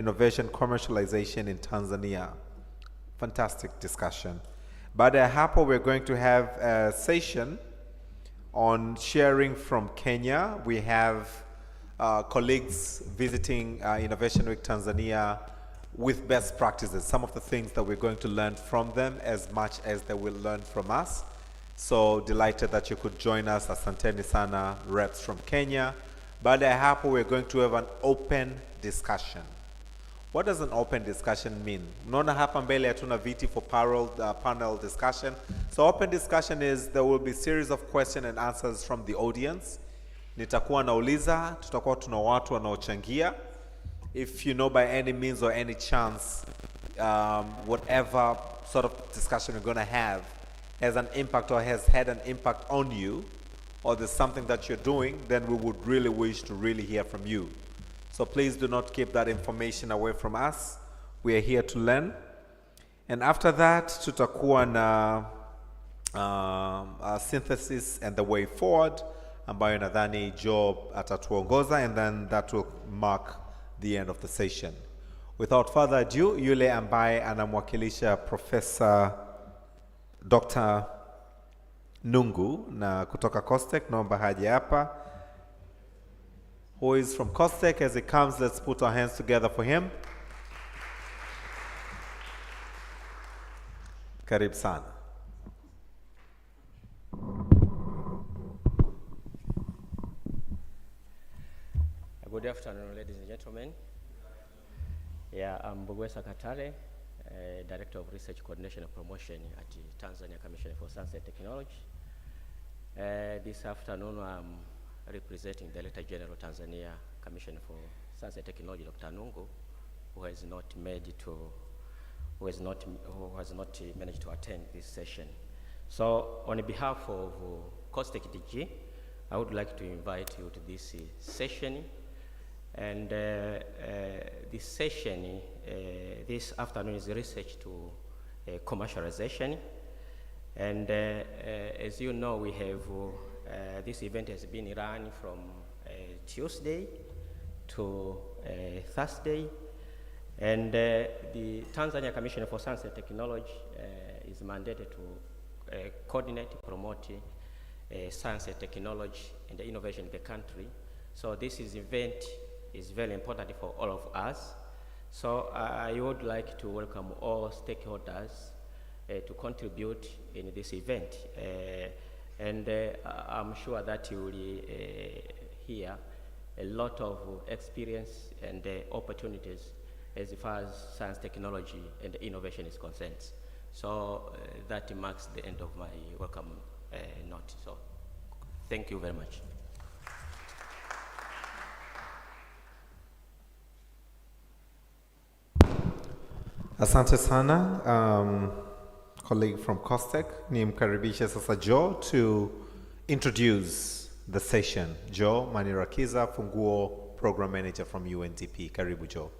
Innovation Commercialization in Tanzania. Fantastic discussion. But at hapo we're going to have a session on sharing from Kenya. We have colleagues visiting Innovation Week Tanzania with best practices, some of the things that we're going to learn from them as much as they will learn from us. So delighted that you could join us. Asanteni sana, reps from Kenya. Baada ya hapo, we're going to have an open discussion. What does an open discussion mean? Mnaona hapa mbele hatuna viti for panel discussion. So open discussion is there will be series of question and answers from the audience. Nitakuwa nauliza, tutakuwa tuna watu wanaochangia. If you know by any means or any chance, whatever sort of discussion you're going to have has an impact or has had an impact on you, or there's something that you're doing, then we would really wish to really hear from you. So please do not keep that information away from us. We are here to learn. And after that, tutakuwa na synthesis and the way forward, ambayo nadhani Joe atatuongoza, and then that will mark the end of the session. Without further ado, yule ambaye anamwakilisha Professor Dr. Nungu na kutoka COSTECH, naomba haje hapa. Who is from COSTECH? As he comes, let's put our hands together for him. Karibu sana. Good afternoon, ladies and gentlemen. Yeah, I'm Bugwesa Katale, Director of Research Coordination and Promotion at the Tanzania Commission for Science and Technology. This afternoon, I'm representing the Director General Tanzania Commission for Science and Technology, Dr. Nungu, who has not managed to attend this session. So, on behalf of COSTECH DG, I would like to invite you to this session. And this session, this afternoon, is research to commercialization. And as you know, we have this event has been run from Tuesday to Thursday. And the Tanzania Commission for Science and Technology is mandated to coordinate, promote science and technology and the innovation in the country. So this event is very important for all of us. So I would like to welcome all stakeholders to contribute in this event. And I'm sure that you will hear a lot of experience and opportunities as far as science, technology, and innovation is concerned. So that marks the end of my welcome note. So thank you very much. Asante sana, colleague from COSTECH. Nimkaribishe sasa Joe to introduce the session. Joe Manirakiza, Funguo Program Manager from UNDP. Karibu Joe.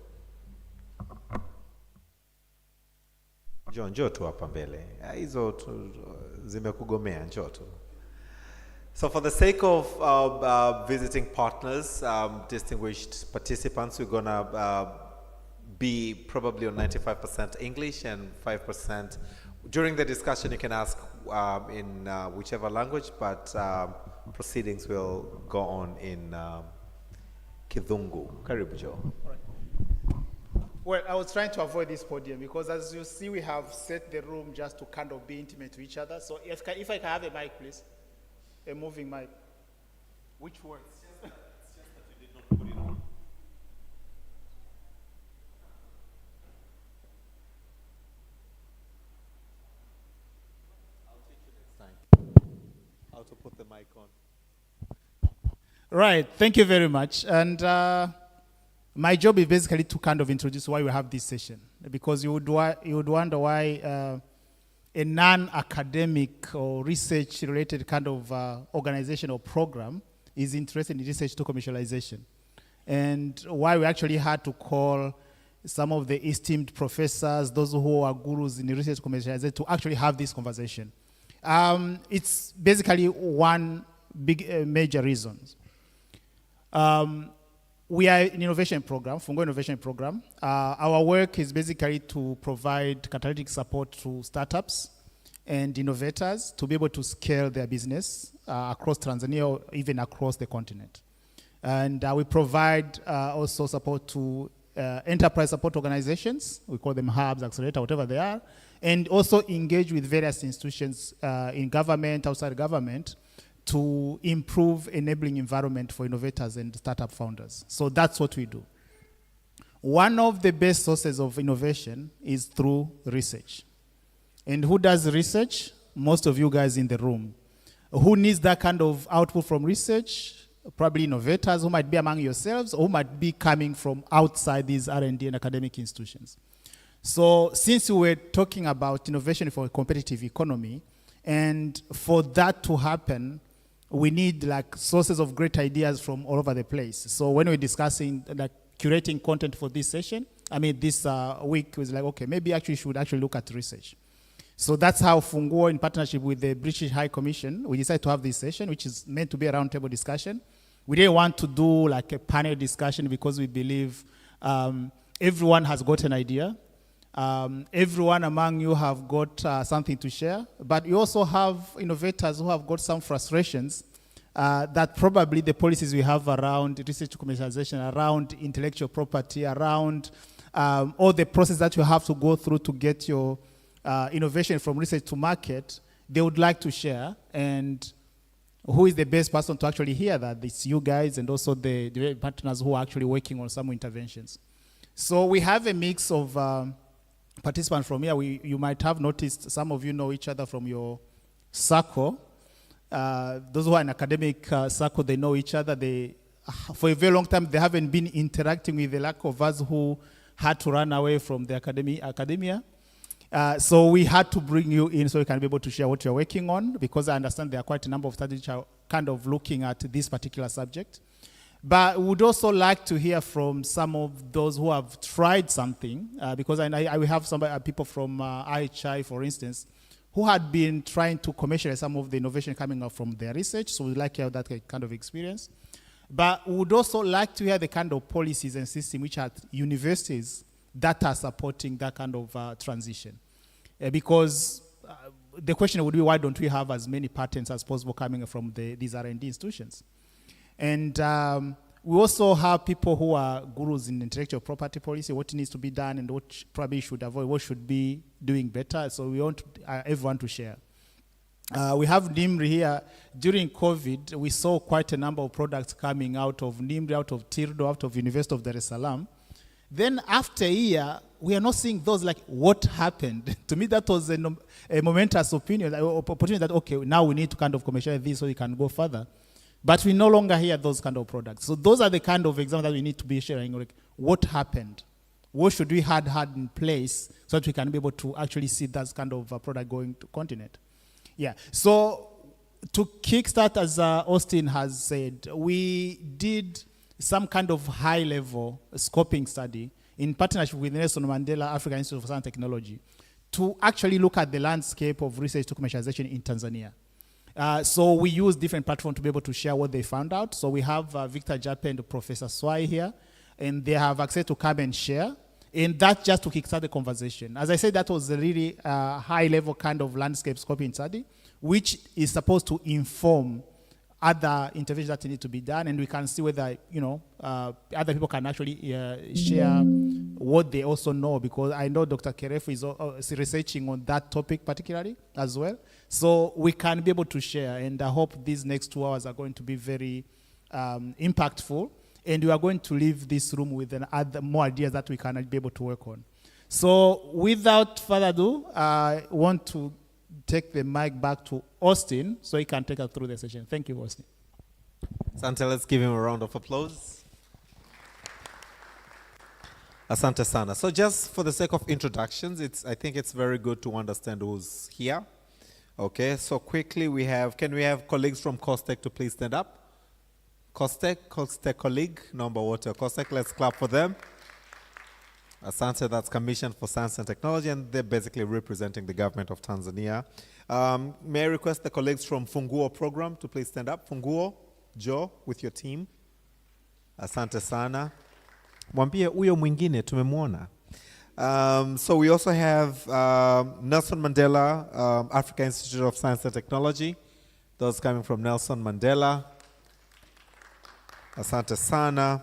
Joe, njoo tu hapa mbele. Hizo zimekugomea, njoo tu. So for the sake of visiting partners, distinguished participants, we're gonna be probably on 95% English and 5%. During the discussion, you can ask in whichever language, but proceedings will go on in Kizungu. Karibu Joe. Right. Well, I was trying to avoid this podium because, as you see, we have set the room just to kind of be intimate to each other. So if I can have a mic, please. A moving mic. Which words? It's just that you did not put it on. How to put the mic on. Right, thank you very much. And my job is basically to kind of introduce why we have this session. Because you would wonder why a non-academic or research-related kind of organization or program is interested in research to commercialization. And why we actually had to call some of the esteemed professors, those who are gurus in research commercialization, to actually have this conversation. It's basically one big major reason. we are an innovation program, Fungo Innovation Program. Our work is basically to provide catalytic support to startups and innovators to be able to scale their business across Tanzania or even across the continent. And we provide also support to enterprise support organizations. We call them hubs, accelerator, whatever they are. And also engage with various institutions in government, outside government, to improve enabling environment for innovators and startup founders. So that's what we do. One of the best sources of innovation is through research. And who does research? Most of you guys in the room. Who needs that kind of output from research? Probably innovators who might be among yourselves or who might be coming from outside these R&D and academic institutions. So since we were talking about innovation for a competitive economy, and for that to happen, we need like sources of great ideas from all over the place. So when we're discussing like curating content for this session, this week was like, okay, maybe actually should actually look at research. So that's how Funguo, in partnership with the British High Commission, we decided to have this session, which is meant to be a roundtable discussion. We didn't want to do like a panel discussion because we believe everyone has got an idea. Everyone among you have got something to share, but you also have innovators who have got some frustrations that probably the policies we have around research commercialization, around intellectual property, around all the process that you have to go through to get your innovation from research to market, they would like to share. And who is the best person to actually hear that? It's you guys and also the partners who are actually working on some interventions. So we have a mix of participants from here. You might have noticed some of you know each other from your circle. Those who are in academic circle, they know each other. For a very long time, they haven't been interacting with the lack of us who had to run away from the academia. So we had to bring you in so you can be able to share what you're working on, because I understand there are quite a number of studies which are kind of looking at this particular subject. But we would also like to hear from some of those who have tried something, because we have people from IHI, for instance, who had been trying to commercialize some of the innovation coming out from their research. So we'd like to have that kind of experience. But we would also like to hear the kind of policies and systems which are universities that are supporting that kind of transition. Because the question would be, why don't we have as many patents as possible coming from these R&D institutions? And we also have people who are gurus in intellectual property policy, what needs to be done and what probably should avoid, what should be doing better. So we want everyone to share. We have NIMRI here. During COVID, we saw quite a number of products coming out of NIMRI, out of TIRDO, out of University of Dar es Salaam. Then after a year, we are not seeing those like, what happened? To me, that was a momentous opportunity that, okay, now we need to kind of commercialize this so we can go further. But we no longer hear those kind of products. So those are the kind of examples that we need to be sharing. Like, what happened? What should we had in place so that we can be able to actually see that kind of product going to continent? Yeah. So to kickstart, as Austin has said, we did some kind of high-level scoping study in partnership with Nelson Mandela African Institute for Science and Technology to actually look at the landscape of research to commercialization in Tanzania. So we use different platforms to be able to share what they found out. So we have Victor Jape and Professor Swai here, and they have access to come and share. And that's just to kickstart the conversation. As I said, that was a really high-level kind of landscape scoping study, which is supposed to inform other interventions that need to be done, and we can see whether other people can actually share what they also know, because I know Dr. Kerefu is researching on that topic particularly as well. So we can be able to share, and I hope these next 2 hours are going to be very impactful, and we are going to leave this room with more ideas that we can be able to work on. So without further ado, I want to take the mic back to Austin so he can take us through the session. Thank you, Austin. Asante, let's give him a round of applause. Asante sana. So just for the sake of introductions, I think it's very good to understand who's here. Okay, so quickly can we have colleagues from COSTECH to please stand up? COSTECH colleague, number water. COSTECH, let's clap for them. Asante, that's Commission for Science and Technology, and they're basically representing the government of Tanzania. May I request the colleagues from Funguo program to please stand up? Funguo, Joe, with your team. Asante sana. Mwambie huyo mwingine tumemwona. So we also have Nelson Mandela Africa Institute of Science and Technology. Those coming from Nelson Mandela. Asante sana.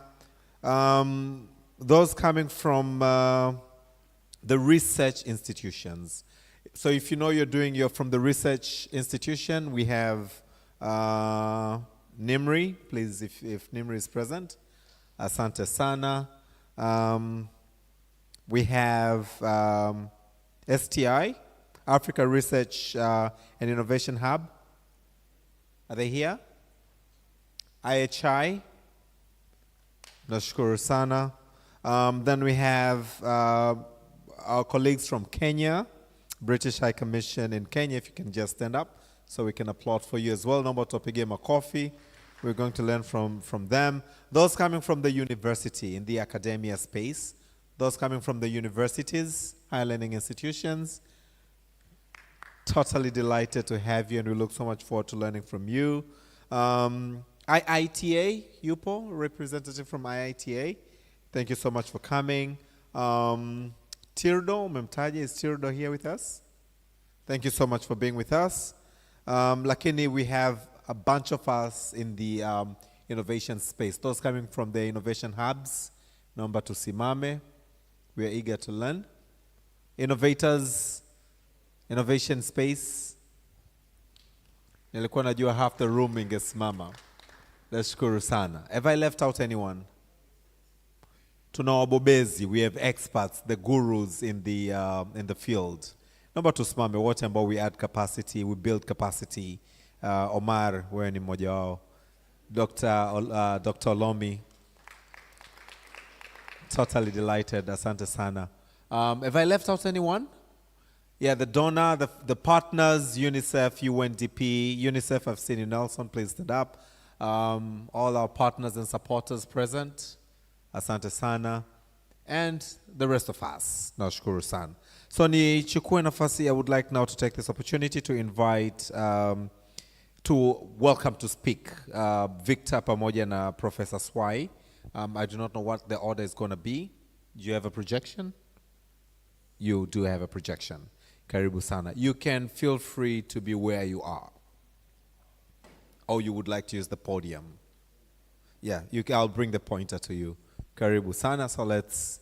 Those coming from the research institutions. So if you know you're from the research institution, we have Nimri, please, if Nimri is present. Asante sana. We have STI, Africa Research and Innovation Hub. Are they here? IHI. Nashukuru sana. Then we have our colleagues from Kenya, British High Commission in Kenya, if you can just stand up so we can applaud for you as well. Naomba tupige makofi. We're going to learn from them. Those coming from the university in the academia space, those coming from the universities, higher learning institutions, totally delighted to have you and we look so much forward to learning from you. IITA, Yupo, representative from IITA, thank you so much for coming. Tirdo, Memtaji, is Tirdo here with us? Thank you so much for being with us. Lakini, we have a bunch of us in the innovation space. Those coming from the innovation hubs, number tusimame. We are eager to learn. Innovators, innovation space. Nilikuwa najua half the room ingesimama. Nashukuru sana. Have I left out anyone? Tuna wabobezi, we have experts, the gurus in the field. Number tusimame, wote ambao we add capacity, we build capacity. Omar, wewe ni mmoja wao. Dr. Olomi. Totally delighted, asante sana. Have I left out anyone? Yeah, the donor, the partners, UNICEF, UNDP. UNICEF, I've seen you, Nelson, please stand up. All our partners and supporters present. Asante sana. And the rest of us. Nashukuru sana. So nichukue nafasi, I would like now to take this opportunity to invite, to welcome to speak Victor pamoja na Professor Swai. I do not know what the order is going to be. Do you have a projection? You do have a projection. Karibu sana. You can feel free to be where you are. Or you would like to use the podium. Yeah, I'll bring the pointer to you. Karibu sana. So let's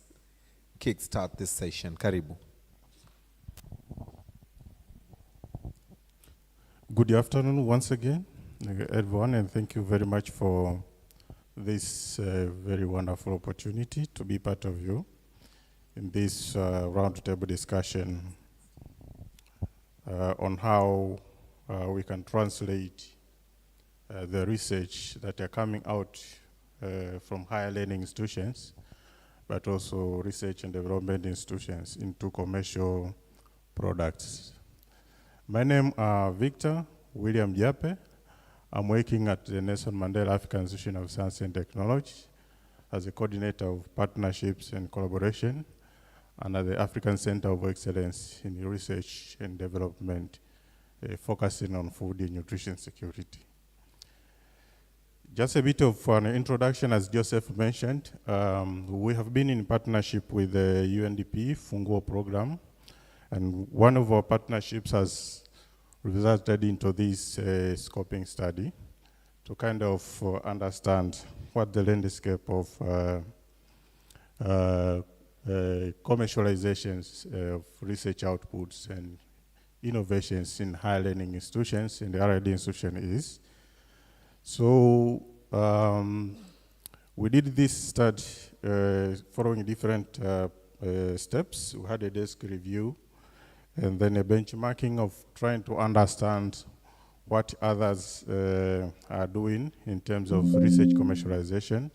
kickstart this session. Karibu. Good afternoon once again, everyone, and thank you very much for this very wonderful opportunity to be part of you in this roundtable discussion on how we can translate the research that are coming out from higher learning institutions, but also research and development institutions into commercial products. My name is Victor William Jape. I'm working at the Nelson Mandela African Institute of Science and Technology as a coordinator of partnerships and collaboration under the African Center of Excellence in Research and Development, focusing on food and nutrition security. Just a bit of an introduction, as Joseph mentioned. We have been in partnership with the UNDP Funguo program, and one of our partnerships has resulted into this scoping study to kind of understand what the landscape of commercializations of research outputs and innovations in higher learning institutions and the R&D institution is. So we did this study following different steps. We had a desk review and then a benchmarking of trying to understand what others are doing in terms of research commercialization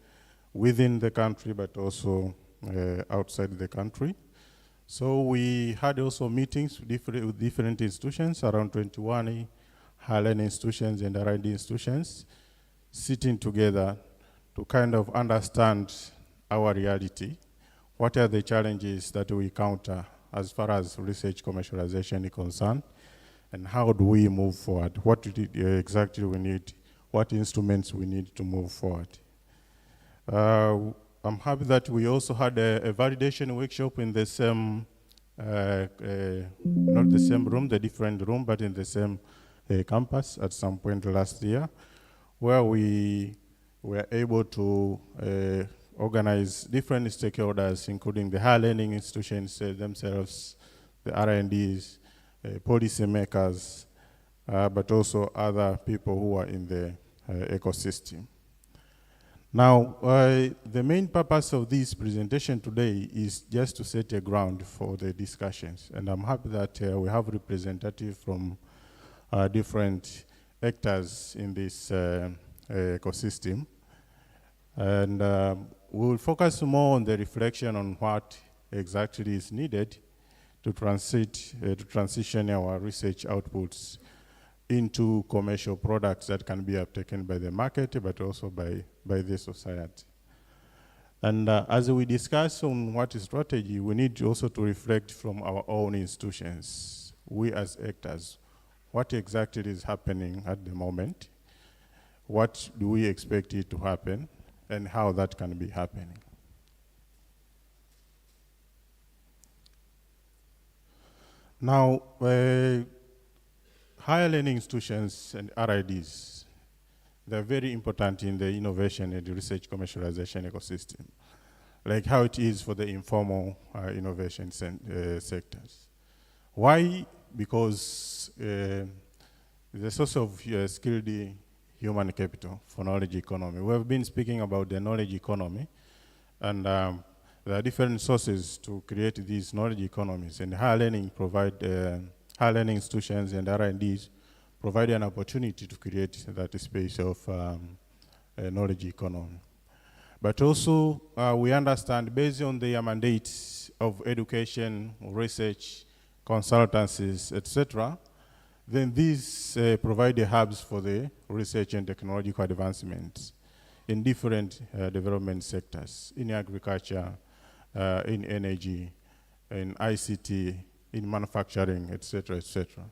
within the country, but also outside the country. So we had also meetings with different institutions, around 21 higher learning institutions and R&D institutions, sitting together to kind of understand our reality. What are the challenges that we encounter as far as research commercialization is concerned, and how do we move forward? What exactly we need, what instruments we need to move forward. I'm happy that we also had a validation workshop in the same, not the same room, the different room, but in the same campus at some point last year, where we were able to organize different stakeholders, including the higher learning institutions themselves, the R&Ds, policymakers, but also other people who are in the ecosystem. Now, the main purpose of this presentation today is just to set a ground for the discussions. And I'm happy that we have representatives from different actors in this ecosystem. And we will focus more on the reflection on what exactly is needed to transition our research outputs into commercial products that can be uptaken by the market, but also by the society. And as we discuss on what is strategy, we need also to reflect from our own institutions, we as actors, what exactly is happening at the moment, what do we expect it to happen, and how that can be happening. Now, higher learning institutions and RIDs, they're very important in the innovation and the research commercialization ecosystem, like how it is for the informal innovation sectors. Why? Because the source of skilled human capital for knowledge economy. We have been speaking about the knowledge economy, and there are different sources to create these knowledge economies, and higher learning higher learning institutions and R&Ds provide an opportunity to create that space of knowledge economy. But also, we understand, based on the mandates of education, research, consultancies, etc., then these provide the hubs for the research and technological advancements in different development sectors, in agriculture, in energy, in ICT, in manufacturing, etc., etc.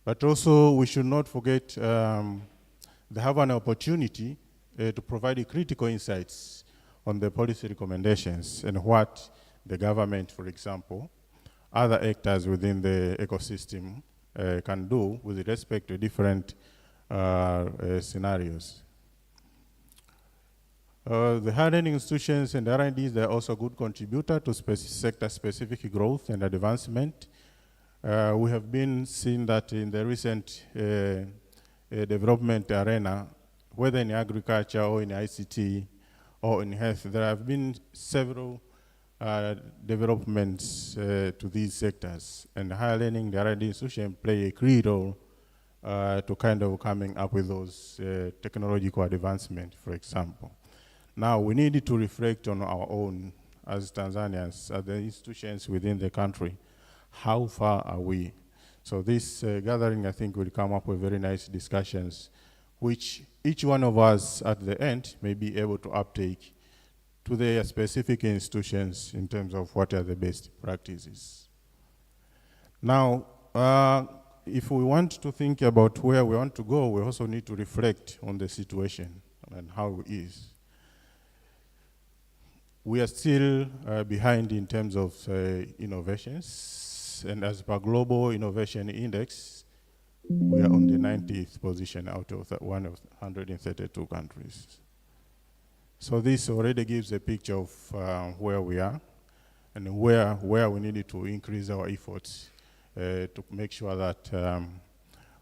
But also, we should not forget they have an opportunity to provide critical insights on the policy recommendations and what the government, for example, other actors within the ecosystem can do with respect to different scenarios. The higher learning institutions and R&Ds, they're also a good contributor to sector-specific growth and advancement. We have been seeing that in the recent development arena, whether in agriculture or in ICT or in health, there have been several developments to these sectors, and higher learning, the R&D institution play a key role to kind of coming up with those technological advancements, for example. Now, we need to reflect on our own as Tanzanians, as the institutions within the country. How far are we? So this gathering, I think, will come up with very nice discussions, which each one of us at the end may be able to uptake to their specific institutions in terms of what are the best practices. Now, if we want to think about where we want to go, we also need to reflect on the situation and how it is. We are still behind in terms of innovations, and as per Global Innovation Index, we are on the 90th position out of 132 countries. So this already gives a picture of where we are and where we needed to increase our efforts to make sure that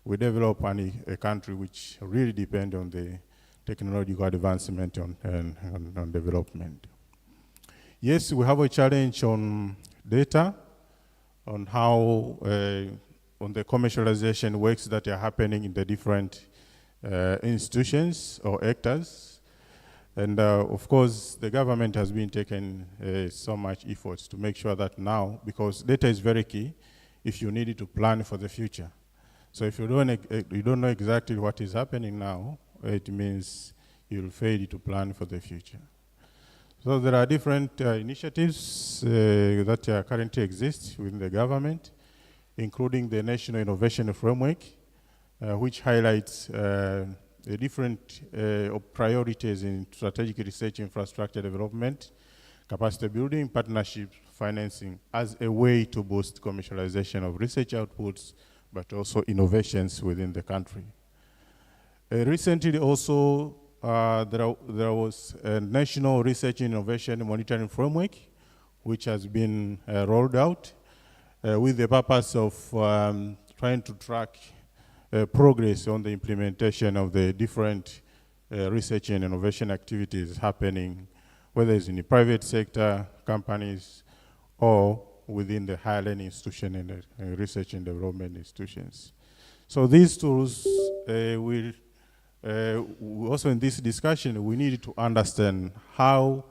we develop a country which really depends on the technological advancement on development. Yes, we have a challenge on data, on how, on the commercialization works that are happening in the different institutions or actors. And of course, the government has been taking so much efforts to make sure that now, because data is very key, if you need to plan for the future. So if you don't know exactly what is happening now, it means you'll fail to plan for the future. So there are different initiatives that currently exist within the government, including the National Innovation Framework, which highlights the different priorities in strategic research infrastructure development, capacity building, partnership financing as a way to boost commercialization of research outputs, but also innovations within the country. Recently also, there was a National Research Innovation Monitoring Framework, which has been rolled out with the purpose of trying to track progress on the implementation of the different research and innovation activities happening, whether it's in the private sector, companies, or within the higher learning institution and the research and development institutions. So these tools will also in this discussion, we need to understand how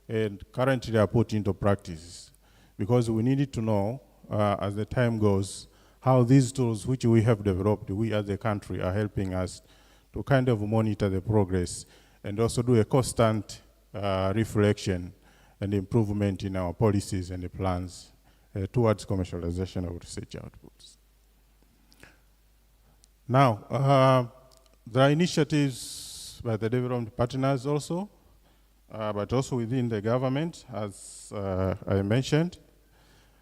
and currently are put into practice, because we need to know as the time goes how these tools which we have developed, we as a country are helping us to kind of monitor the progress and also do a constant reflection and improvement in our policies and the plans towards commercialization of research outputs. Now, there are initiatives by the development partners also, but also within the government, as I mentioned,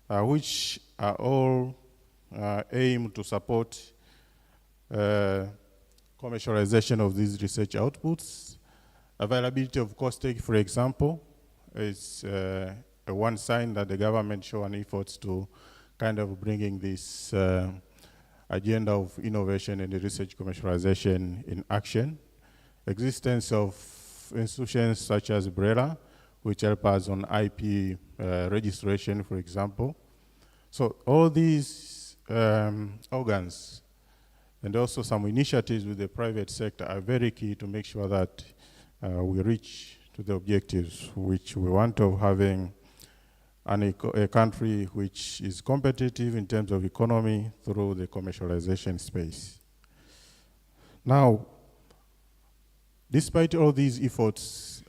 which are all aimed to support commercialization of these research outputs. Availability of cost take, for example, is one sign that the government show an effort to kind of bringing this agenda of innovation and research commercialization in action. Existence of institutions such as BRELA, which help us on IP registration, for example. So all these organs and also some initiatives with the private sector are very key to make sure that we reach to the objectives which we want of having a country which is competitive in terms of economy through the commercialization space. Now, despite all these efforts,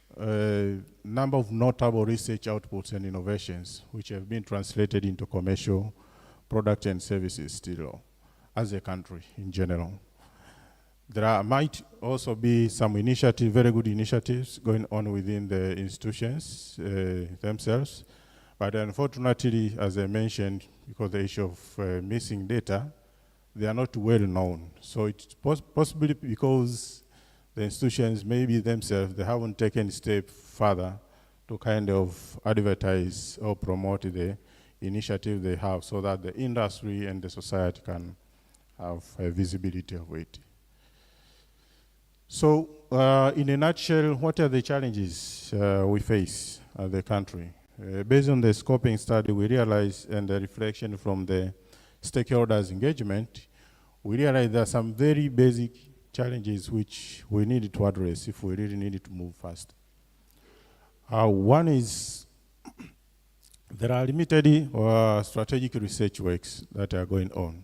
number of notable research outputs and innovations which have been translated into commercial products and services still as a country in general. There might also be some initiatives, very good initiatives going on within the institutions themselves. But unfortunately, as I mentioned, because of the issue of missing data, they are not well known. So it's possibly because the institutions, maybe themselves, they haven't taken a step further to kind of advertise or promote the initiative they have so that the industry and the society can have a visibility of it. So in a nutshell, what are the challenges we face as a country? Based on the scoping study, we realized, and the reflection from the stakeholders' engagement, we realized there are some very basic challenges which we need to address if we really need to move fast. One is there are limited strategic research works that are going on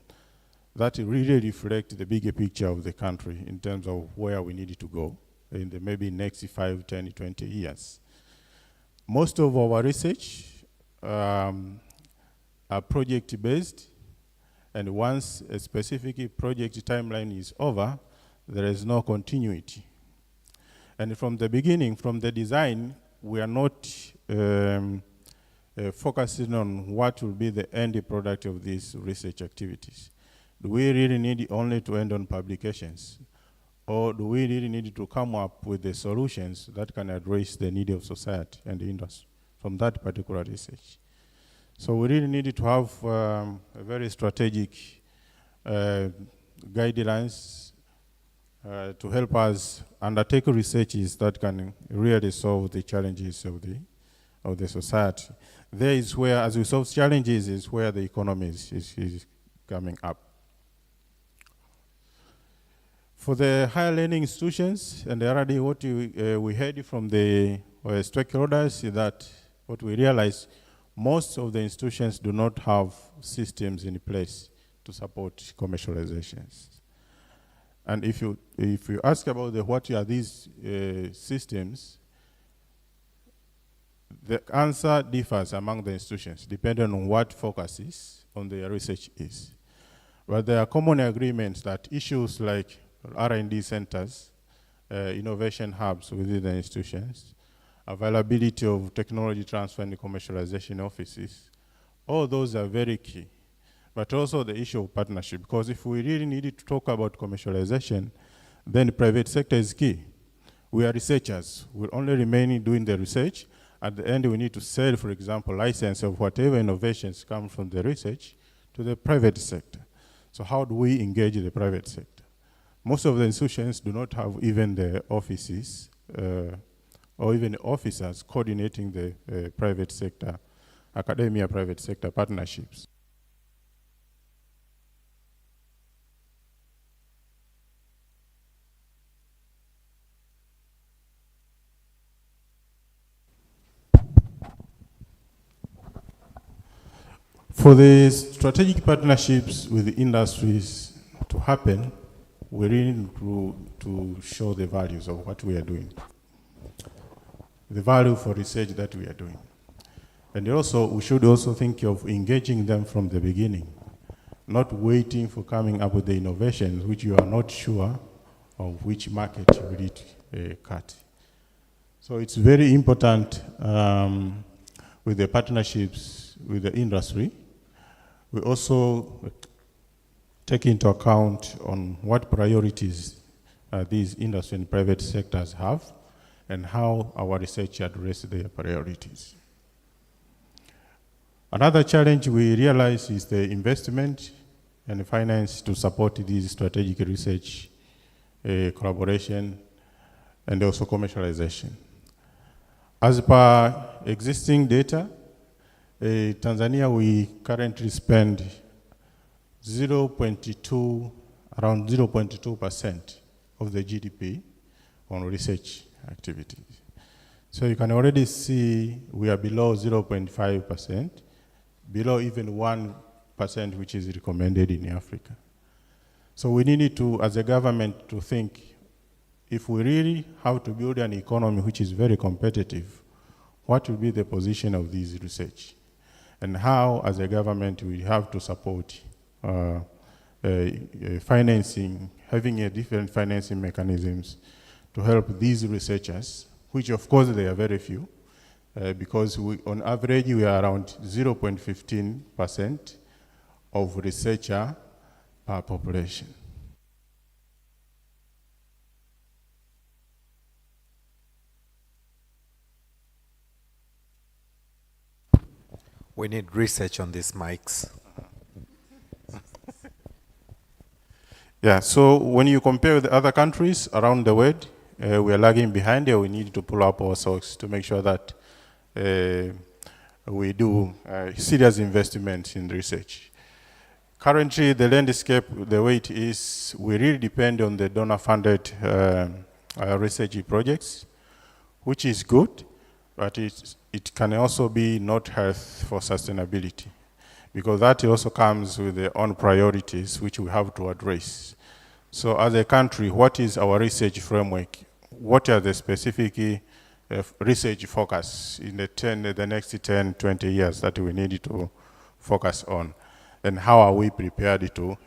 that really reflect the bigger picture of the country in terms of where we need to go in the maybe next 5, 10, 20 years. Most of our research are project-based, and once a specific project timeline is over, there is no continuity. And from the beginning, from the design, we are not focusing on what will be the end product of these research activities. Do we really need only to end on publications? Or do we really need to come up with the solutions that can address the need of society and the industry from that particular research? So we really need to have a very strategic guidelines to help us undertake researches that can really solve the challenges of the society. There is where, as we solve challenges, is where the economy is coming up. For the higher learning institutions, and already what we heard from the stakeholders is that what we realized, most of the institutions do not have systems in place to support commercializations. And if you ask about what are these systems, the answer differs among the institutions depending on what focuses on their research is. But there are common agreements that issues like R&D centers innovation hubs within the institutions, availability of technology transfer and commercialization offices. All those are very key. But also the issue of partnership, because if we really needed to talk about commercialization, then the private sector is key. We are researchers. We'll only remain doing the research. At the end, we need to sell, for example, license of whatever innovations come from the research to the private sector. So how do we engage the private sector? Most of the institutions do not have even the offices or even officers coordinating the private sector, academia private sector partnerships. For the strategic partnerships with the industries to happen, we really need to show the values of what we are doing, the value for research that we are doing. And also, we should also think of engaging them from the beginning, not waiting for coming up with the innovations which you are not sure of which market you will cut. So it's very important with the partnerships with the industry. We also take into account on what priorities these industry and private sectors have and how our research addresses their priorities. Another challenge we realize is the investment and finance to support these strategic research, collaboration, and also commercialization. As per existing data, Tanzania, we currently spend around 0.2% of the GDP on research activities. So you can already see we are below 0.5%, below even 1%, which is recommended in Africa. So we need to, as a government, to think if we really have to build an economy which is very competitive, what will be the position of this research? And how, as a government, we have to support financing, having a different financing mechanisms to help these researchers, which of course they are very few, because on average we are around 0.15% of researcher per population. We need research on these mics. Yeah, so when you compare with other countries around the world, we are lagging behind there. We need to pull up our socks to make sure that we do serious investment in research. Currently, the landscape, the way it is, we really depend on the donor-funded research projects, which is good, but it can also be not healthy for sustainability, because that also comes with their own priorities, which we have to address. So as a country, what is our research framework? What are the specific research focus in the next 10, 20 years that we need to focus on? And how are we prepared to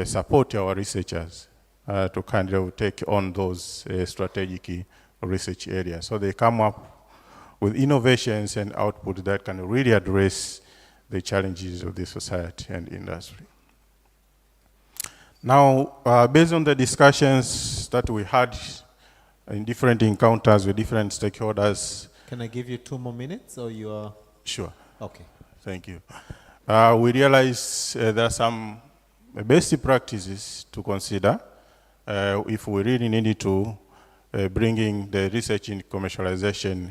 support our researchers to kind of take on those strategic research areas, so they come up with innovations and output that can really address the challenges of the society and industry. Now, based on the discussions that we had in different encounters with different stakeholders. Can I give you 2 more minutes, or you are? Sure. Okay. Thank you. We realize there are some basic practices to consider if we really needed to bringing the research in commercialization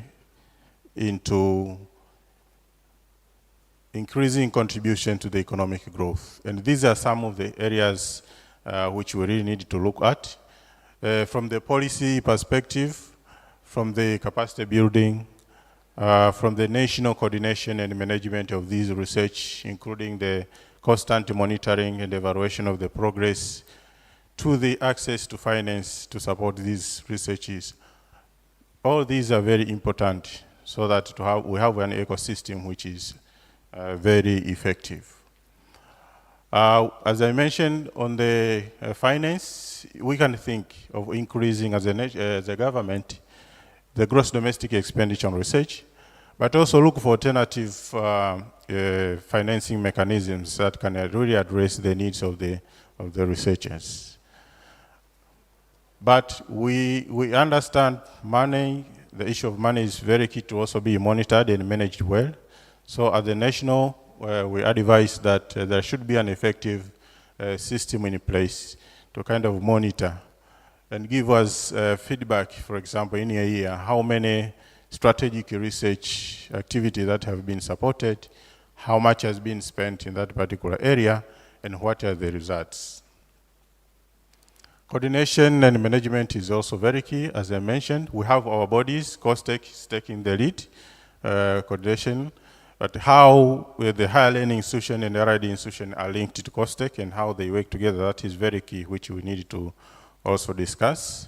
into increasing contribution to the economic growth. And these are some of the areas which we really need to look at. From the policy perspective, from the capacity building, from the national coordination and management of these research, including the constant monitoring and evaluation of the progress, to the access to finance to support these researches. All these are very important so that we have an ecosystem which is very effective. As I mentioned on the finance, we can think of increasing as a government the gross domestic expenditure on research, but also look for alternative financing mechanisms that can really address the needs of the researchers. But we understand money, the issue of money is very key to also be monitored and managed well. So at the national, we advise that there should be an effective system in place to kind of monitor and give us feedback, for example, in a year, how many strategic research activities that have been supported, how much has been spent in that particular area, and what are the results. Coordination and management is also very key. As I mentioned, we have our bodies, COSTECH is taking the lead, coordination, but how the higher learning institution and the RID institution are linked to COSTECH and how they work together, that is very key, which we need to also discuss.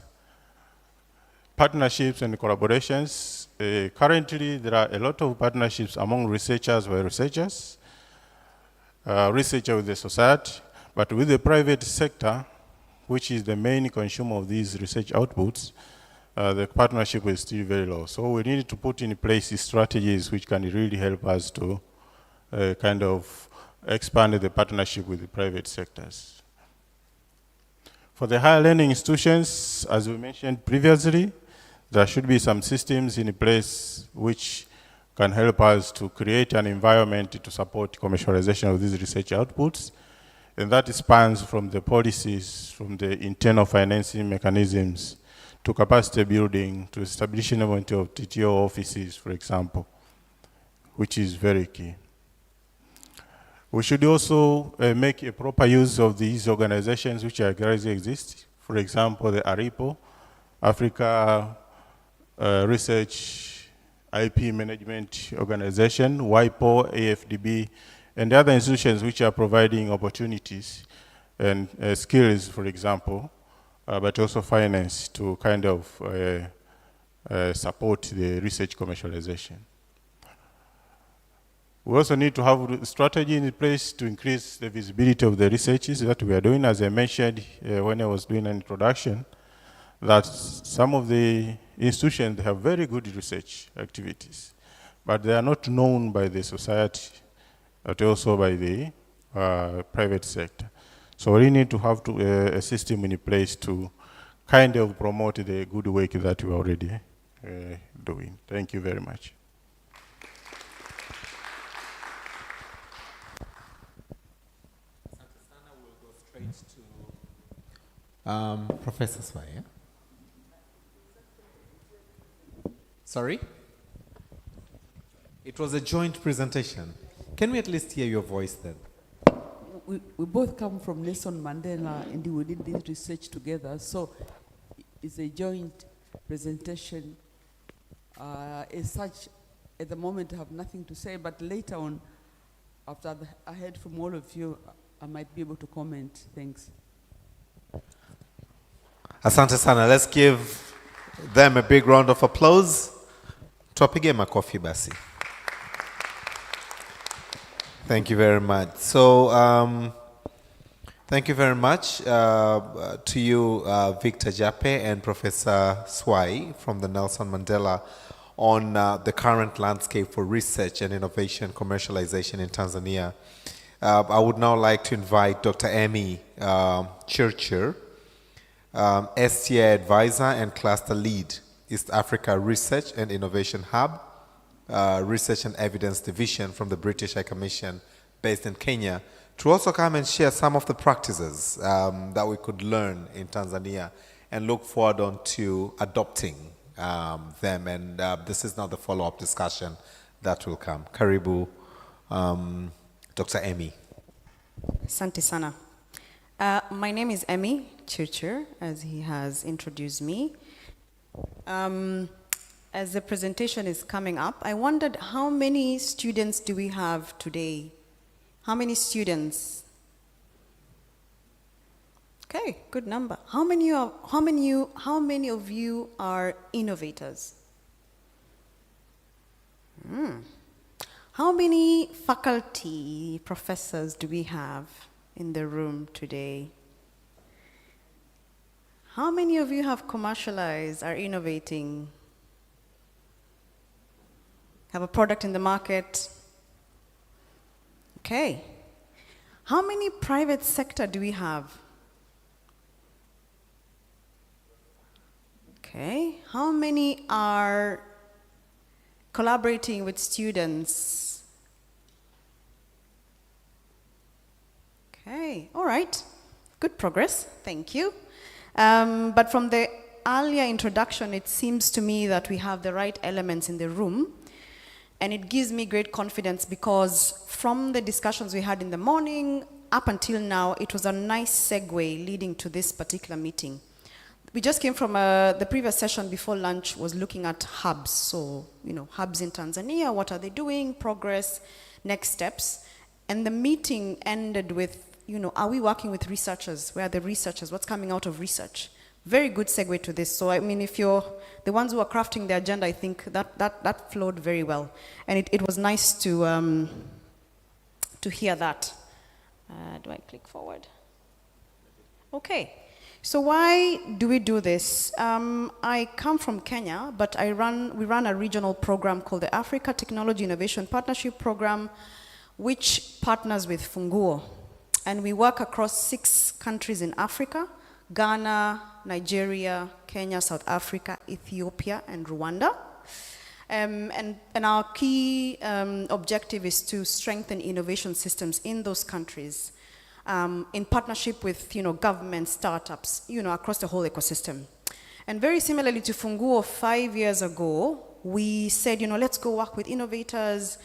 Partnerships and collaborations. Currently, there are a lot of partnerships among researchers by researchers, researcher with the society, but with the private sector, which is the main consumer of these research outputs, the partnership is still very low. So we need to put in place strategies which can really help us to kind of expand the partnership with the private sectors. For the higher learning institutions, as we mentioned previously, there should be some systems in place which can help us to create an environment to support commercialization of these research outputs. And that spans from the policies, from the internal financing mechanisms, to capacity building, to establishment of TTO offices, for example, which is very key. We should also make a proper use of these organizations which already exist. For example, the ARIPO, Africa Research IP Management Organization, WIPO, AFDB, and the other institutions which are providing opportunities and skills, for example, but also finance to kind of support the research commercialization. We also need to have a strategy in place to increase the visibility of the researches that we are doing. As I mentioned when I was doing an introduction, that some of the institutions have very good research activities, but they are not known by the society, but also by the private sector. So we need to have a system in place to kind of promote the good work that we're already doing. Thank you very much. We'll go straight to Professor Swai. Sorry? It was a joint presentation. Can we at least hear your voice then? We both come from Nelson Mandela and we did this research together. So it's a joint presentation. As such, at the moment I have nothing to say, but later on, after I heard from all of you, I might be able to comment. Thanks. Asante sana. Let's give them a big round of applause. Tuwapige makofi basi. Thank you very much. So, thank you very much to you, Victor Jape and Professor Swai from the Nelson Mandela on the current landscape for research and innovation commercialization in Tanzania. I would now like to invite Dr. Emmy Churcher, STI Advisor and Cluster Lead, East Africa Research and Innovation Hub, Research and Evidence Division from the British High Commission based in Kenya, to also come and share some of the practices that we could learn in Tanzania and look forward on to adopting them. And this is now the follow-up discussion that will come. Karibu, Dr. Emmy. Asante sana. My name is Emmy Churcher, as he has introduced me. As the presentation is coming up, I wondered how many students do we have today? How many students? Okay, good number. How many of you are innovators? How many faculty professors do we have? in the room today? How many of you have commercialized, are innovating? Have a product in the market? Okay. How many private sector do we have? Okay. How many are collaborating with students? Okay, all right. Good progress, thank you. But from the earlier introduction, it seems to me that we have the right elements in the room. And it gives me great confidence because from the discussions we had in the morning up until now, it was a nice segue leading to this particular meeting. We just came from the previous session before lunch was looking at hubs. So, hubs in Tanzania, what are they doing, progress, next steps. And the meeting ended with, are we working with researchers? Where are the researchers? What's coming out of research? Very good segue to this. So, if you're the ones who are crafting the agenda, I think that flowed very well. And it was nice to hear that. Do I click forward? Okay. So why do we do this? I come from Kenya, but we run a regional program called the Africa Technology Innovation Partnership Program, which partners with Funguo. And we work across 6 countries in Africa: Ghana, Nigeria, Kenya, South Africa, Ethiopia, and Rwanda. And our key objective is to strengthen innovation systems in those countries in partnership with government, startups, across the whole ecosystem. And very similarly to Funguo, 5 years ago, we said, let's go work with innovators,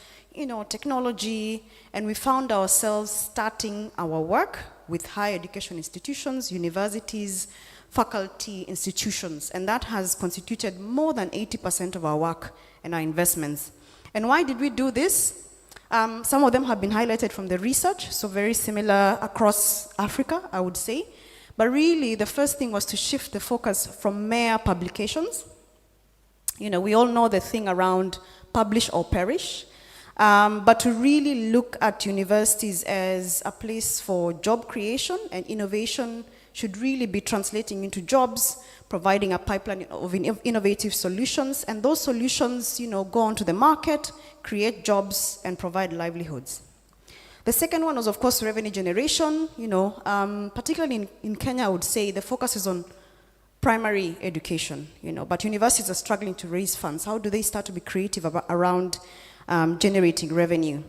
technology, and we found ourselves starting our work with higher education institutions, universities, faculty, institutions, and that has constituted more than 80% of our work and our investments. And why did we do this? Some of them have been highlighted from the research, so very similar across Africa, I would say. But really, the first thing was to shift the focus from mere publications. We all know the thing around publish or perish, but to really look at universities as a place for job creation, and innovation should really be translating into jobs, providing a pipeline of innovative solutions, and those solutions, go onto the market, create jobs, and provide livelihoods. The second one was, of course, revenue generation. Particularly in Kenya, I would say the focus is on primary education, but universities are struggling to raise funds. How do they start to be creative around generating revenue?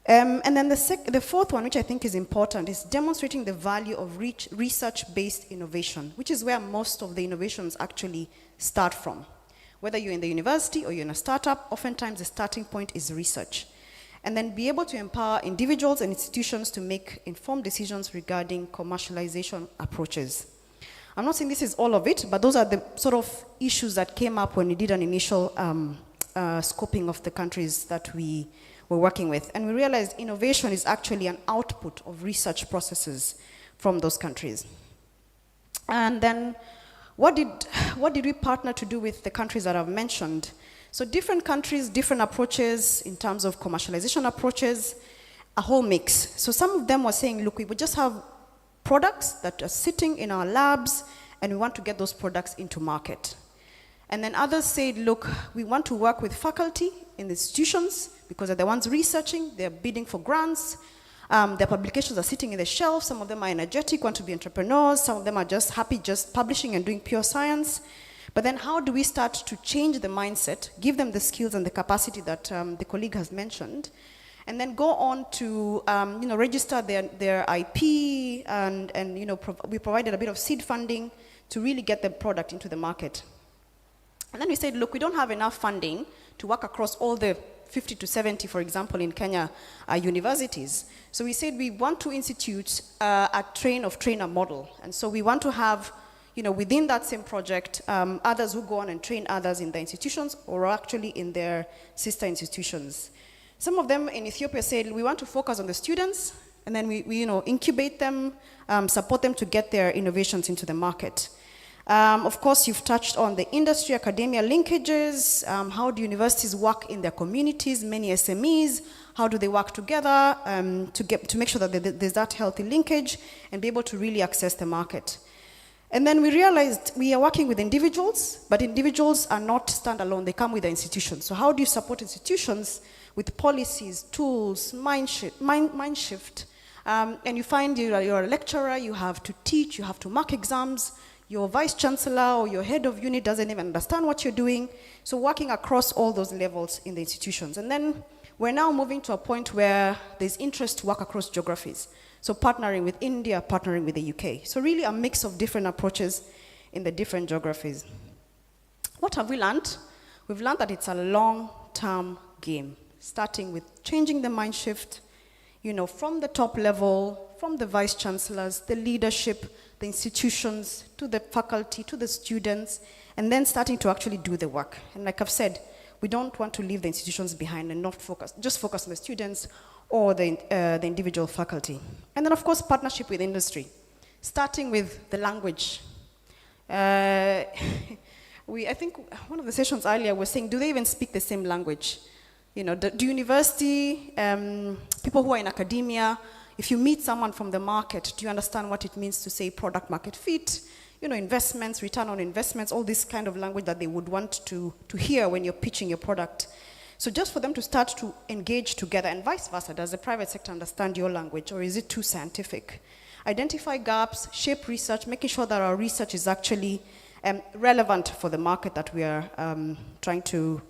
And then the fourth one, which I think is important, is demonstrating the value of research-based innovation, which is where most of the innovations actually start from. Whether you're in the university or you're in a startup, oftentimes the starting point is research. And then be able to empower individuals and institutions to make informed decisions regarding commercialization approaches. I'm not saying this is all of it, but those are the sort of issues that came up when we did an initial scoping of the countries that we were working with. And we realized innovation is actually an output of research processes from those countries. And then what did we partner to do with the countries that I've mentioned? So different countries, different approaches in terms of commercialization approaches, a whole mix. So some of them were saying, look, we would just have products that are sitting in our labs and we want to get those products into market. And then others said, look, we want to work with faculty in the institutions because they're the ones researching, they're bidding for grants, their publications are sitting in the shelf, some of them are energetic, want to be entrepreneurs, some of them are just happy just publishing and doing pure science. But then how do we start to change the mindset, give them the skills and the capacity that the colleague has mentioned, and then go on to register their IP, and we provided a bit of seed funding to really get the product into the market. And then we said, look, we don't have enough funding to work across all the 50 to 70, for example, in Kenya, universities. So we said we want to institute a train-of-trainer model. And so we want to have, within that same project, others who go on and train others in the institutions or actually in their sister institutions. Some of them in Ethiopia said, we want to focus on the students, and then we incubate them, support them to get their innovations into the market. Of course, you've touched on the industry-academia linkages. How do universities work in their communities, many SMEs? How do they work together to make sure that there's that healthy linkage and be able to really access the market? And then we realized we are working with individuals, but individuals are not standalone. They come with the institutions. So how do you support institutions with policies, tools, mind shift? And you find you're a lecturer, you have to teach, you have to mark exams, your vice chancellor or your head of unit doesn't even understand what you're doing. So working across all those levels in the institutions. And then we're now moving to a point where there's interest to work across geographies. So partnering with India, partnering with the UK. So really a mix of different approaches in the different geographies. What have we learned? We've learned that it's a long-term game, starting with changing the mind shift, from the top level, from the vice chancellors, the leadership, the institutions, to the faculty, to the students, and then starting to actually do the work. And like I've said, we don't want to leave the institutions behind and not just focus on the students or the individual faculty. And then, of course, partnership with industry, starting with the language. I think one of the sessions earlier was saying, do they even speak the same language? Do university, people who are in academia, if you meet someone from the market, do you understand what it means to say product market fit, investments, return on investments, all this kind of language that they would want to hear when you're pitching your product. So just for them to start to engage together, and vice versa, does the private sector understand your language, or is it too scientific? Identify gaps, shape research, making sure that our research is actually relevant for the market that we are trying to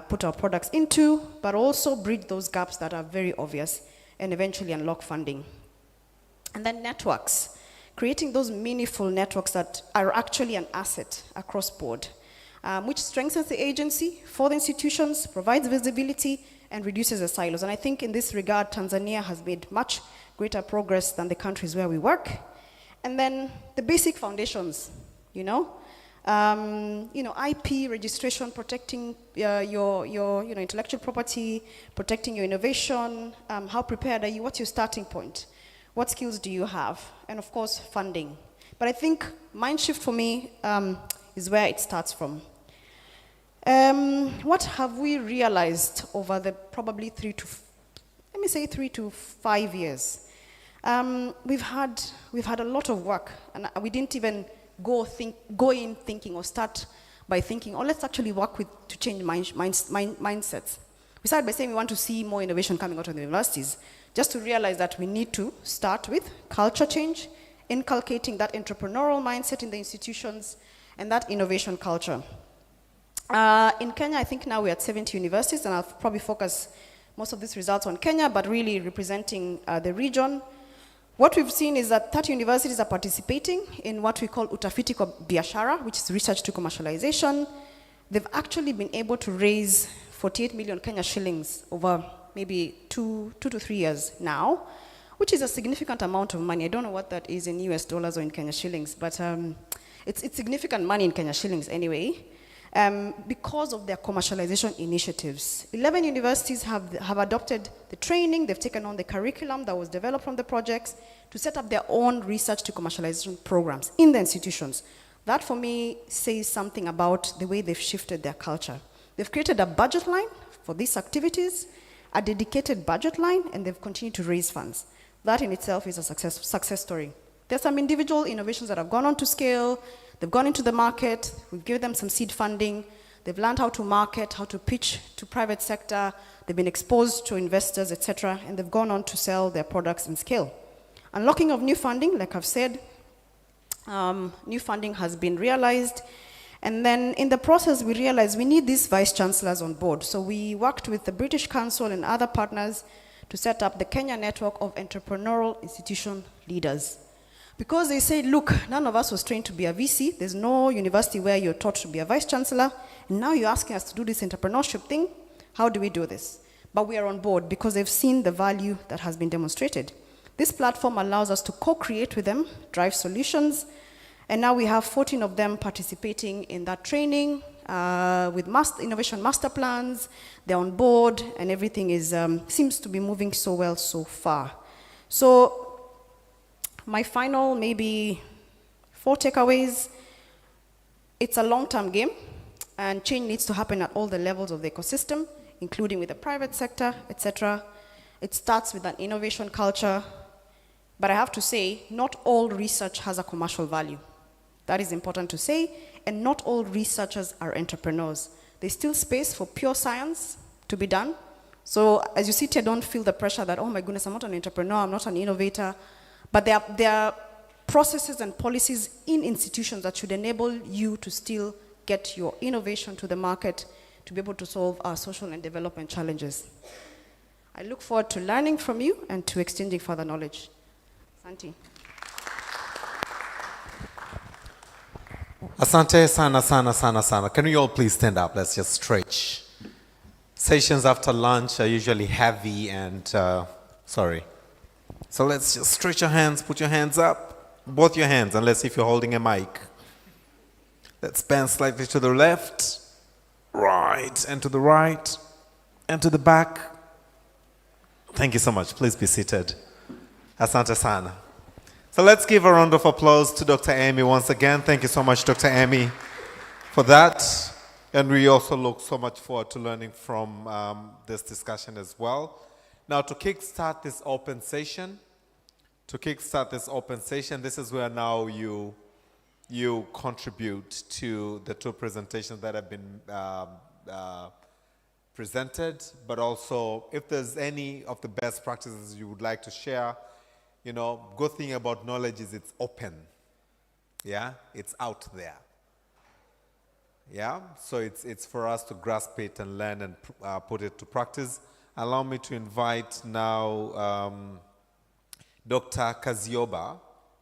put our products into, but also bridge those gaps that are very obvious and eventually unlock funding. And then networks, creating those meaningful networks that are actually an asset across board, which strengthens the agency for the institutions, provides visibility, and reduces the silos. And I think in this regard, Tanzania has made much greater progress than the countries where we work. And then the basic foundations, IP registration, protecting your intellectual property, protecting your innovation. How prepared are you? What's your starting point? What skills do you have? And of course, funding. But I think mind shift for me is where it starts from. What have we realized over the probably 3 to 5 years? We've had a lot of work, and we didn't even go in thinking or start by thinking, let's actually work to change mindsets. We started by saying we want to see more innovation coming out of the universities, just to realize that we need to start with culture change, inculcating that entrepreneurial mindset in the institutions, and that innovation culture. In Kenya, I think now we're at 70 universities, and I'll probably focus most of these results on Kenya, but really representing the region. What we've seen is that 30 universities are participating in what we call utafiti kwa biashara, which is research to commercialization. They've actually been able to raise 48 million Kenya shillings over maybe 2 to 3 years now, which is a significant amount of money. I don't know what that is in US dollars or in Kenya shillings, but it's significant money in Kenya shillings anyway, because of their commercialization initiatives. 11 universities have adopted the training, they've taken on the curriculum that was developed from the projects to set up their own research to commercialization programs in the institutions. That for me says something about the way they've shifted their culture. They've created a budget line for these activities, a dedicated budget line, and they've continued to raise funds. That in itself is a success story. There's some individual innovations that have gone on to scale. They've gone into the market. We've given them some seed funding. They've learned how to market, how to pitch to private sector. They've been exposed to investors, etc., and they've gone on to sell their products and scale. Unlocking of new funding, like I've said, new funding has been realized. And then in the process, we realized we need these vice chancellors on board. So we worked with the British Council and other partners to set up the Kenya Network of Entrepreneurial Institution Leaders. Because they said, look, none of us was trained to be a VC. There's no university where you're taught to be a vice chancellor. And now you're asking us to do this entrepreneurship thing. How do we do this? But we are on board because they've seen the value that has been demonstrated. This platform allows us to co-create with them, drive solutions. And now we have 14 of them participating in that training with innovation master plans. They're on board, and everything seems to be moving so well so far. So my final, maybe 4 takeaways. It's a long-term game, and change needs to happen at all the levels of the ecosystem. including with the private sector, etc. It starts with an innovation culture. But I have to say, not all research has a commercial value. That is important to say, and not all researchers are entrepreneurs. There's still space for pure science to be done. So as you sit here, don't feel the pressure that, oh my goodness, I'm not an entrepreneur, I'm not an innovator. But there are processes and policies in institutions that should enable you to still get your innovation to the market to be able to solve our social and development challenges. I look forward to learning from you and to exchanging further knowledge. Santi. Asante sana sana sana sana. Can we all please stand up? Let's just stretch. Sessions after lunch are usually heavy and, sorry. So let's just stretch your hands, put your hands up, both your hands, unless if you're holding a mic. Let's bend slightly to the left, right, and to the right, and to the back. Thank you so much. Please be seated. Asante sana. So let's give a round of applause to Dr. Amy once again. Thank you so much, Dr. Amy, for that. And we also look so much forward to learning from this discussion as well. Now, to kickstart this open session, this is where now you contribute to the two presentations that have been presented, but also if there's any of the best practices you would like to share. You know, good thing about knowledge is it's open. Yeah, it's out there. Yeah, so it's for us to grasp it and learn and put it to practice. Allow me to invite now Dr. Kazioba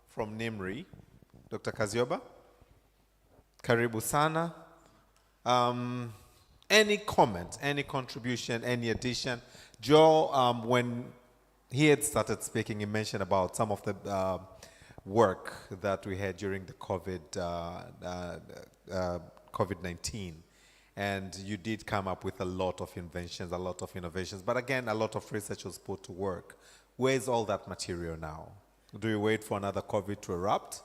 from NIMRI. Dr. Kazioba, karibu sana. Any comment, any contribution, any addition? Joe, when he had started speaking, he mentioned about some of the work that we had during the COVID-19. And you did come up with a lot of inventions, a lot of innovations. But again, a lot of research was put to work. Where is all that material now? Do you wait for another COVID to erupt?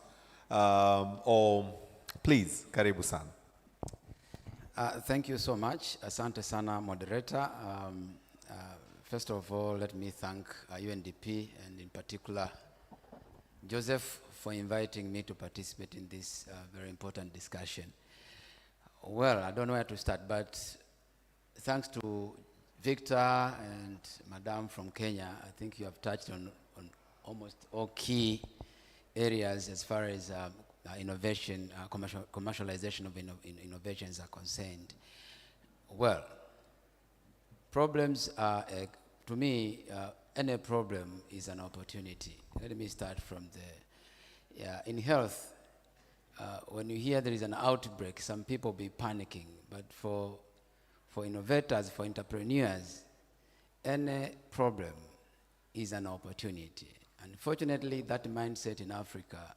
Or please, karibu sana. Thank you so much. Asante sana, moderator. First of all, let me thank UNDP and in particular Joseph for inviting me to participate in this very important discussion. Well, I don't know where to start, but thanks to Victor and Madam from Kenya, I think you have touched on almost all key areas as far as innovation, commercialization of innovations are concerned. Well, problems are, to me, any problem is an opportunity. Let me start from there. Yeah, in health, when you hear there is an outbreak, some people be panicking. But for innovators, for entrepreneurs, any problem is an opportunity. Unfortunately, that mindset in Africa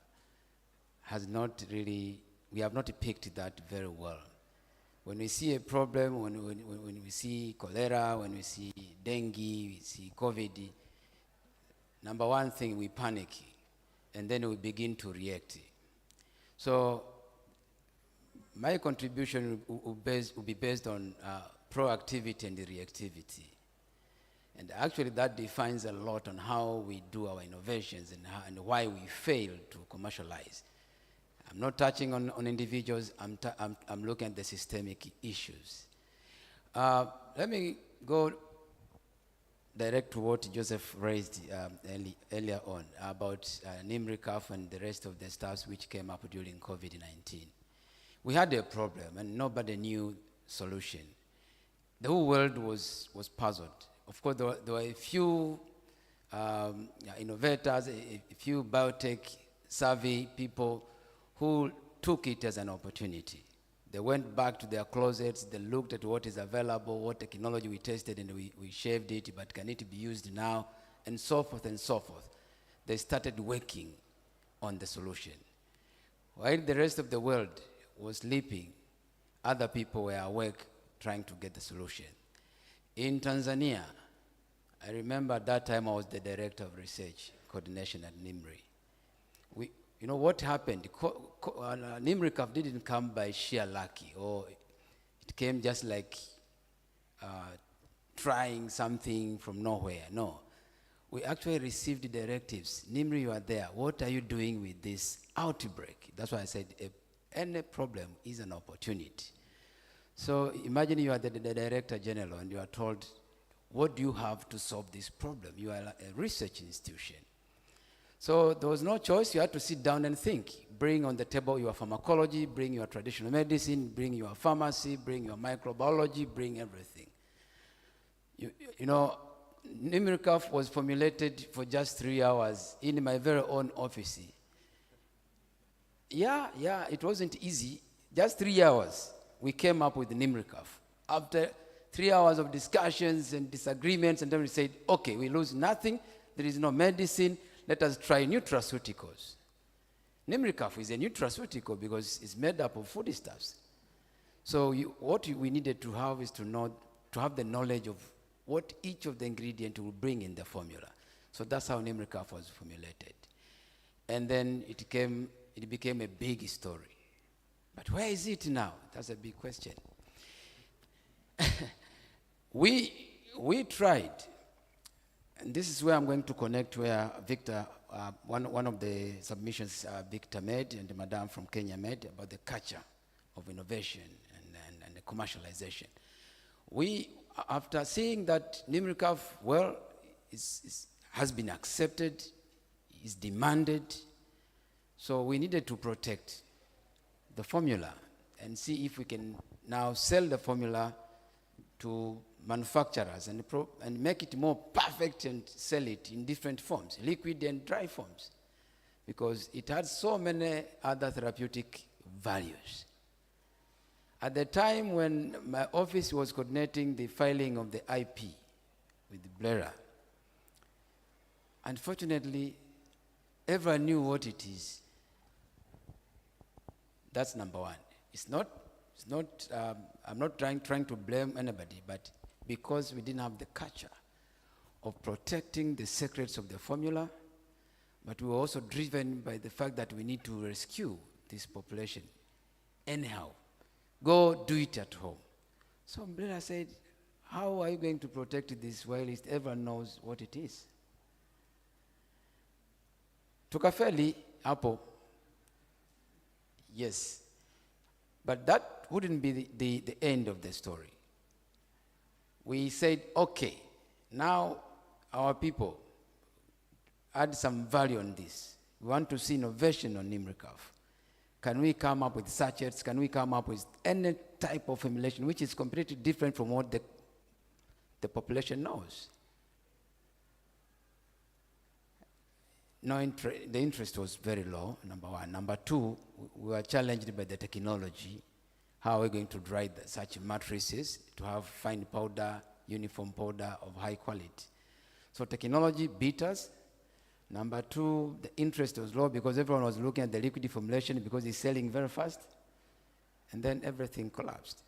has not really, we have not picked that very well. When we see a problem, when we see cholera, when we see dengue, we see COVID, number one thing, we panic, and then we begin to react. So my contribution will be based on proactivity and reactivity. And actually that defines a lot on how we do our innovations and why we fail to commercialize. I'm not touching on individuals, I'm looking at the systemic issues. Let me go direct to what Joseph raised earlier on about NIMRICAF and the rest of the staffs which came up during COVID-19. We had a problem and nobody knew solution. The whole world was puzzled. Of course, there were a few innovators, a few biotech savvy people who took it as an opportunity. They went back to their closets, they looked at what is available, what technology we tested, and we shaved it, but can it be used now, and so forth and so forth. They started working on the solution. While the rest of the world was sleeping, other people were awake trying to get the solution. In Tanzania, I remember at that time I was the director of research coordination at NIMRI. You know what happened? NIMRICAF didn't come by sheer lucky, or it came just like trying something from nowhere. No. We actually received directives. Nimri, you are there. What are you doing with this outbreak? That's why I said any problem is an opportunity. So imagine you are the director general and you are told, what do you have to solve this problem? You are a research institution. So there was no choice. You had to sit down and think. Bring on the table your pharmacology, bring your traditional medicine, bring your pharmacy, bring your microbiology, bring everything. You know, Nimricaf was formulated for just 3 hours in my very own office. Yeah, it wasn't easy. Just 3 hours, we came up with Nimricaf. After 3 hours of discussions and disagreements, and then we said, okay, we lose nothing. There is no medicine. Let us try nutraceuticals. Nimricaf is a nutraceutical because it's made up of foodstuffs. So we needed to have is to have the knowledge of what each of the ingredients will bring in the formula. So that's how Nimricaf was formulated. And then it became a big story. But where is it now? That's a big question. We tried, and this is where I'm going to connect where Victor, one of the submissions Victor made and Madam from Kenya made about the culture of innovation and the commercialization. After seeing that Nimricaf, has been accepted, is demanded, so we needed to protect the formula and see if we can now sell the formula to manufacturers and make it more perfect and sell it in different forms, liquid and dry forms, because it had so many other therapeutic values. At the time when my office was coordinating the filing of the IP with Blera, unfortunately, everyone knew what it is. That's number one. I'm not trying to blame anybody, but because we didn't have the culture of protecting the secrets of the formula, but we were also driven by the fact that we need to rescue this population anyhow. Go do it at home. So Umbrella said, how are you going to protect this while everyone knows what it is? Tukafeli, Apple. Yes. But that wouldn't be the end of the story. We said, okay, now our people add some value on this. We want to see innovation on Nimricaf. Can we come up with sachets? Can we come up with any type of formulation which is completely different from what the population knows? No, the interest was very low, number one. Number two, we were challenged by the technology. How are we going to dry such matrices to have fine powder, uniform powder of high quality? So technology beat us. Number two, the interest was low because everyone was looking at the liquid formulation because it's selling very fast. And then everything collapsed.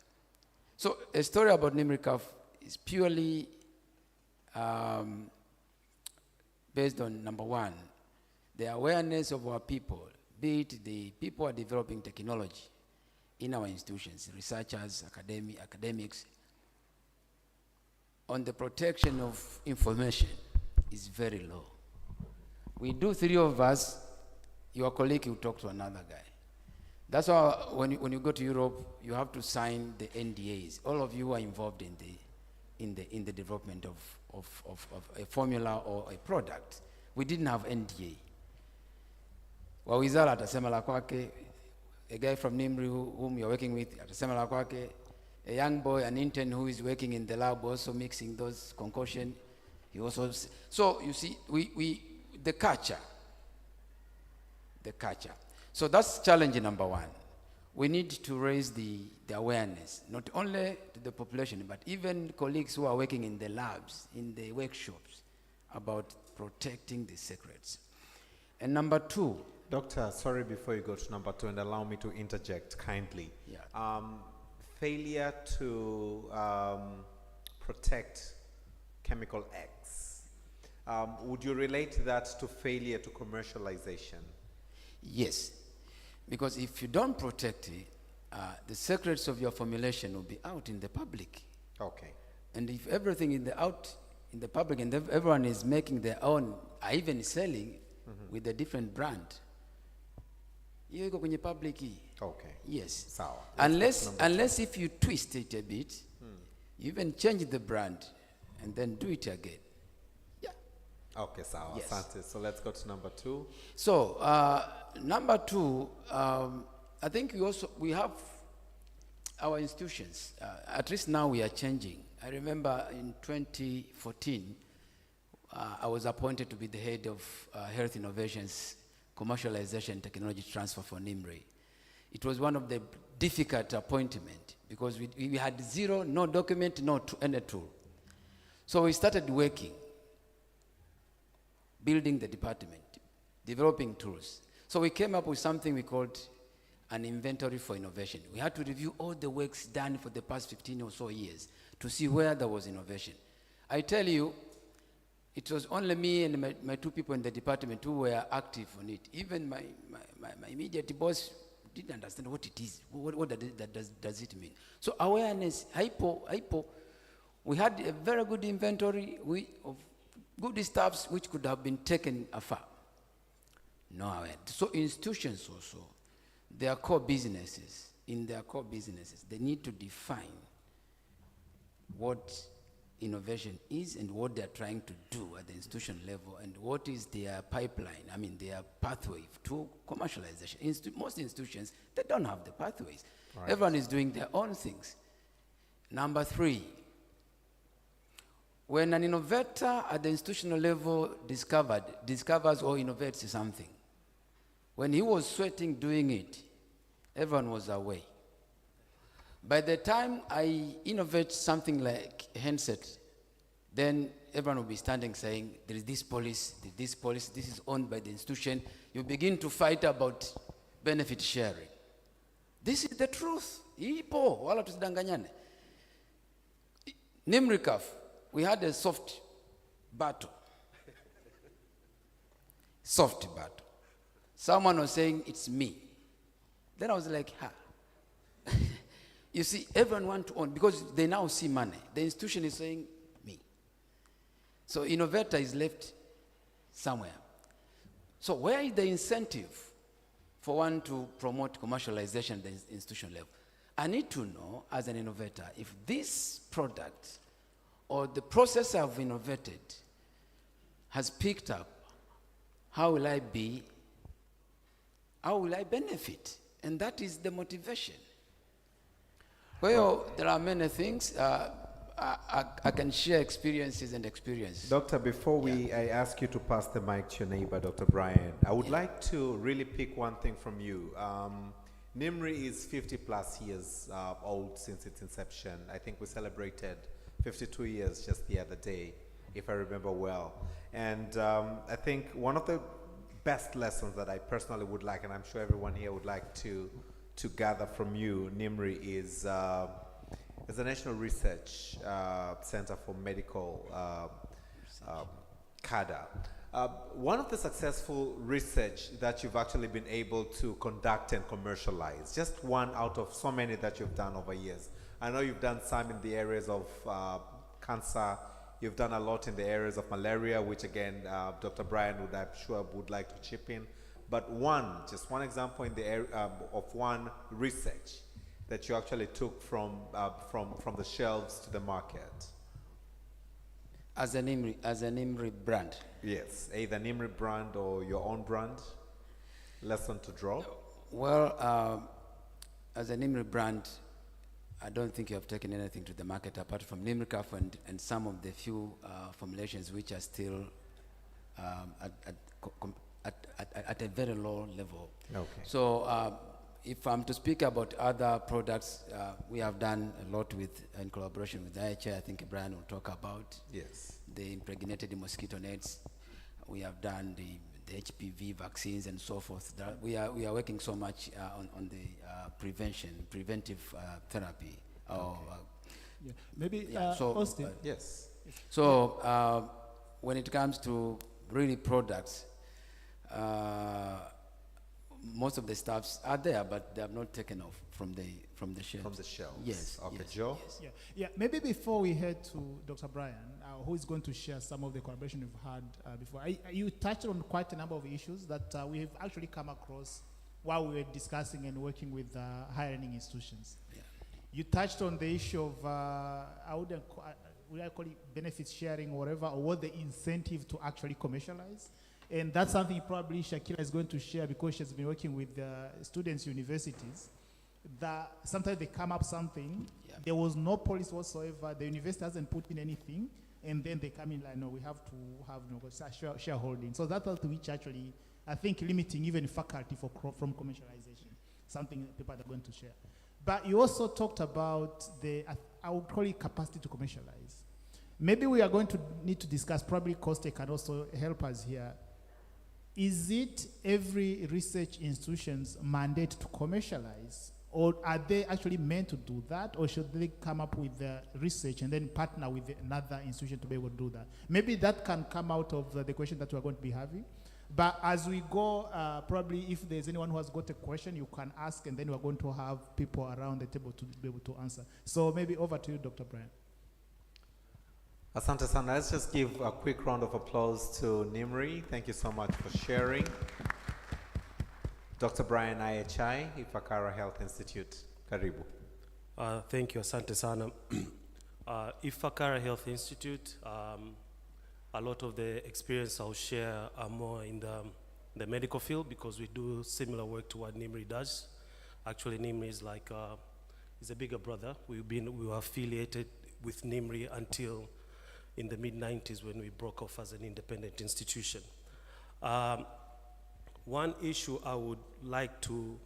So a story about Nimricaf is purely based on, number one, the awareness of our people, be it the people who are developing technology in our institutions, researchers, academics, on the protection of information is very low. We do 3 of us, your colleague will talk to another guy. That's why when you go to Europe, you have to sign the NDAs. All of you are involved in the development of a formula or a product. We didn't have NDA. Wawizara atasema la kwake, a guy from Nimri whom you're working with atasema la kwake, a young boy, an intern who is working in the lab also mixing those concoction, he also. So you see, the culture. So that's challenge number one. We need to raise the awareness, not only to the population, but even colleagues who are working in the labs, in the workshops, about protecting the secrets. And number two. Doctor, sorry before you go to number 2, and allow me to interject kindly. Yeah. Failure to protect chemical X. Would you relate that to failure to commercialization? Yes, because if you don't protect it, the secrets of your formulation will be out in the public. Okay. And if everything in the public and everyone is making their own, are even selling with a different brand, hiyo iko kwenye public hii. Okay. Yes. Sawa. Let's go to number Unless if you twist it a bit, you even change the brand and then do it again. Yeah. Okay, sawa. Yes. Asante. So let's go to number 2. So number 2, I think we have our institutions. At least now we are changing. I remember in 2014, I was appointed to be the head of Health Innovations, Commercialization, Technology Transfer for NIMRI. It was one of the difficult appointments because we had no document, any tool. So we started working, building the department, developing tools. So we came up with something we called an inventory for innovation. We had to review all the works done for the past 15 or so years to see where there was innovation. I tell you, it was only me and my 2 people in the department who were active on it. Even my immediate boss didn't understand what it is. What does it mean? So awareness, hypo. We had a very good inventory of good stuffs which could have been taken afar. No awareness. So institutions also, their core businesses, they need to define what innovation is and what they're trying to do at the institution level and what is their pipeline, their pathway to commercialization. Most institutions, they don't have the pathways. Right. Everyone is doing their own things. Number 3, when an innovator at the institutional level discovers or innovates something, when he was sweating doing it, everyone was away. By the time I innovate something like a handset, then everyone will be standing saying, there is this policy, this is owned by the institution. You begin to fight about benefit sharing. This is the truth. Ipo, wala tusidanganyane. NIMRICAF, we had a soft battle. Soft battle. Someone was saying, it's me. Then I was like, You see, everyone wants to own, because they now see money. The institution is saying, me. So innovator is left somewhere. So where is the incentive for one to promote commercialization at the institution level? I need to know, as an innovator, if this product or the process I've innovated has picked up, how will I benefit? And that is the motivation. Well, there are many things. I can share experiences. Doctor, before I ask you to pass the mic to your neighbor, Dr. Brian, I would like to really pick one thing from you. NIMRI is 50 plus years old since its inception. I think we celebrated 52 years just the other day, if I remember well. And I think one of the best lessons that I personally would like, and I'm sure everyone here would like to gather from you, NIMRI, is the National Research Center for Medical CADA. One of the successful research that you've actually been able to conduct and commercialize, just one out of so many that you've done over years. I know you've done some in the areas of cancer. You've done a lot in the areas of malaria, which again, Dr. Brian I'm sure would like to chip in. But just one example in the area of one research that you actually took from the shelves to the market. As a NIMRI brand? Yes, either NIMRI brand or your own brand. Lesson to draw? Well, as a NIMRI brand, I don't think you have taken anything to the market apart from NIMRICAF and some of the few formulations which are still at a very low level. Okay. So if I'm to speak about other products, we have done a lot in collaboration with IHI. I think Brian will talk about. Yes. The impregnated mosquito nets. We have done the HPV vaccines and so forth. We are working so much on the preventive therapy. Yeah. Maybe Austin. Yes. So when it comes to really products, most of the staffs are there, but they have not taken off from the shelves. From the shelves. Yes. Okay, yes, Joe? yes. Yeah. Maybe before we head to Dr. Brian, who is going to share some of the collaboration we've had before. You touched on quite a number of issues that we have actually come across while we were discussing and working with higher learning institutions. Yeah. You touched on the issue of, would I call it benefits sharing or whatever, or what the incentive to actually commercialize? And that's something probably Shakira is going to share because she's been working with students, universities, that sometimes they come up something, Yeah. there was no policy whatsoever, the university hasn't put in anything, and then they come in like, no, we have to have shareholding. So that's which actually, I think, limiting even faculty from commercialization, something people are going to share. But you also talked about I would call it capacity to commercialize. Maybe we are going to need to discuss, probably Coste can also help us here. Is it every research institution's mandate to commercialize? Or are they actually meant to do that? Or should they come up with the research and then partner with another institution to be able to do that? Maybe that can come out of the question that we're going to be having. But as we go, probably if there's anyone who has got a question, you can ask, and then we're going to have people around the table to be able to answer. So maybe over to you, Dr. Brian. Asante sana. Let's just give a quick round of applause to Nimri. Thank you so much for sharing. Dr. Brian IHI, Ifakara Health Institute. Karibu. Thank you, asante sana. Ifakara Health Institute, a lot of the experience I'll share are more in the medical field because we do similar work to what Nimri does. Actually, Nimri is like, is a bigger brother. We were affiliated with Nimri until in the mid-90s when we broke off as an independent institution. One issue I would like to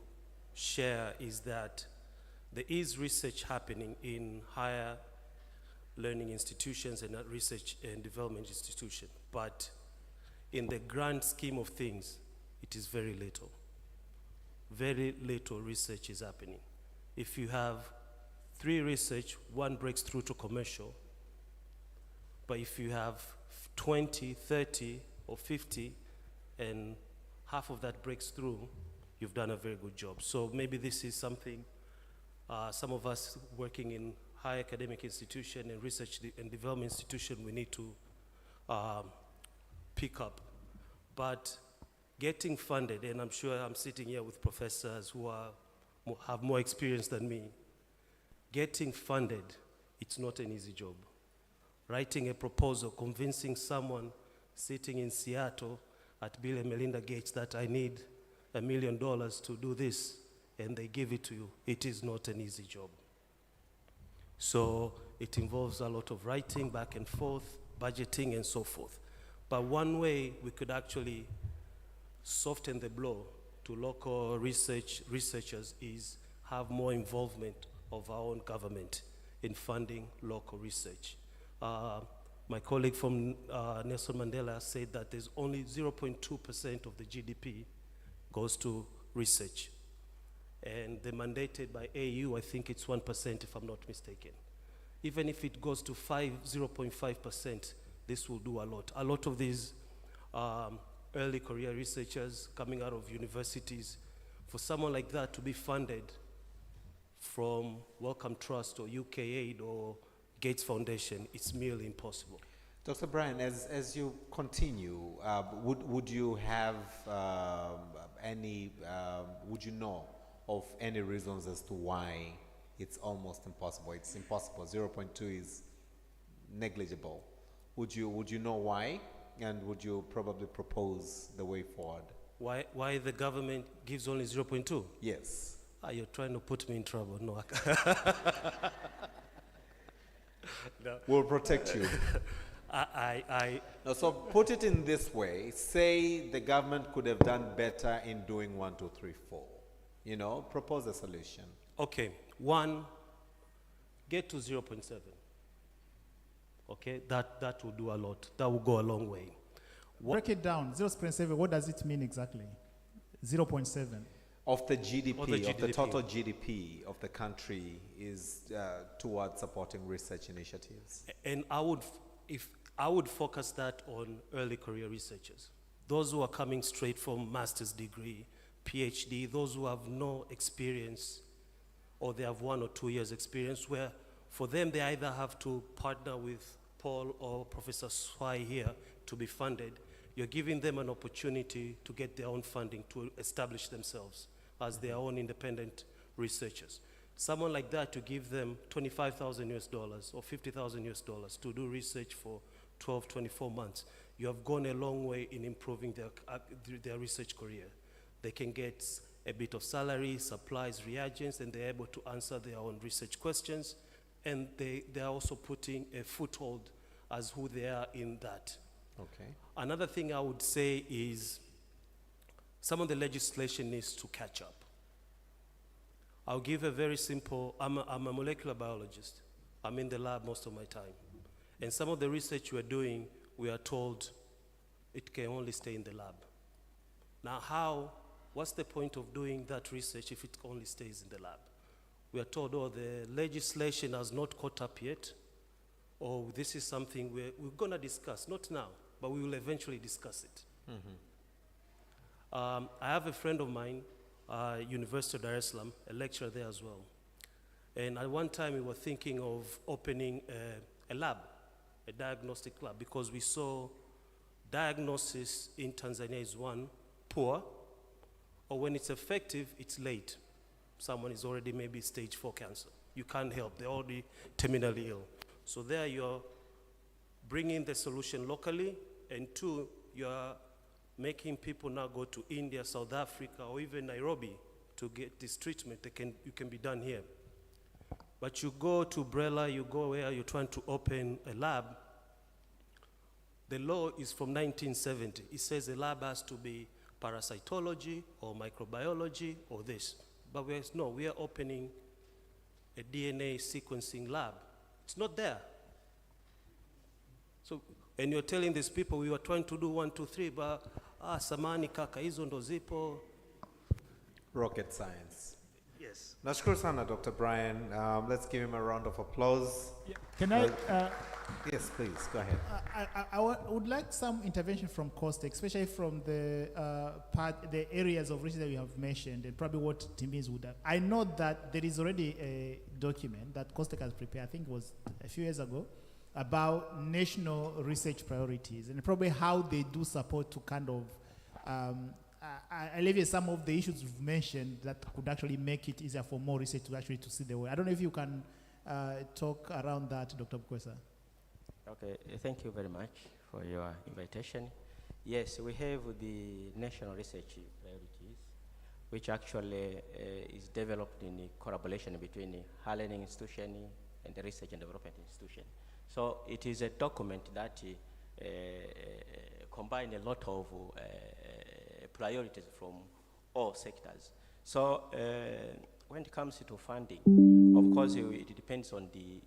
share is that there is research happening in higher learning institutions and research and development institutions, but in the grand scheme of things, it is very little. Very little research is happening. If you have 3 research, 1 breaks through to commercial, but if you have 20, 30, or 50, and half of that breaks through, you've done a very good job. So maybe this is something some of us working in high academic institution and research and development institution we need to pick up. But getting funded, and I'm sure I'm sitting here with professors who have more experience than me, getting funded, it's not an easy job. Writing a proposal, convincing someone sitting in Seattle at Bill and Melinda Gates that I need $1 million to do this, and they give it to you, it is not an easy job. So it involves a lot of writing back and forth, budgeting and so forth. But one way we could actually soften the blow to local researchers is have more involvement of our own government in funding local research. My colleague from Nelson Mandela said that there's only 0.2% of the GDP goes to research. And they're mandated by AU, I think it's 1% if I'm not mistaken. Even if it goes to 0.5%, this will do a lot. A lot of these early career researchers coming out of universities, for someone like that to be funded from Wellcome Trust or UK Aid or Gates Foundation, it's merely impossible. Dr. Brian, as you continue, would you have would you know of any reasons as to why it's almost impossible? It's impossible. 0.2 is negligible. Would you know why? And would you probably propose the way forward? Why the government gives only 0.2? Yes. You're trying to put me in trouble. No, no. We'll protect you. No, so put it in this way. Say the government could have done better in doing 1, 2, 3, 4. You know, propose a solution. Okay, 1, get to 0.7. Okay, that will do a lot. That will go a long way. Break it down. 0.7, what does it mean exactly? 0.7. Of the GDP, of the GDP. total GDP of the country is towards supporting research initiatives. And I would focus that on early career researchers. Those who are coming straight from master's degree, PhD, those who have no experience, or they have 1 or 2 years experience, where for them they either have to partner with Paul or Professor Swai here to be funded. You're giving them an opportunity to get their own funding to establish themselves as their own independent researchers. Someone like that, to give them 25,000 US dollars or 50,000 US dollars to do research for 12, 24 months, you have gone a long way in improving their research career. They can get a bit of salary, supplies, reagents, and they're able to answer their own research questions. And they are also putting a foothold as who they are in that. Okay. Another thing I would say is some of the legislation needs to catch up. I'll give a very simple, I'm a molecular biologist. I'm in the lab most of my time. And some of the research we're doing, we are told it can only stay in the lab. Now what's the point of doing that research if it only stays in the lab? We are told, oh, the legislation has not caught up yet, or this is something we're going to discuss, not now, but we will eventually discuss it. I have a friend of mine, University of Dar es Salaam, a lecturer there as well. And at one time we were thinking of opening a lab, a diagnostic lab, because we saw diagnosis in Tanzania is one, poor, or when it's effective, it's late. Someone is already maybe stage 4 cancer. You can't help, they're already terminally ill. So there you're bringing the solution locally, and 2, you're making people now go to India, South Africa, or even Nairobi to get this treatment. You can be done here. But you go to Brela, you go where you're trying to open a lab. The law is from 1970. It says a lab has to be parasitology or microbiology or this. But we are opening a DNA sequencing lab. It's not there. So, and you're telling these people we were trying to do 1, 2, 3, but samani kaka, hizo ndo zipo. Rocket science. Yes. Nashukuru sana, Dr. Brian. Let's give him a round of applause. Yeah. Can I? Yes, please, go ahead. I would like some intervention from COSTECH, especially from the areas of research that you have mentioned, and probably what Timmins would have. I know that there is already a document that COSTECH has prepared, I think it was a few years ago, about national research priorities, and probably how they do support to kind of alleviate some of the issues you've mentioned that could actually make it easier for more research to actually to see the way. I don't know if you can talk around that, Dr. Bukwesa. Okay, thank you very much for your invitation. Yes, we have the National Research Priorities, which actually is developed in collaboration between the higher learning institution and the research and development institution. So it is a document that combines a lot of priorities from all sectors. So when it comes to funding, of course, it depends on the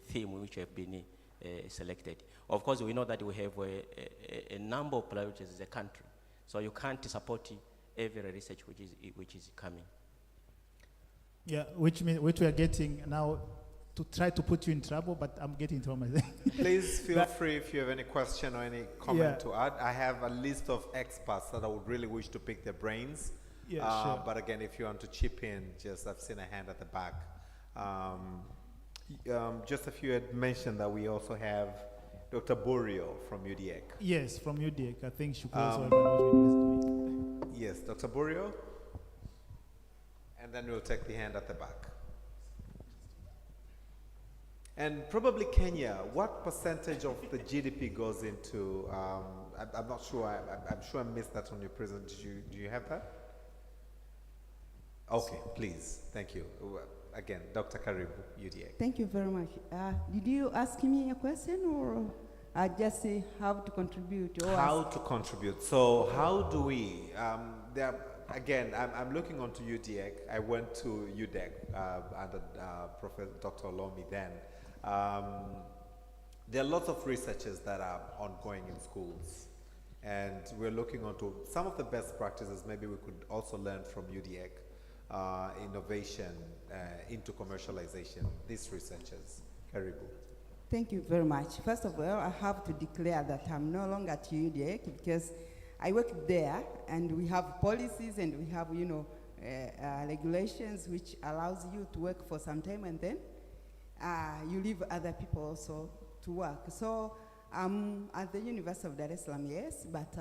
theme which have been selected. Of course, we know that we have a number of priorities as a country, so you can't support every research which is coming. Yeah, which we are getting now to try to put you in trouble, but I'm getting trouble myself. Please feel free if you have any question or any comment to add. I have a list of experts that I would really wish to pick their brains. Yeah, sure. But again, if you want to chip in, I've seen a hand at the back. Just a few had mentioned that we also have Dr. Borio from UDEC. Yes, from UDEC. I think she could also have an university. Yes, Dr. Borio. And then we'll take the hand at the back. And probably Kenya, what percentage of the GDP goes into, I'm not sure, I'm sure I missed that on your presentation. Do you have that? Okay, please, thank you. Again, Dr. Karibu, UDEC. Thank you very much. Did you ask me a question, or I just say how to contribute? Or how to contribute. So how do we, again, I'm looking onto UDEC. I went to UDEC under Professor Dr. Olomi then. There are lots of researches that are ongoing in schools, and we're looking onto some of the best practices. Maybe we could also learn from UDEC, innovation into commercialization, these researchers. Karibu. Thank you very much. First of all, I have to declare that I'm no longer at UDEC because I work there, and we have policies and we have, regulations which allows you to work for some time, and then you leave other people also to work. So I'm at the University of Dar es Salaam, yes, but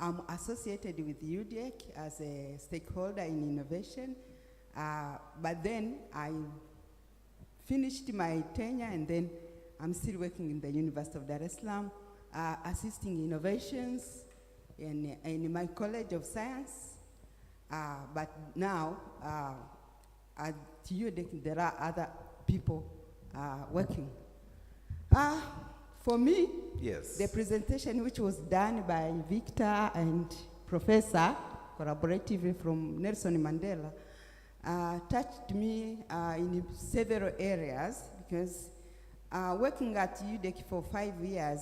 I'm associated with UDEC as a stakeholder in innovation. But then I finished my tenure, and then I'm still working in the University of Dar es Salaam, assisting innovations in my College of Science. But now, at UDEC, there are other people working. For me, Yes. the presentation which was done by Victor and Professor, collaboratively from Nelson Mandela, touched me in several areas, because working at UDEC for 5 years,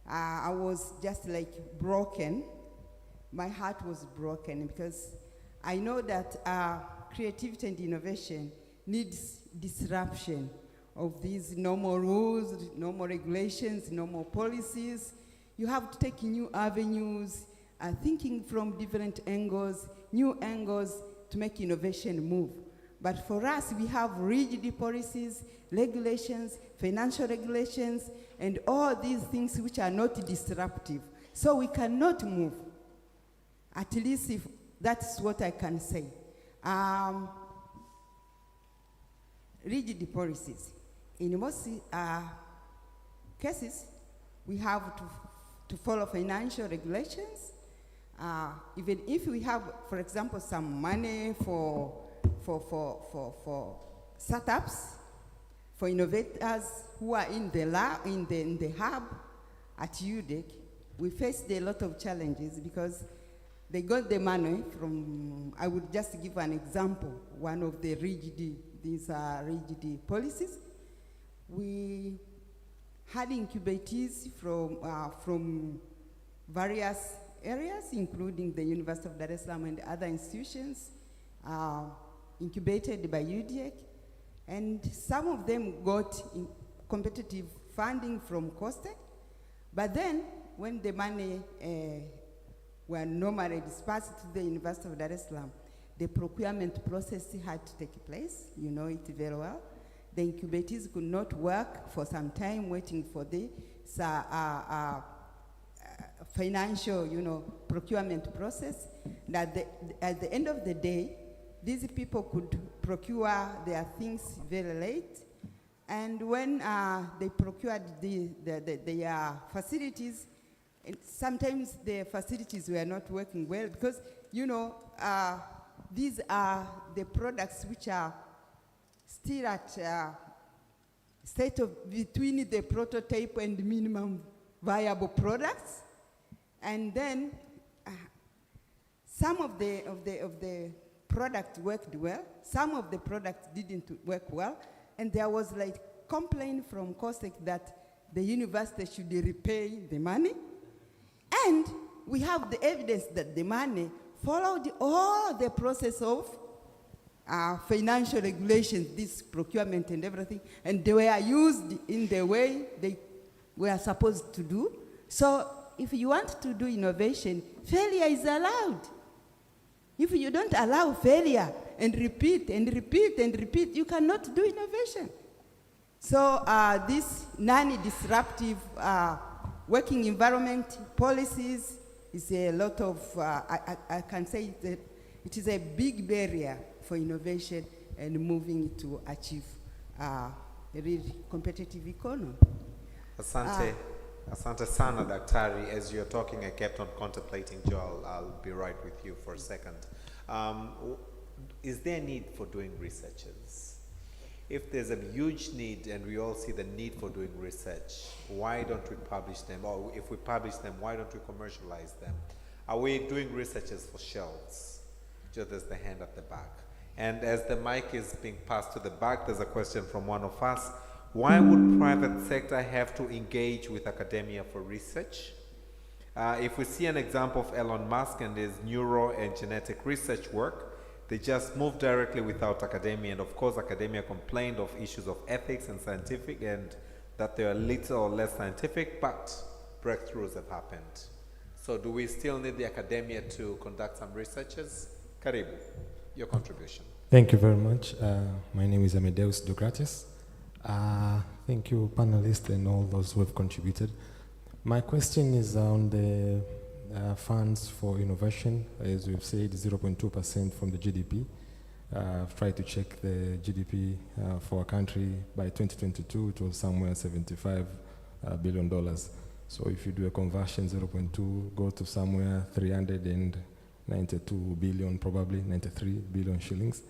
I was just like broken. My heart was broken, because I know that creativity and innovation needs disruption of these normal rules, normal regulations, normal policies. You have to take new avenues, thinking from different angles, new angles to make innovation move. But for us, we have rigid policies, regulations, financial regulations, and all these things which are not disruptive. So we cannot move. At least if that's what I can say. Rigid policies. In most cases, we have to follow financial regulations. Even if we have, for example, some money for startups, for innovators who are in the lab, in the hub at UDEC, we faced a lot of challenges, because they got the money from, I would just give an example, one of the rigid policies. We had incubators from various areas, including the University of Dar es Salaam and other institutions, incubated by UDEC, and some of them got competitive funding from COSTECH. But then, when the money were normally dispersed to the University of Dar es Salaam, the procurement process had to take place. You know it very well. The incubators could not work for some time, waiting for the financial, procurement process. That at the end of the day, these people could procure their things very late. And when they procured their facilities, and sometimes the facilities were not working well, because, these are the products which are still at state of between the prototype and minimum viable products. And then some of the product worked well, some of the products didn't work well, and there was like complaint from COSTECH that the university should repay the money. And we have the evidence that the money followed all the process of financial regulations, this procurement and everything, and they were used in the way they were supposed to do. So if you want to do innovation, failure is allowed. If you don't allow failure and repeat and repeat and repeat, you cannot do innovation. So this non-disruptive working environment policies is a lot of, I can say it is a big barrier for innovation and moving to achieve a really competitive economy. Asante. Asante sana, Daktari. As you're talking, I kept on contemplating, Joel. I'll be right with you for a second. Is there a need for doing researches? If there's a huge need and we all see the need for doing research, why don't we publish them? Or if we publish them, why don't we commercialize them? Are we doing researches for shelves? Just as the hand at the back. And as the mic is being passed to the back, there's a question from one of us. Why would private sector have to engage with academia for research? If we see an example of Elon Musk and his neuro and genetic research work, they just moved directly without academia. And of course, academia complained of issues of ethics and scientific, and that they are little or less scientific, but breakthroughs have happened. So do we still need the academia to conduct some researches? Karibu, your contribution. Thank you very much. My name is Amadeus Dokratis. Thank you, panelists, and all those who have contributed. My question is on the funds for innovation. As we've said, 0.2% from the GDP. I've tried to check the GDP for a country by 2022. It was somewhere $75 billion. So if you do a conversion, 0.2 go to somewhere 392 billion, probably 93 billion shillings.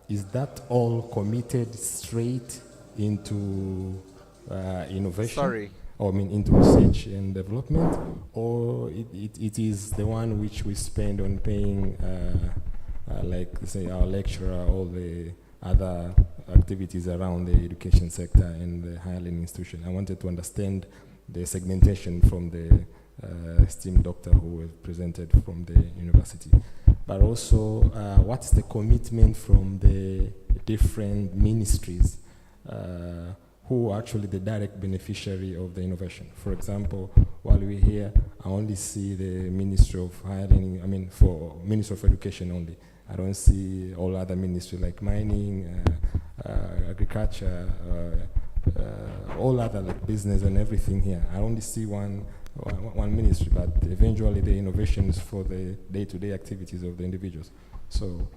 Is that all committed straight into innovation? Sorry. Or I mean into research and development, or it is the one which we spend on paying, like say our lecturer, all the other activities around the education sector and the higher learning institution? I wanted to understand the segmentation from the esteemed doctor who presented from the university. But also, what's the commitment from the different ministries who are actually the direct beneficiary of the innovation? For example, while we're here, I only see the Ministry of Higher Learning, for Ministry of Education only. I don't see all other ministries like mining, agriculture, all other like business and everything here. I only see one ministry, but eventually the innovation is for the day-to-day activities of the individuals. So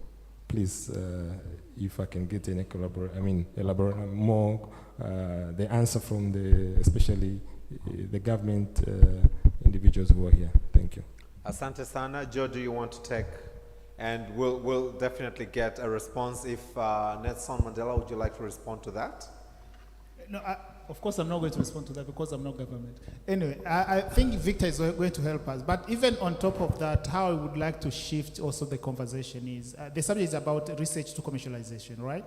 please, if I can get elaborate more the answer from especially the government individuals who are here. Thank you. Asante sana. Joe, do you want to take? And we'll definitely get a response. If Nelson Mandela, would you like to respond to that? No, of course I'm not going to respond to that because I'm not government. Anyway, I think Victor is going to help us. But even on top of that, how I would like to shift also the conversation is, the subject is about research to commercialization, right?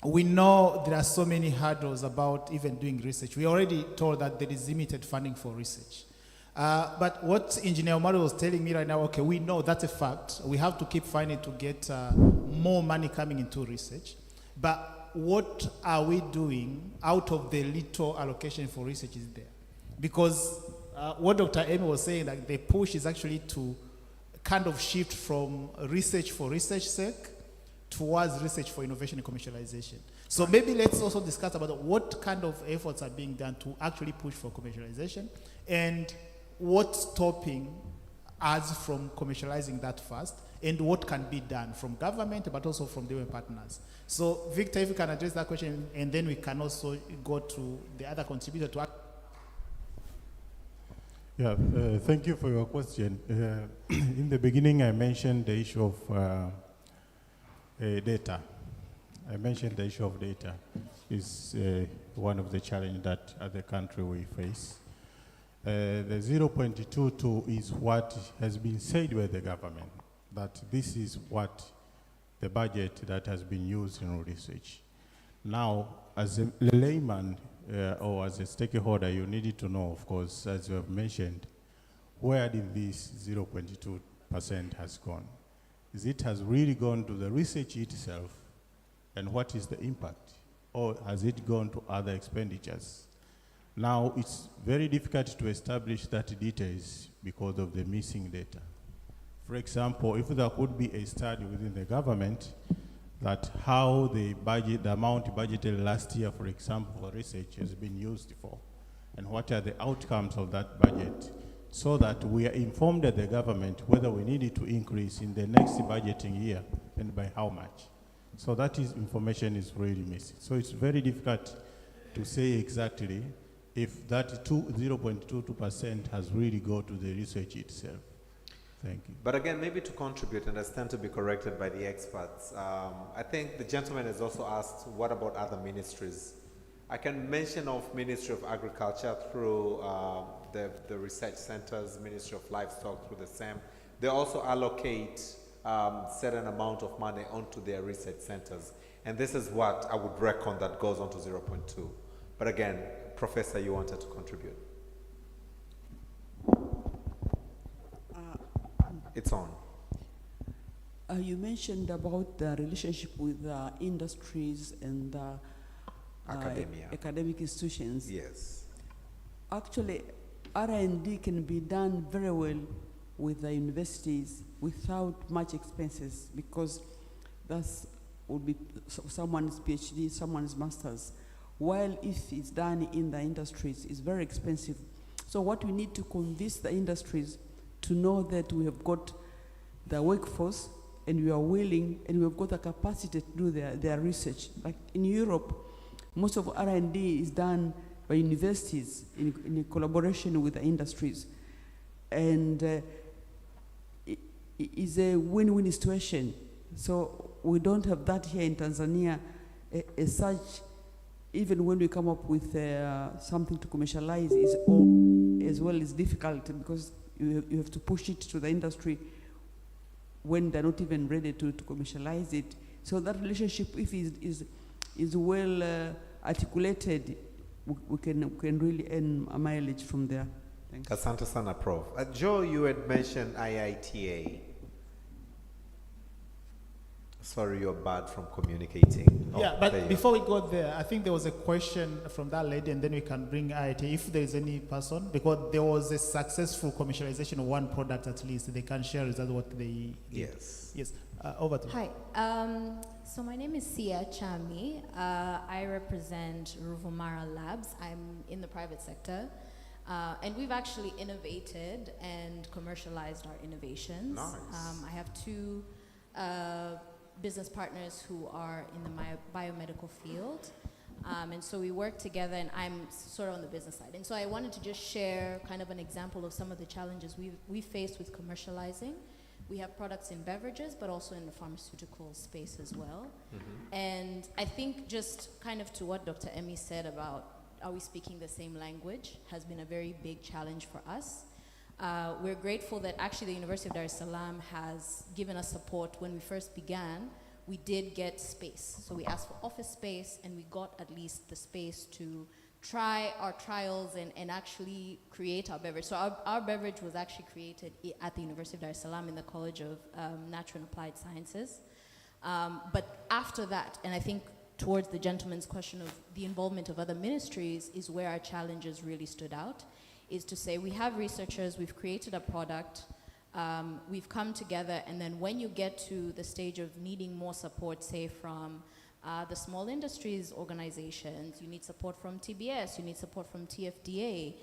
We know there are so many hurdles about even doing research. We already told that there is limited funding for research. But what Engineer Omari was telling me right now, okay, we know that's a fact. We have to keep fighting to get more money coming into research. But what are we doing out of the little allocation for research is there? Because what Dr. Amy was saying, that the push is actually to kind of shift from research for research sake towards research for innovation and commercialization. So maybe let's also discuss about what kind of efforts are being done to actually push for commercialization and what's stopping us from commercializing that fast and what can be done from government but also from different partners. So Victor, if you can address that question, and then we can also go to the other contributor to act. Yeah, thank you for your question. In the beginning, I mentioned the issue of data. I mentioned the issue of data is one of the challenges that as a country we face. The 0.22 is what has been said by the government, that this is what the budget that has been used in research. Now, as a layman or as a stakeholder, you needed to know, of course, as you have mentioned, where did this 0.2% has gone? Is it has really gone to the research itself, and what is the impact? Or has it gone to other expenditures? Now, it's very difficult to establish that details because of the missing data. For example, if there could be a study within the government that how the budget, the amount budgeted last year, for example, for research has been used for, and what are the outcomes of that budget, so that we are informed at the government whether we need it to increase in the next budgeting year and by how much. So that information is really missing. So it's very difficult to say exactly if that 0.22% has really gone to the research itself. Thank you. But again, maybe to contribute, and I stand to be corrected by the experts, I think the gentleman has also asked, what about other ministries? I can mention of Ministry of Agriculture through the research centers, Ministry of Livestock through the SAM. They also allocate certain amount of money onto their research centers. And this is what I would reckon that goes on to 0.2. But again, Professor, you wanted to contribute. It's on. You mentioned about the relationship with industries and Academia. academic institutions. Yes. Actually, R&D can be done very well with the universities without much expenses, because that's would be someone's PhD, someone's master's. While if it's done in the industries, it's very expensive. So what we need to convince the industries to know that we have got the workforce and we are willing and we've got the capacity to do their research. Like in Europe, most of R&D is done by universities in collaboration with the industries. And it is a win-win situation. So we don't have that here in Tanzania as such. Even when we come up with something to commercialize, as well is difficult, because you have to push it to the industry when they're not even ready to commercialize it. So that relationship, if is well articulated, we can really earn a mileage from there. Thanks. Asante sana, Prof. Joe, you had mentioned IITA. Sorry, you're bad from communicating. Yeah, there but you before we go there, I think there was a question from that lady, and then we can bring IIT if there is any person, because there was a successful commercialization of one product at least. They can share is that what they did. Yes. Yes. Over to you. Hi. So my name is Sia Chami. I represent Ruvumara Labs. I'm in the private sector. And we've actually innovated and commercialized our innovations. Nice. I have two business partners who are in the biomedical field. And so we work together, and I'm sort of on the business side. And so I wanted to just share kind of an example of some of the challenges we've faced with commercializing. We have products in beverages, but also in the pharmaceutical space as well. Mm-hmm. And I think just kind of to what Dr. Emmy said about are we speaking the same language has been a very big challenge for us. We're grateful that actually the University of Dar es Salaam has given us support. When we first began, we did get space. So we asked for office space, and we got at least the space to try our trials and actually create our beverage. So our beverage was actually created at the University of Dar es Salaam in the College of Natural and Applied Sciences. But after that, and I think towards the gentleman's question of the involvement of other ministries is where our challenges really stood out, is to say we have researchers, we've created a product, we've come together, and then when you get to the stage of needing more support, say from the small industries organizations, you need support from TBS, you need support from TFDA,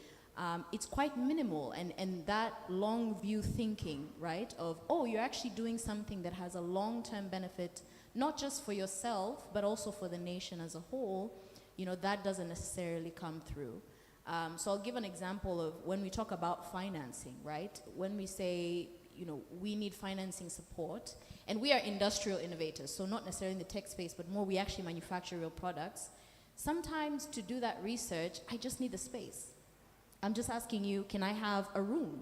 it's quite minimal, and that long view thinking, right, of, oh, you're actually doing something that has a long-term benefit, not just for yourself, but also for the nation as a whole, you know, that doesn't necessarily come through. So I'll give an example of when we talk about financing, right? When we say, you know, we need financing support, and we are industrial innovators, so not necessarily in the tech space, but more we actually manufacture real products. Sometimes to do that research, I just need the space. I'm just asking you, can I have a room?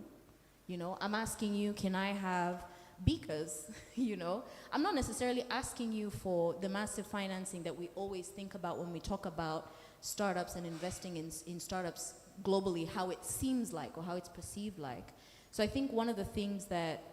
You know, I'm asking you, can I have beakers? You know, I'm not necessarily asking you for the massive financing that we always think about when we talk about startups and investing in startups globally, how it seems like or how it's perceived like. So I think one of the things that,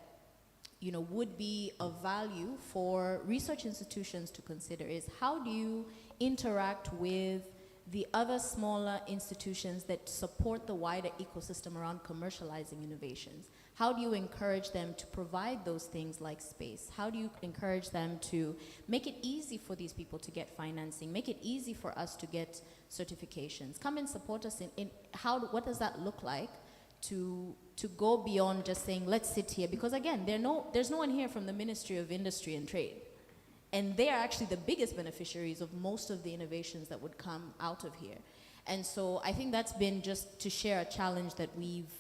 you know, would be of value for research institutions to consider is how do you interact with the other smaller institutions that support the wider ecosystem around commercializing innovations? How do you encourage them to provide those things like space? How do you encourage them to make it easy for these people to get financing, make it easy for us to get certifications? Come and support us in how, what does that look like to go beyond just saying, let's sit here? Because again, there's no one here from the Ministry of Industry and Trade. And they are actually the biggest beneficiaries of most of the innovations that would come out of here. And so I think that's been just to share a challenge that we've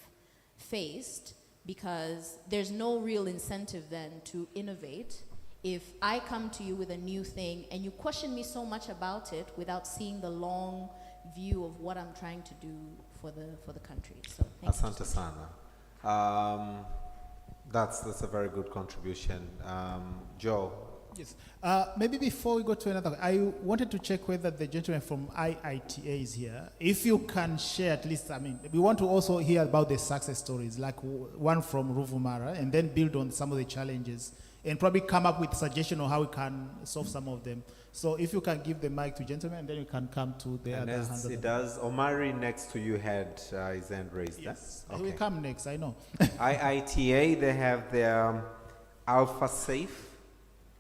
faced, because there's no real incentive then to innovate if I come to you with a new thing and you question me so much about it without seeing the long view of what I'm trying to do for the country. So thank you. Asante sana. That's a very good contribution. Joe. Yes. Maybe before we go to another, I wanted to check whether the gentleman from IITA is here. If you can share at least, I mean, we want to also hear about the success stories, like one from Ruvumara, and then build on some of the challenges, and probably come up with suggestions on how we can solve some of them. So if you can give the mic to gentlemen, and then you can come to the And other hand. as of he the- does, Omari next to you had his hand raised. Yes, Huh? he will come next, I know. IITA, they have their Alpha Safe.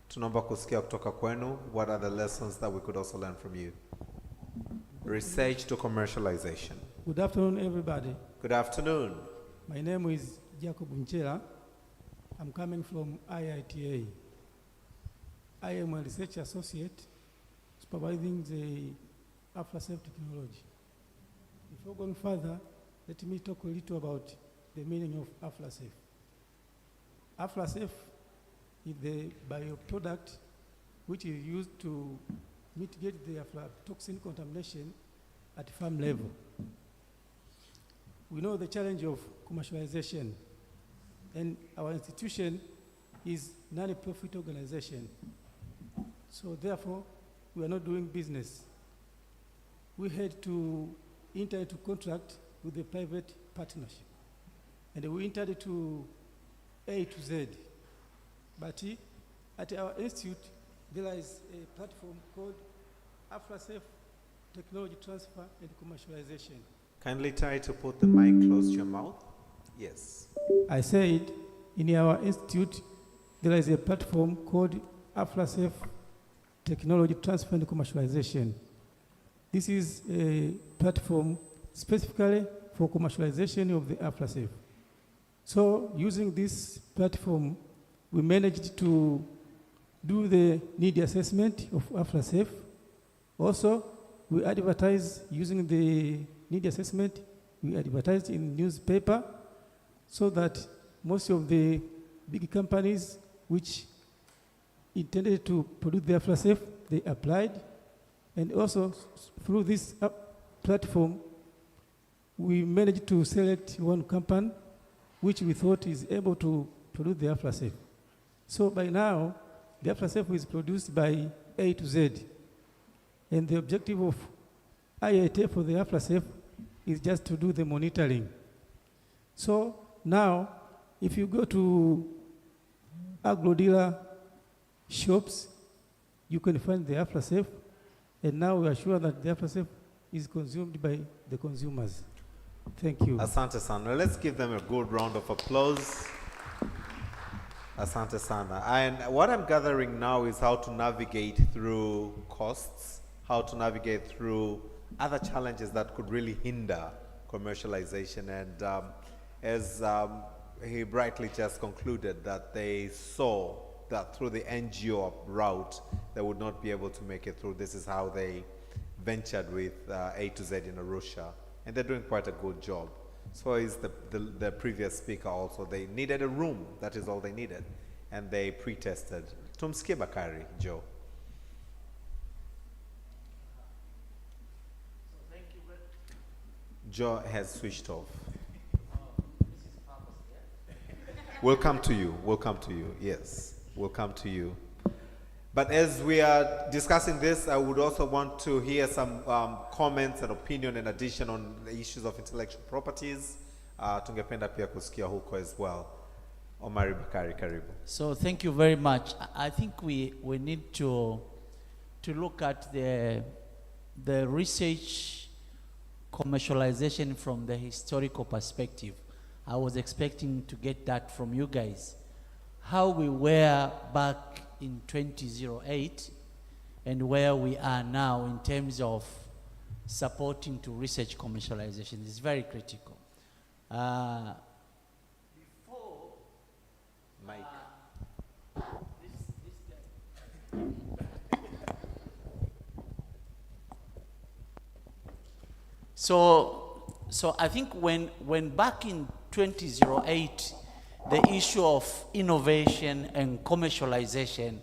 Tunaomba kusikia kutoka kwenu. What are the lessons that we could also learn from you? Research to commercialization. Good afternoon, everybody. Good afternoon. My name is Jacob Unchela. I'm coming from IITA. I am a research associate supervising the AflaSafe technology. Before going further, let me talk a little about the meaning of AflaSafe. AflaSafe is the bioproduct which is used to mitigate the aflatoxin contamination at farm level. We know the challenge of commercialization, and our institution is non-profit organization. So therefore, we are not doing business. We had to enter into contract with a private partnership, and we entered into A to Z. But at our institute, there is a platform called AflaSafe Technology Transfer and Commercialization. Kindly try to put the mic close to your mouth. Yes. I said, in our institute, there is a platform called AflaSafe Technology Transfer and Commercialization. This is a platform specifically for commercialization of the AflaSafe. So using this platform, we managed to do the need assessment of AflaSafe. Also, we advertise using the need assessment. We advertised in newspaper so that most of the big companies which intended to produce the AflaSafe, they applied. And also through this platform, we managed to select one company which we thought is able to produce the AflaSafe. So by now, the AflaSafe is produced by A to Z. And the objective of IITA for the AflaSafe is just to do the monitoring. So now, if you go to agro-dealer shops, you can find the AflaSafe, and now we are sure that the AflaSafe is consumed by the consumers. Thank you. Asante sana. Let's give them a good round of applause. Asante sana. And what I'm gathering now is how to navigate through costs, how to navigate through other challenges that could really hinder commercialization. And as he brightly just concluded, that they saw that through the NGO route, they would not be able to make it through. This is how they ventured with A to Z in Arusha. And they're doing quite a good job. So is the previous speaker also. They needed a room. That is all they needed. And they pre-tested. Tumsikie Bakari, Joe. Joe has switched off. We'll come to you. We'll come to you. Yes, we'll come to you. But as we are discussing this, I would also want to hear some comments and opinion in addition on the issues of intellectual properties. Tungependa pia kusikia huko as well. Omari Bakari, karibu. So thank you very much. I think we need to look at the research commercialization from the historical perspective. I was expecting to get that from you guys. How we were back in 2008 and where we are now in terms of supporting to research commercialization is very critical. Before Mike. this guy. So I think when back in 2008, the issue of innovation and commercialization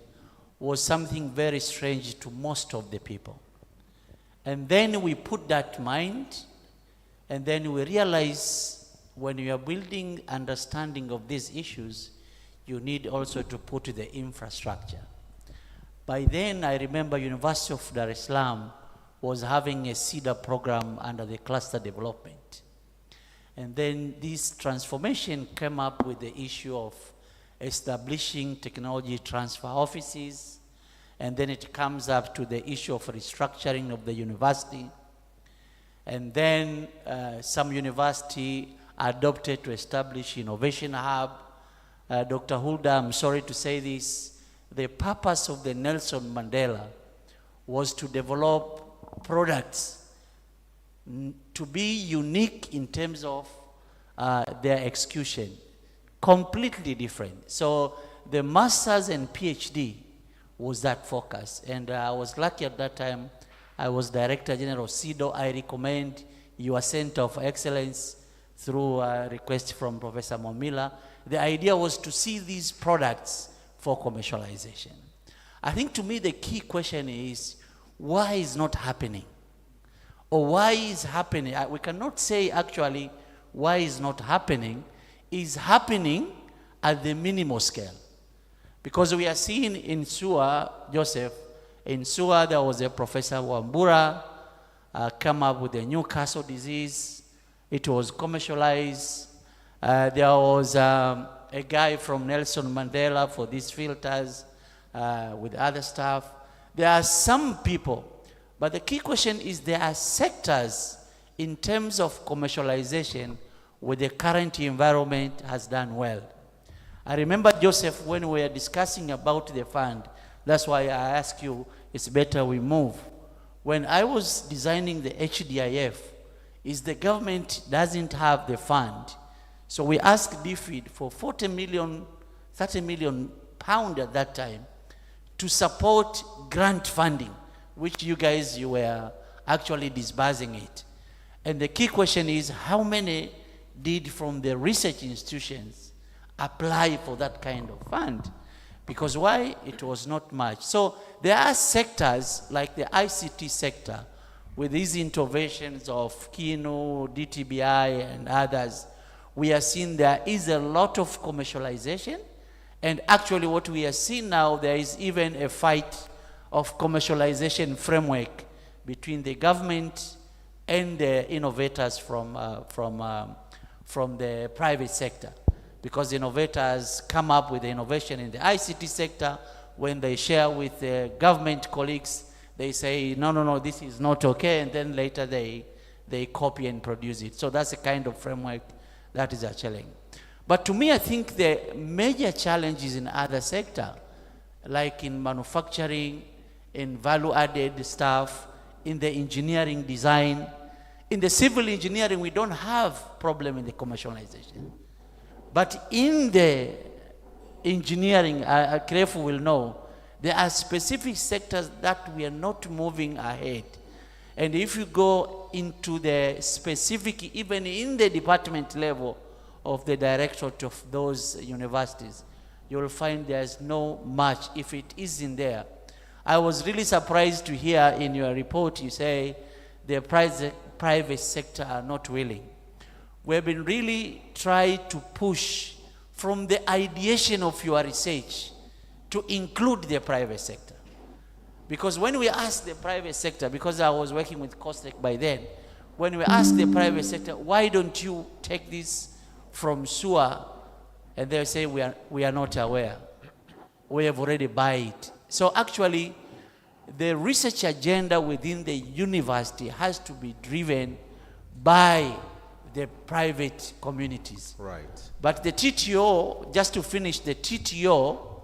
was something very strange to most of the people. And then we put that in mind, and then we realize when you are building understanding of these issues, you need also to put the infrastructure. By then, I remember University of Dar es Salaam was having a CEDA program under the cluster development. And then this transformation came up with the issue of establishing technology transfer offices And then it comes up to the issue of restructuring of the university. And then some university adopted to establish innovation hub. Dr. Hulda, I'm sorry to say this, the purpose of the Nelson Mandela was to develop products to be unique in terms of their execution, completely different. So the master's and PhD was that focus. And I was lucky at that time, I was Director General of CEDO. I recommend your Center of Excellence through a request from Professor Momila. The idea was to see these products for commercialization. I think to me the key question is, why is not happening? Or why is happening? We cannot say actually why is not happening. Is happening at the minimal scale. Because we are seeing in SUA, Joseph, in SUA there was a Professor Wambura come up with the Newcastle disease. It was commercialized. There was a guy from Nelson Mandela for these filters with other stuff. There are some people, but the key question is there are sectors in terms of commercialization where the current environment has done well. I remember, Joseph, when we were discussing about the fund, that's why I asked you, it's better we move. When I was designing the HDIF, is the government doesn't have the fund. So we asked DFID for 30 million pound at that time to support grant funding, which you were actually disbursing it. And the key question is, how many did from the research institutions apply for that kind of fund? Because why? It was not much. So there are sectors like the ICT sector with these innovations of Kino, DTBI, and others. We are seeing there is a lot of commercialization. And actually what we are seeing now, there is even a fight of commercialization framework between the government and the innovators from the private sector. Because innovators come up with the innovation in the ICT sector. When they share with the government colleagues, they say, no, this is not okay. And then later they copy and produce it. So that's the kind of framework that is a challenge. But to me, I think the major challenge is in other sector, like in manufacturing, in value-added stuff, in the engineering design. In the civil engineering, we don't have problem in the commercialization. But in the engineering, Krefu will know, there are specific sectors that we are not moving ahead. And if you go into the specific, even in the department level of the directorate of those universities, you will find there's no much if it is in there. I was really surprised to hear in your report you say the private sector are not willing. We've been really trying to push from the ideation of your research to include the private sector. Because when we ask the private sector, because I was working with COSTECH by then, when we ask the private sector, why don't you take this from SUA? And they say, we are not aware. We have already buy it. So actually, the research agenda within the university has to be driven by the private communities. Right. But the TTO, just to finish, the TTO,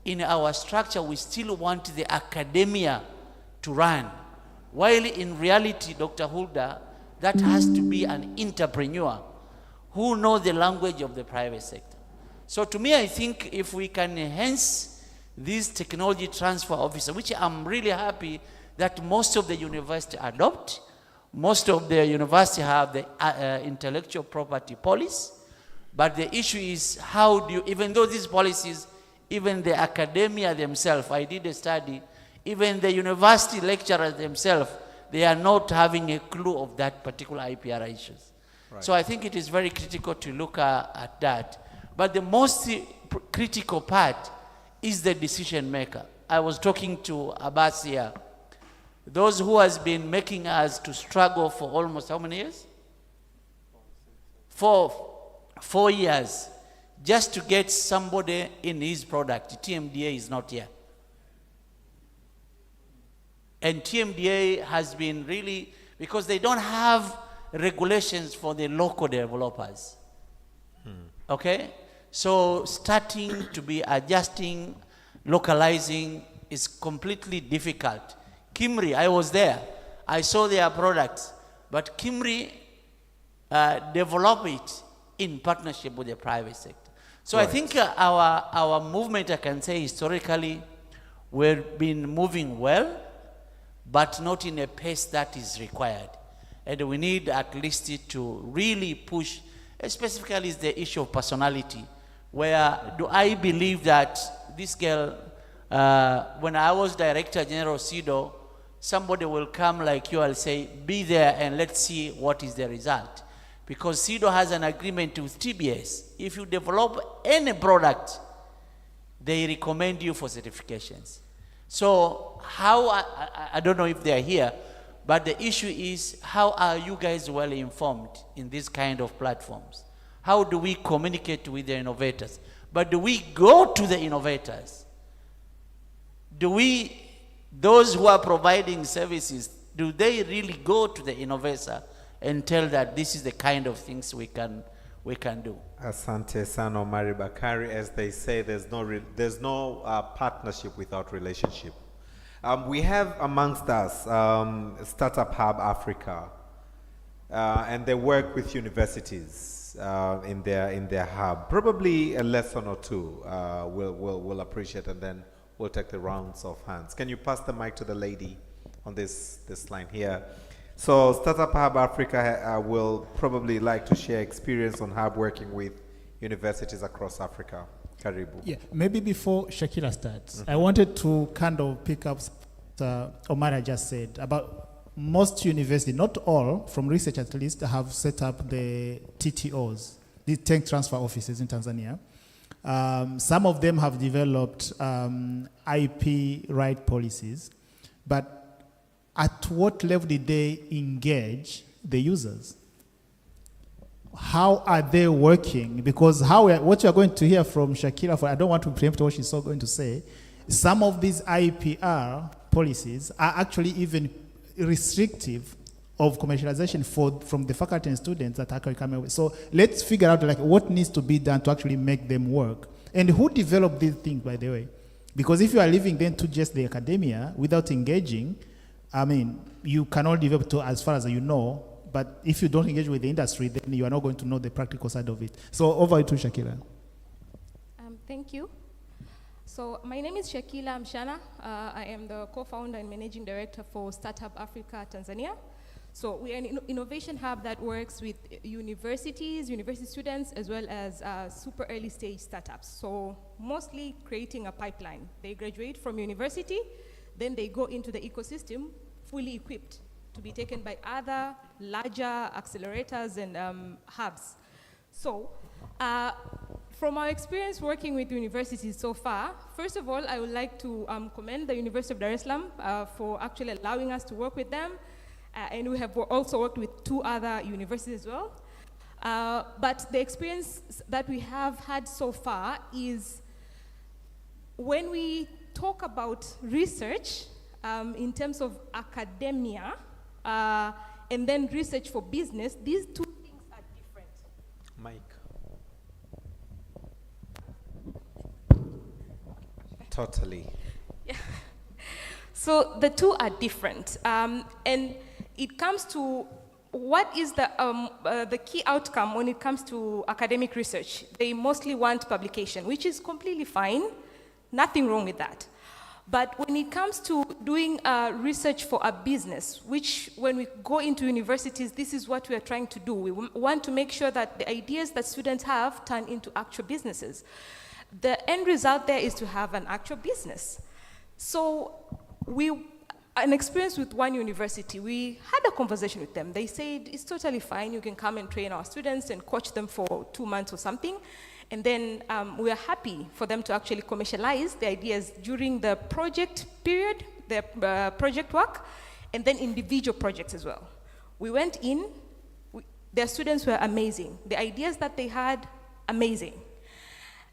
in our structure, we still want the academia to run. While in reality, Dr. Hulda, that has to be an entrepreneur who knows the language of the private sector. So to me, I think if we can enhance this technology transfer officer, which I'm really happy that most of the university adopt, most of the university have the intellectual property policy, but the issue is how do you, even though these policies, even the academia themselves, I did a study, even the university lecturers themselves, they are not having a clue of that particular IPR issues. Right. So I think it is very critical to look at that. But the most critical part is the decision maker. I was talking to Abbas here. Those who has been making us to struggle for almost how many years? 4 years. Just to get somebody in his product. TMDA is not here. And TMDA has been really, because they don't have regulations for the local developers. Okay? So starting to be adjusting, localizing is completely difficult. Kimri, I was there. I saw their products. But Kimri develop it in partnership with the private sector. So I think our movement, I can say historically, we've been moving well, but not in a pace that is required. And we need at least to really push, specifically is the issue of personality, where do I believe that this girl, when I was Director General SIDO, somebody will come like you and say, be there and let's see what is the result. Because SIDO has an agreement with TBS. If you develop any product, they recommend you for certifications. So how, I don't know if they are here, but the issue is, how are you guys well informed in these kind of platforms? How do we communicate with the innovators? But do we go to the innovators? Do we, those who are providing services, do they really go to the innovator and tell that this is the kind of things we can do? Asante sana Omari Bakari. As they say, there's no partnership without relationship. We have amongst us Startup Hub Africa, and they work with universities in their hub. Probably a lesson or two we'll appreciate, and then we'll take the rounds of hands. Can you pass the mic to the lady on this line here? So Startup Hub Africa will probably like to share experience on hub working with universities across Africa. Karibu. Yeah, maybe before Shakira starts, I wanted to kind of pick up Omar just said about most universities, not all, from research at least, have set up the TTOs, the tech transfer offices in Tanzania. Some of them have developed IP right policies, but at what level did they engage the users? How are they working? Because what you're going to hear from Shakira, I don't want to preempt what she's going to say, some of these IPR policies are actually even restrictive of commercialization from the faculty and students that are coming away. So let's figure out like what needs to be done to actually make them work. And who developed these things, by the way? Because if you are leaving them to just the academia without engaging, I mean, you cannot develop to as far as you know, but if you don't engage with the industry, then you are not going to know the practical side of it. So over to Shakira. Thank you. So my name is Shakila Mshana. I am the co-founder and managing director for Startup Africa Tanzania. So we are an innovation hub that works with universities, university students, as well as super early stage startups. So mostly creating a pipeline. They graduate from university, then they go into the ecosystem fully equipped to be taken by other larger accelerators and hubs. So from our experience working with universities so far, first of all, I would like to commend the University of Dar es Salaam for actually allowing us to work with them. And we have also worked with 2 other universities as well. But the experience that we have had so far is when we talk about research in terms of academia and then research for business, these 2 things are different. Mike. Totally. Yeah. So the 2 are different. And it comes to what is the key outcome when it comes to academic research. They mostly want publication, which is completely fine. Nothing wrong with that. But when it comes to doing research for a business, which when we go into universities, this is what we are trying to do. We want to make sure that the ideas that students have turn into actual businesses. The end result there is to have an actual business. So an experience with one university, we had a conversation with them. They said, it's totally fine, you can come and train our students and coach them for 2 months or something. And then we are happy for them to actually commercialize the ideas during the project period, the project work, and then individual projects as well. We went in, their students were amazing. The ideas that they had, amazing.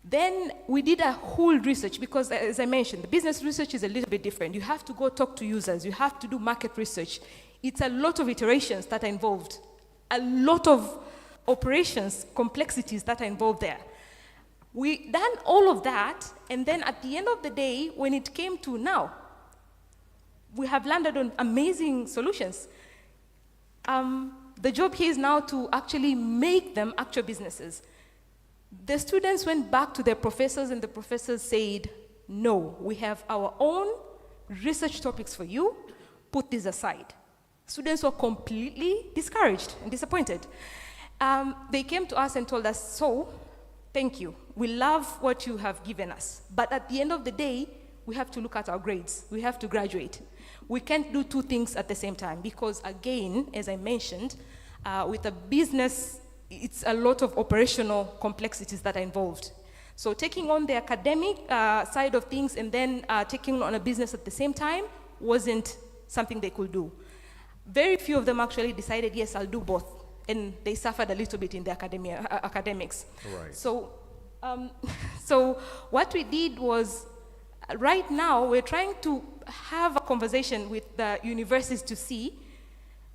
Then we did a whole research because, as I mentioned, the business research is a little bit different. You have to go talk to users. You have to do market research. It's a lot of iterations that are involved, a lot of operations, complexities that are involved there. We done all of that, and then at the end of the day, when it came to now, we have landed on amazing solutions. The job here is now to actually make them actual businesses. The students went back to their professors, and the professors said, no, we have our own research topics for you, put this aside. Students were completely discouraged and disappointed. They came to us and told us, so, thank you. We love what you have given us. But at the end of the day, we have to look at our grades. We have to graduate. We can't do two things at the same time because, again, as I mentioned, with a business, it's a lot of operational complexities that are involved. So taking on the academic side of things and then taking on a business at the same time wasn't something they could do. Very few of them actually decided, yes, I'll do both. And they suffered a little bit in the academics. Right. So, so what we did was, right now, we're trying to have a conversation with the universities to see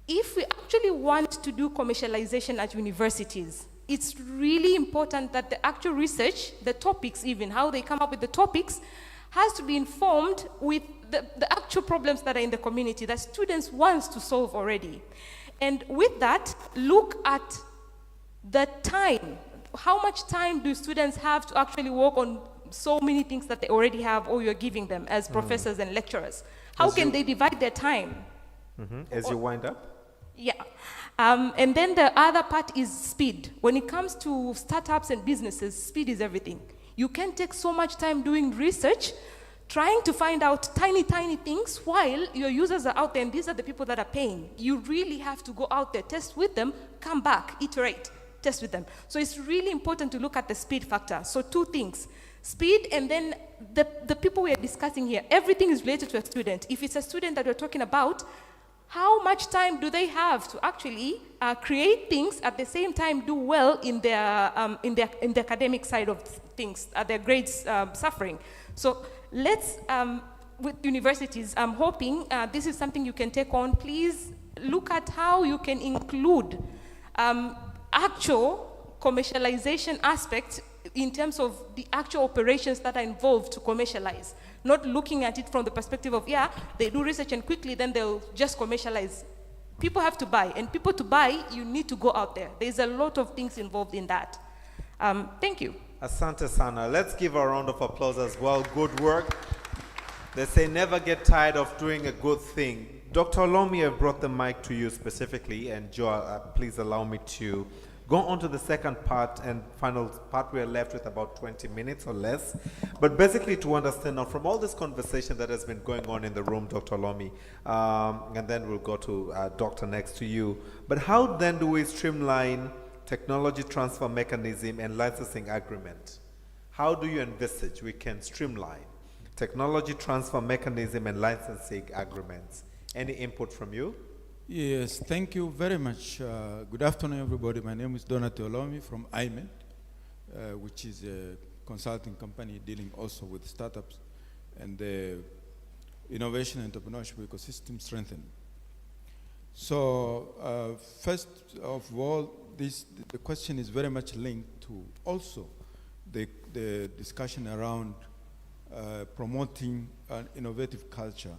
if we actually want to do commercialization at universities. It's really important that the actual research, the topics even, how they come up with the topics, has to be informed with the actual problems that are in the community that students want to solve already. And with that, look at the time. How much time do students have to actually work on so many things that they already have or you're giving them as professors and lecturers? How can they divide their time? As you wind up? Yeah. And then the other part is speed. When it comes to startups and businesses, speed is everything. You can't take so much time doing research, trying to find out tiny, tiny things while your users are out there and these are the people that are paying. You really have to go out there, test with them, come back, iterate, test with them. So it's really important to look at the speed factor. So two things, speed and then the people we are discussing here. Everything is related to a student. If it's a student that we're talking about, how much time do they have to actually create things at the same time do well in the academic side of things, their grades suffering? So let's, with universities, I'm hoping this is something you can take on. Please look at how you can include actual commercialization aspects in terms of the actual operations that are involved to commercialize. Not looking at it from the perspective of, yeah, they do research and quickly then they'll just commercialize. People have to buy, and people to buy, you need to go out there. There's a lot of things involved in that. Thank you. Asante sana. Let's give a round of applause as well. Good work. They say never get tired of doing a good thing. Dr. Olomi, I've brought the mic to you specifically, and Joel, please allow me to go on to the second part and final part. We are left with about 20 minutes or less. But basically to understand now from all this conversation that has been going on in the room, Dr. Olomi, and then we'll go to Doctor next to you. But how then do we streamline technology transfer mechanism and licensing agreement? How do you envisage we can streamline technology transfer mechanism and licensing agreements? Any input from you? Yes, thank you very much. Good afternoon, everybody. My name is Donat Olomi from IMED, which is a consulting company dealing also with startups and the innovation and entrepreneurship ecosystem strengthening. So first of all, the question is very much linked to also the discussion around promoting an innovative culture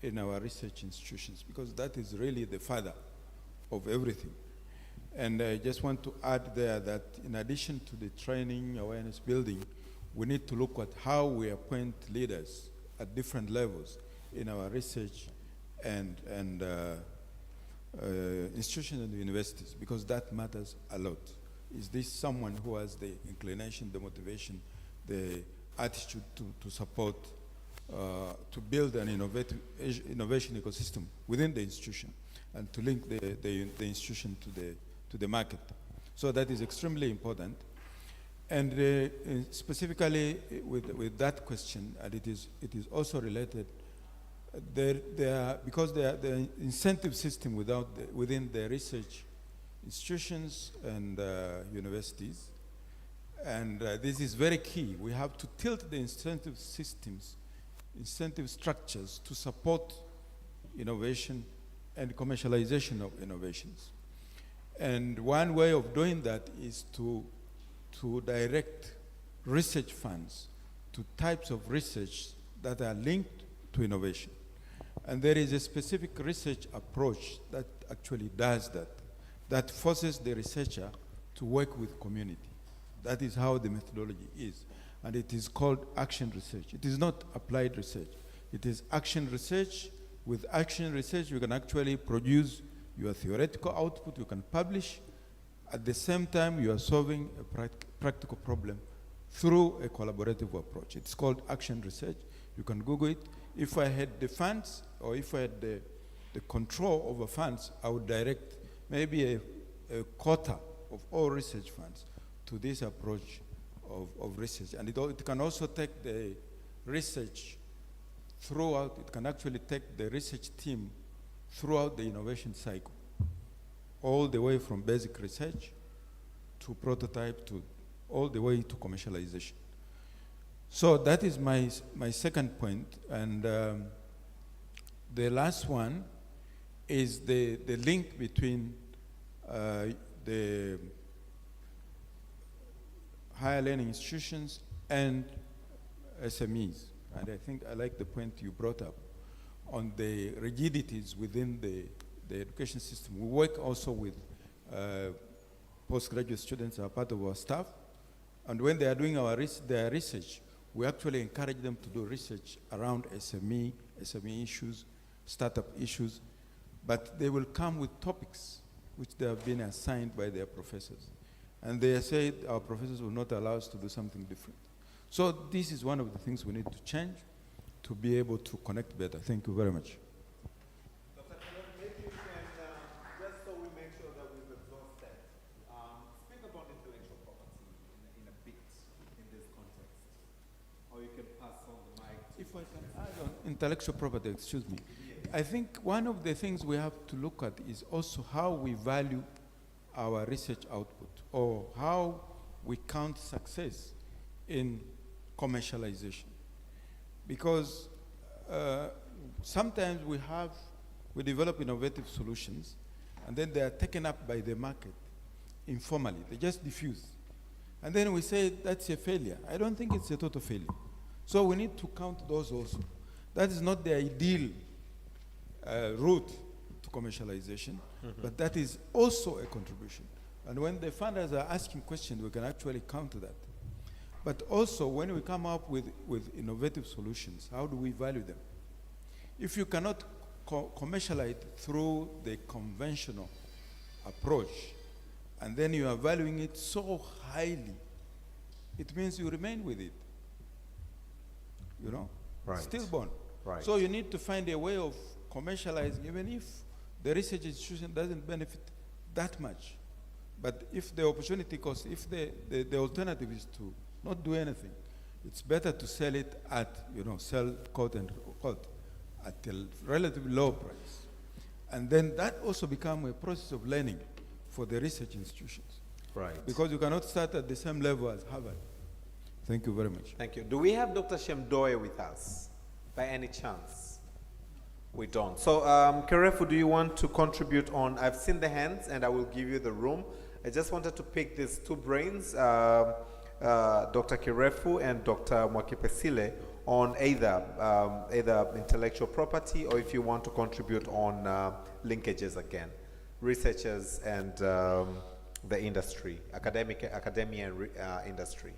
in our research institutions, because that is really the father of everything. And I just want to add there that in addition to the training, awareness building, we need to look at how we appoint leaders at different levels in our research and institutions and universities, because that matters a lot. Is this someone who has the inclination, the motivation, the attitude to support to build an innovation ecosystem within the institution and to link the institution to the market. So that is extremely important. And specifically with that question, and it is also related, because the incentive system within the research institutions and universities And this is very key. We have to tilt the incentive systems, incentive structures to support innovation and commercialization of innovations. And one way of doing that is to direct research funds to types of research that are linked to innovation. And there is a specific research approach that actually does that, that forces the researcher to work with community. That is how the methodology is. And it is called action research. It is not applied research. It is action research. With action research, you can actually produce your theoretical output, you can publish. At the same time, you are solving a practical problem through a collaborative approach. It's called action research. You can Google it. If I had the funds, or if I had the control over funds, I would direct maybe a quarter of all research funds to this approach of research. And it can also take the research throughout, it can actually take the research team throughout the innovation cycle, all the way from basic research to prototype to all the way to commercialization. So that is my second point. And the last one is the link between the higher learning institutions and SMEs. And I think I like the point you brought up on the rigidities within the education system. We work also with postgraduate students who are part of our staff. And when they are doing their research, we actually encourage them to do research around SME issues, startup issues, but they will come with topics which they have been assigned by their professors. And they say our professors will not allow us to do something different. So this is one of the things we need to change to be able to connect better. Thank you very much. Dr. Philip, maybe you can, just so we make sure that we've exhausted, speak about intellectual property in a bit in this context. Or you can pass on the mic. If I can add on intellectual property, excuse me. I think one of the things we have to look at is also how we value our research output, or how we count success in commercialization. Because sometimes we develop innovative solutions, and then they are taken up by the market informally. They just diffuse. And then we say that's a failure. I don't think it's a total failure. So we need to count those also. That is not the ideal route to commercialization, but that is also a contribution. And when the funders are asking questions, we can actually counter that. But also, when we come up with innovative solutions, how do we value them? If you cannot commercialize through the conventional approach, and then you are valuing it so highly, it means you remain with it. You know? Right. Stillborn. Right. So you need to find a way of commercializing, even if the research institution doesn't benefit that much. But if the opportunity cost, if the alternative is to not do anything, it's better to sell it at, sell quote and quote, at a relatively low price. And then that also becomes a process of learning for the research institutions. Right. Because you cannot start at the same level as Harvard. Thank you very much. Thank you. Do we have Dr. Shemdoe with us by any chance? We don't. So, Kerefu, do you want to contribute on? I've seen the hands and I will give you the room. I just wanted to pick these two brains, Dr. Kerefu and Dr. Mwakipesile, on either intellectual property, or if you want to contribute on linkages again, researchers and the industry, academia and industry.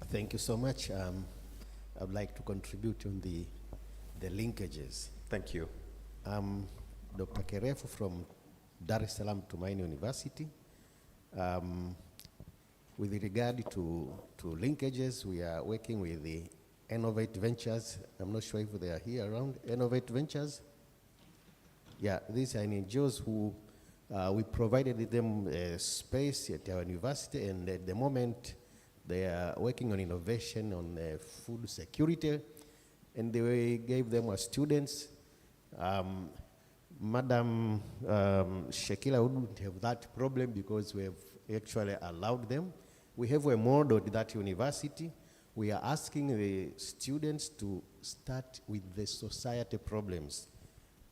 Thank you so much. I'd like to contribute on the linkages. Thank you. I'm Dr. Kerefu from Dar es Salaam Tumaini University. With regard to linkages, we are working with the Innovate Ventures. I'm not sure if they are here around. Innovate Ventures. Yeah, these are NGOs who we provided them space at our university, and at the moment they are working on innovation on food security, and they gave them as students. Madam Shekila wouldn't have that problem because we have actually allowed them. We have a model at that university. We are asking the students to start with the society problems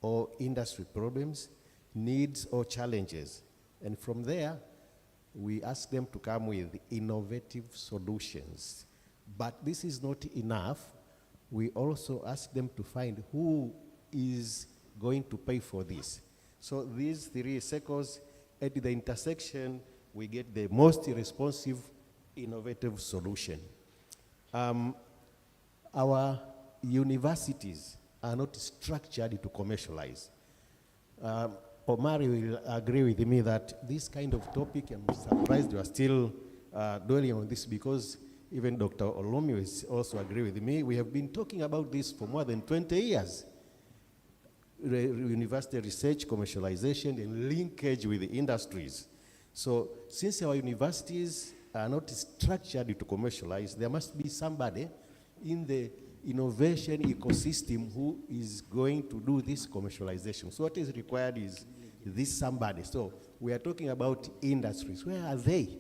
or industry problems, needs or challenges. And from there, we ask them to come with innovative solutions. But this is not enough. We also ask them to find who is going to pay for this. So these three circles, at the intersection, we get the most responsive, innovative solution. Our universities are not structured to commercialize. Omari will agree with me that this kind of topic, I'm surprised you are still dwelling on this, because even Dr. Olomi will also agree with me. We have been talking about this for more than 20 years. University research, commercialization, and linkage with the industries. So since our universities are not structured to commercialize, there must be somebody in the innovation ecosystem who is going to do this commercialization. So what is required is this somebody. So we are talking about industries. Where are they?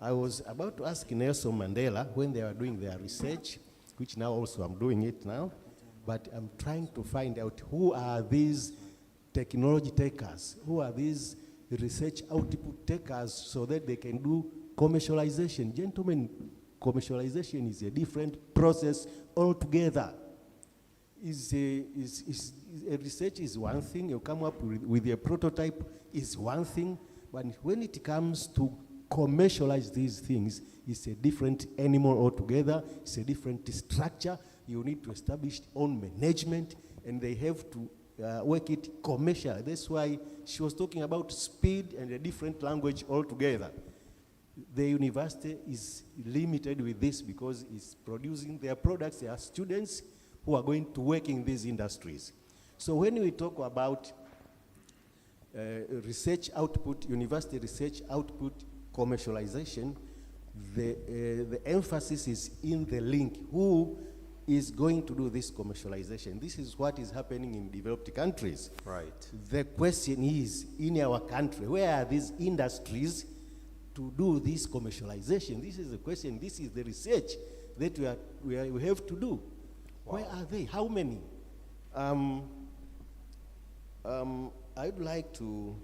I was about to ask Nelson Mandela when they were doing their research, which now also I'm doing it now, but I'm trying to find out who are these technology takers, who are these research output takers, so that they can do commercialization. Gentlemen, commercialization is a different process altogether. Research is one thing, you come up with a prototype is one thing, but when it comes to commercialize these things, it's a different animal altogether, it's a different structure. You need to establish own management, and they have to work it commercial. That's why she was talking about speed and a different language altogether. The university is limited with this because it's producing their products. There are students who are going to work in these industries. So when we talk about research output, university research output, commercialization, the emphasis is in the link. Who is going to do this commercialization? This is what is happening in developed countries. Right. The question is, in our country, where are these industries to do this commercialization? This is the question. This is the research that we have to do. Wow. Where are they? How many? I'd like to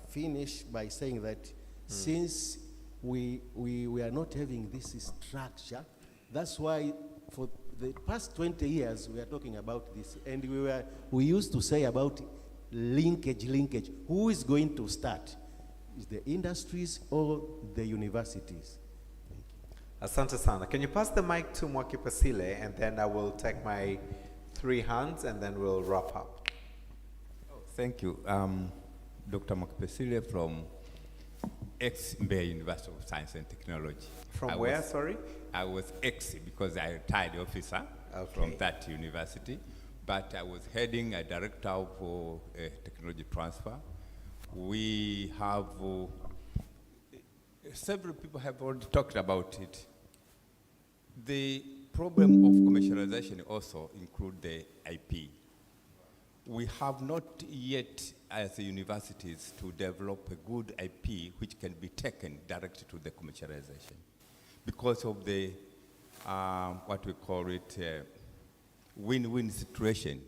finish by saying that since we are not having this structure, that's why for the past 20 years we are talking about this, and we used to say about linkage. Who is going to start? Is the industries or the universities? Asante sana. Can you pass the mic to Mwaki Pasile, and then I will take my 3 hands, and then we'll wrap up. Thank you. Dr. Mokpesile from ex-Mbeya University of Science and Technology. From where, sorry? I was ex because I retired officer from that university, but I was heading a director of technology transfer. We have, several people have already talked about it. The problem of commercialization also include the IP. We have not yet, as universities, to develop a good IP which can be taken directly to the commercialization. Because of the, what we call it, win-win situation.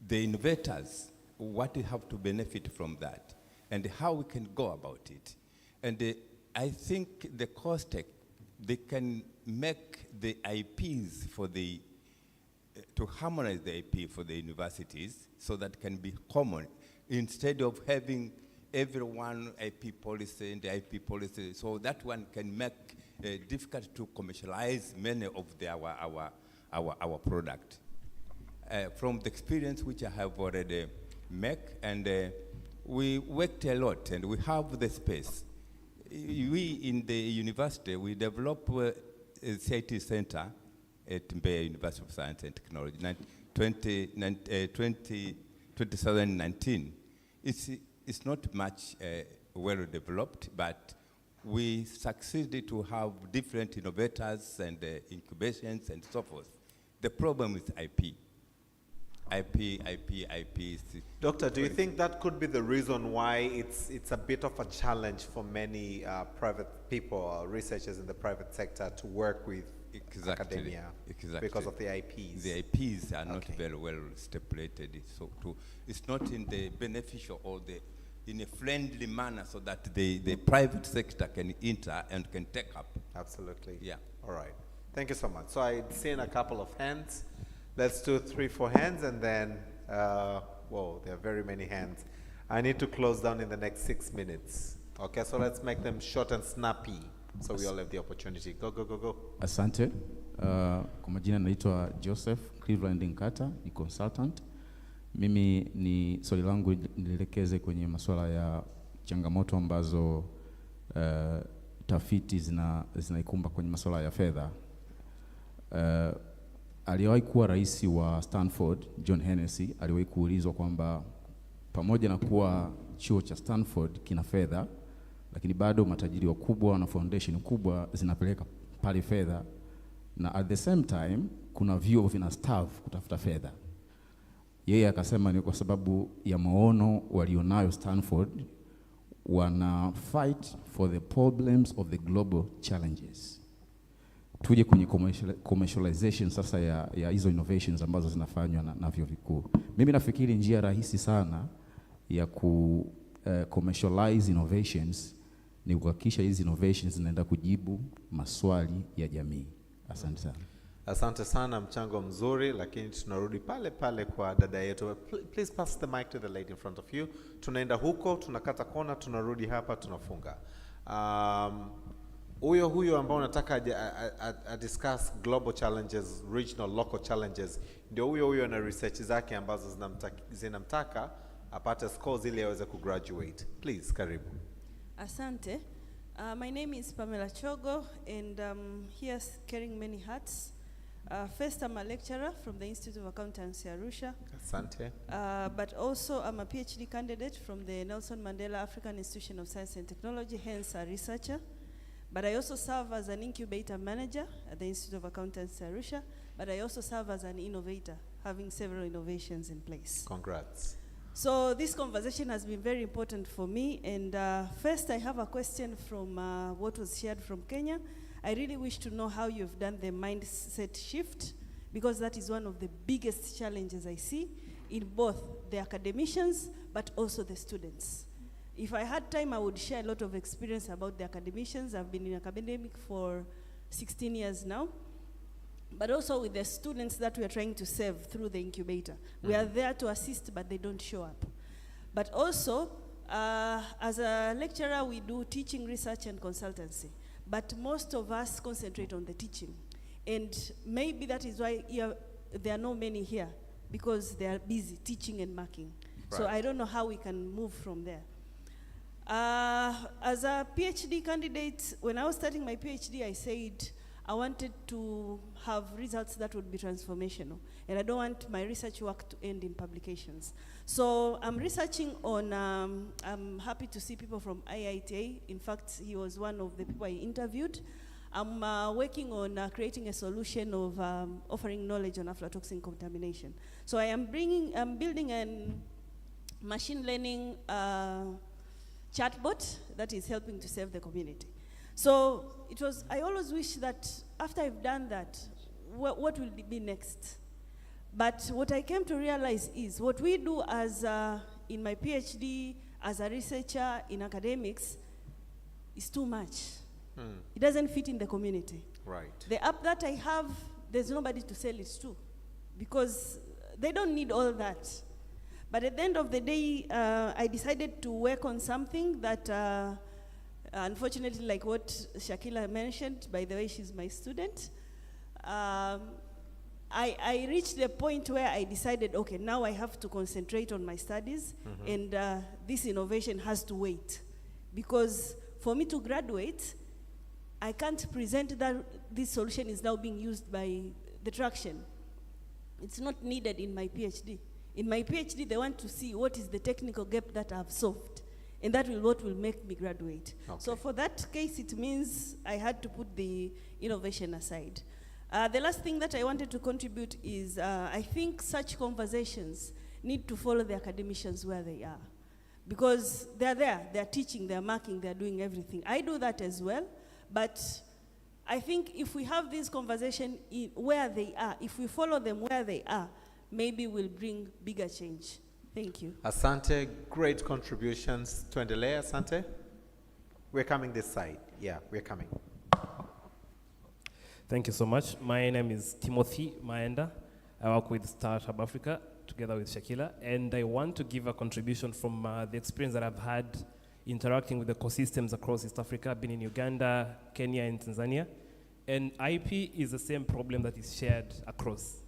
The innovators, what they have to benefit from that, and how we can go about it. And I think the COSTECH, they can make the IPs for the, to harmonize the IP for the universities so that can be common, instead of having everyone IP policy and the IP policy, so that one can make difficult to commercialize many of our product. From the experience which I have already made, and we worked a lot, and we have the space. We in the university, we developed a CIT center at Mbeya University of Science and Technology, 2019. It's not much well developed, but we succeeded to have different innovators and incubations and so forth. The problem is IP. IP. Doctor, do you think that could be the reason why it's a bit of a challenge for many private people or researchers in the private sector to work with academia? Exactly. Because of the IPs? The IPs are not very well stipulated, so it's not in the beneficial or in a friendly manner so that the private sector can enter and can take up. Absolutely. Yeah. All right. Thank you so much. So I'd seen a couple of hands. Let's do 3, 4 hands, and then, whoa, there are very many hands. I need to close down in the next 6 minutes. Okay, so let's make them short and snappy so we all have the opportunity. Go. Asante. Kwa majina naitwa Joseph Cleveland Nkata, ni consultant. Mimi ni swali langu nilekeze kwenye masuala ya changamoto ambazo tafiti zinaikumba kwenye masuala ya fedha. Aliwahi kuwa rais wa Stanford, John Hennessy, aliwahi kuulizwa kwamba pamoja na kuwa chuo cha Stanford kina fedha, lakini bado matajiri wakubwa na foundation kubwa zinapeleka pale fedha, na at the same time kuna vyuo vina staff kutafuta fedha. Yeye akasema ni kwa sababu ya maono walionayo Stanford, wana fight for the problems of the global challenges. Tuje kwenye commercialization sasa ya hizo innovations ambazo zinafanywa na vyuo vikuu. Mimi nafikiri njia rahisi sana ya commercialize innovations ni kuhakikisha hizi innovations zinaenda kujibu maswali ya jamii. Asante sana. Asante sana, mchango mzuri, lakini tunarudi pale kwa dada yetu. Please pass the mic to the lady in front of you. Tunaenda huko, tunakata kona, tunarudi hapa, tunafunga. Huyo ambao nataka discuss global challenges, regional, local challenges, ndio huyo na research zake ambazo zinamtaka apate scores ili aweze kugraduate. Please, karibu. Asante. My name is Pamela Chogo, and here carrying many hats. First, I'm a lecturer from the Institute of Accountancy, Arusha. Asante. But also, I'm a PhD candidate from the Nelson Mandela African Institution of Science and Technology, hence a researcher. But I also serve as an incubator manager at the Institute of Accountancy, Arusha. But I also serve as an innovator, having several innovations in place. Congrats. So this conversation has been very important for me. And first, I have a question from what was shared from Kenya. I really wish to know how you've done the mindset shift, because that is one of the biggest challenges I see in both the academicians, but also the students. If I had time, I would share a lot of experience about the academicians. I've been in academic for 16 years now, but also with the students that we are trying to serve through the incubator. We are there to assist, but they don't show up. But also, as a lecturer, we do teaching, research, and consultancy. But most of us concentrate on the teaching. And maybe that is why there are not many here, because they are busy teaching and marking. Right. So I don't know how we can move from there. As a PhD candidate, when I was starting my PhD, I said I wanted to have results that would be transformational. And I don't want my research work to end in publications. So I'm researching on, I'm happy to see people from IITA. In fact, he was one of the people I interviewed. I'm working on creating a solution of offering knowledge on aflatoxin contamination. So I'm building a machine learning chatbot that is helping to serve the community. So I always wish that after I've done that, what will be next? But what I came to realize is what we do as in my PhD, as a researcher in academics, is too much. It doesn't fit in the community. Right. The app that I have, there's nobody to sell it to, because they don't need all that. But at the end of the day, I decided to work on something that, unfortunately, like what Shakila mentioned, by the way, she's my student, I reached the point where I decided, okay, now I have to concentrate on my studies, and this innovation has to wait. Because for me to graduate, I can't present that this solution is now being used by the traction. It's not needed in my PhD. In my PhD, they want to see what is the technical gap that I've solved, and that will what will make me graduate. Okay. So for that case, it means I had to put the innovation aside. The last thing that I wanted to contribute is I think such conversations need to follow the academicians where they are. Because they're there, they're teaching, they're marking, they're doing everything. I do that as well, but I think if we have this conversation where they are, if we follow them where they are, maybe we'll bring bigger change. Thank you. Asante, great contributions. Tuendelee, Asante. We're coming this side. Yeah, we're coming. Thank you so much. My name is Timothy Maenda. I work with Startup Africa together with Shakila, and I want to give a contribution from the experience that I've had interacting with ecosystems across East Africa. I've been in Uganda, Kenya, and Tanzania, and IP is the same problem that is shared across.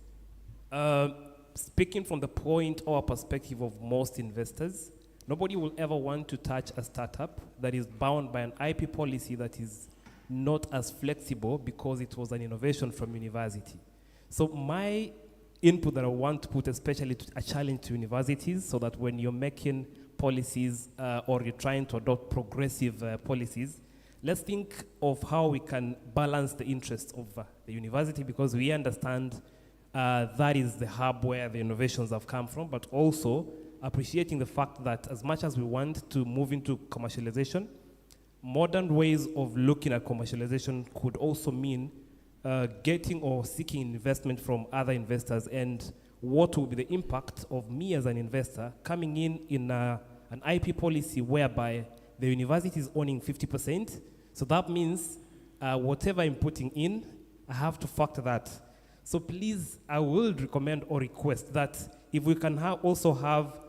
Speaking from the point or perspective of most investors, nobody will ever want to touch a startup that is bound by an IP policy that is not as flexible because it was an innovation from university. So my input that I want to put, especially to a challenge to universities, so that when you're making policies or you're trying to adopt progressive policies, let's think of how we can balance the interests of the university, because we understand that is the hub where the innovations have come from, but also appreciating the fact that as much as we want to move into commercialization, modern ways of looking at commercialization could also mean getting or seeking investment from other investors, and what will be the impact of me as an investor coming in an IP policy whereby the university is owning 50%. So that means whatever I'm putting in, I have to factor that. So please, I will recommend or request that if we can also have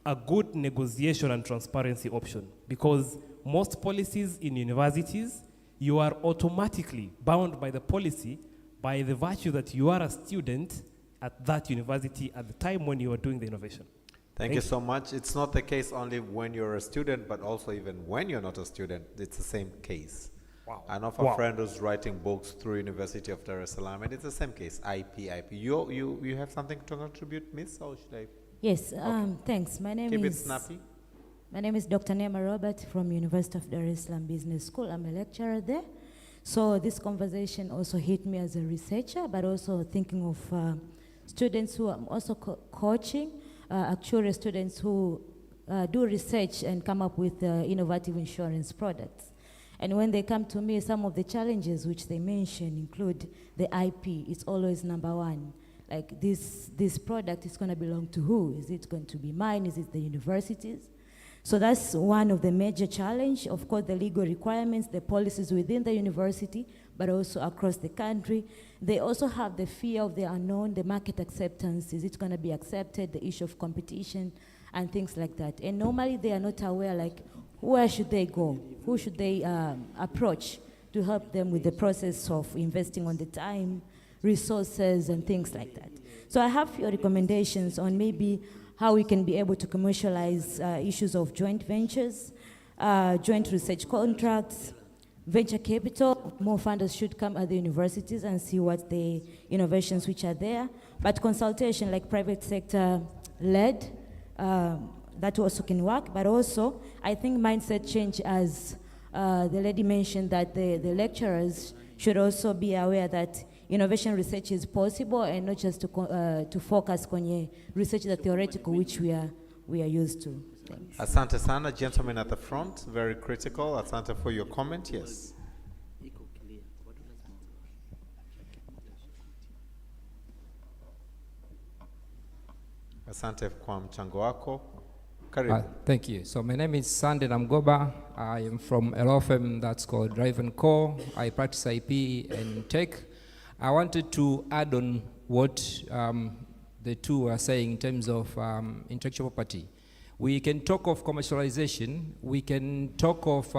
a good negotiation and transparency option, because most policies in universities, you are automatically bound by the policy by the virtue that you are a student at that university at the time when you are doing the innovation. Thank you so much. It's not the case only when you're a student, but also even when you're not a student, it's the same case. Wow. I know of a friend who's writing books through University of Dar es Salaam, and it's the same case, IP. You have something to contribute, Miss, or should I? Yes, thanks. My name Keep is... it snappy. My name is Dr. Nema Robert from University of Dar es Salaam Business School. I'm a lecturer there. So this conversation also hit me as a researcher, but also thinking of students who I'm also coaching, actuary students who do research and come up with innovative insurance products. And when they come to me, some of the challenges which they mention include the IP. It's always number one. Like this product is going to belong to who? Is it going to be mine? Is it the universities? So that's one of the major challenge. Of course, the legal requirements, the policies within the university, but also across the country. They also have the fear of the unknown, the market acceptance. Is it going to be accepted? The issue of competition and things like that. And normally they are not aware, like, where should they go? Who should they approach to help them with the process of investing on the time, resources, and things like that. So I have your recommendations on maybe how we can be able to commercialize issues of joint ventures, joint research contracts, venture capital. More funders should come at the universities and see what the innovations which are there. But consultation, like private sector led, that also can work. But also, I think mindset change, as the lady mentioned, that the lecturers should also be aware that innovation research is possible, and not just to focus on research, the theoretical, which we are used to. Thanks. Asante sana, gentleman at the front, very critical. Asante for your comment, yes. Asante kwa mchango wako. Karibu. Thank you. So my name is Sande Namgoba. I am from a law firm that's called Drive & Co. I practice IP and tech. I wanted to add on what the two are saying in terms of intellectual property. We can talk of commercialization, we can talk of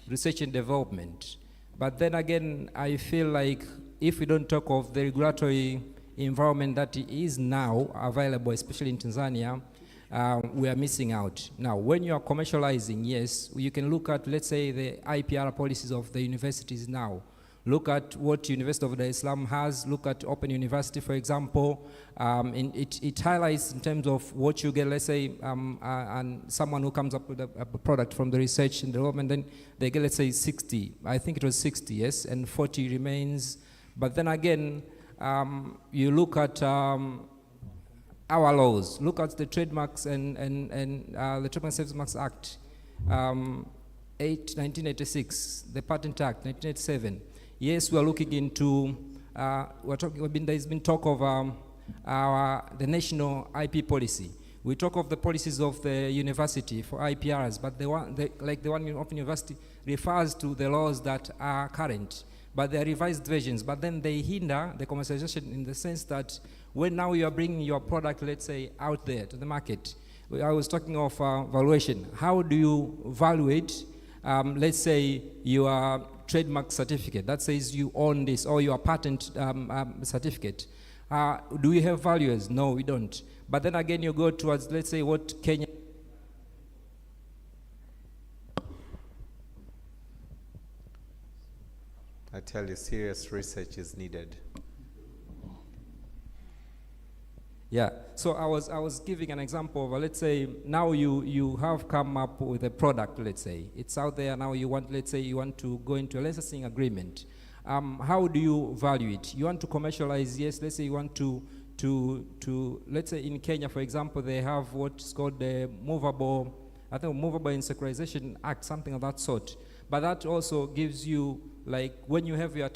research and development, but then again, I feel like if we don't talk of the regulatory environment that is now available, especially in Tanzania, we are missing out. Now, when you are commercializing, yes, you can look at, let's say, the IPR policies of the universities now. Look at what University of Dar es Salaam has. Look at Open University, for example. It highlights in terms of what you get, let's say, and someone who comes up with a product from the research and development, then they get, let's say, 60. I think it was 60, yes, and 40 remains But then again, you look at our laws, look at the Trademarks and the Trademark Services Act, 1986, the Patent Act, 1987. Yes, we are looking into, there's been talk of the national IP policy. We talk of the policies of the university for IPRs, but like the one of university refers to the laws that are current, but they are revised versions, but then they hinder the commercialization in the sense that when now you are bringing your product, let's say, out there to the market. I was talking of valuation. How do you evaluate, let's say, your trademark certificate that says you own this, or your patent certificate? Do we have valuers? No, we don't. But then again, you go towards, let's say, what Kenya. I tell you, serious research is needed. Yeah, so I was giving an example of, let's say, now you have come up with a product, let's say. It's out there now, let's say you want to go into a licensing agreement. How do you value it? You want to commercialize, yes, let's say you want to let's say in Kenya, for example, they have what's called the Movable and Securitization Act, something of that sort. But that also gives you, like, when you have your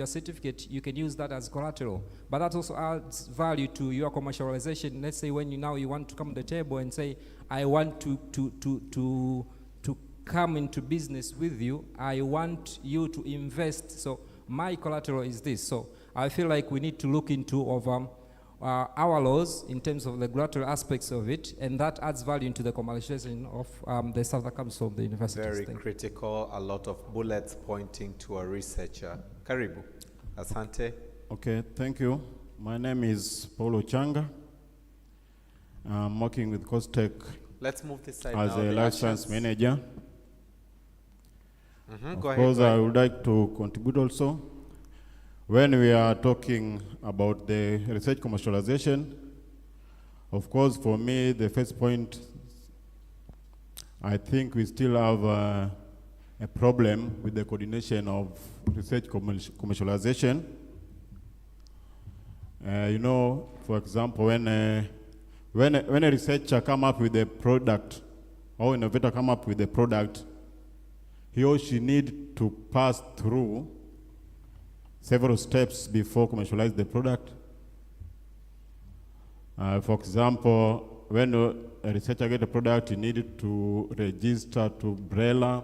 certificate, you can use that as collateral. But that also adds value to your commercialization. Let's say when you want to come to the table and say, I want to come into business with you, I want you to invest, so my collateral is this. So I feel like we need to look into our laws in terms of the regulatory aspects of it, and that adds value into the commercialization of the stuff that comes from the universities. Very critical, a lot of bullets pointing to a researcher. Karibu. Asante. Okay, thank you. My name is Paulo Changa. I'm working with Costech Let's move this side as now, a the life science actions. manager. Go Of ahead, course, go I ahead. would like to contribute also. When we are talking about the research commercialization, of course, for me, the first point, I think we still have a problem with the coordination of research commercialization. You know, for example, when a researcher come up with a product, or innovator come up with a product, he or she need to pass through several steps before commercialize the product. For example, when a researcher get a product, he need to register to BRELA,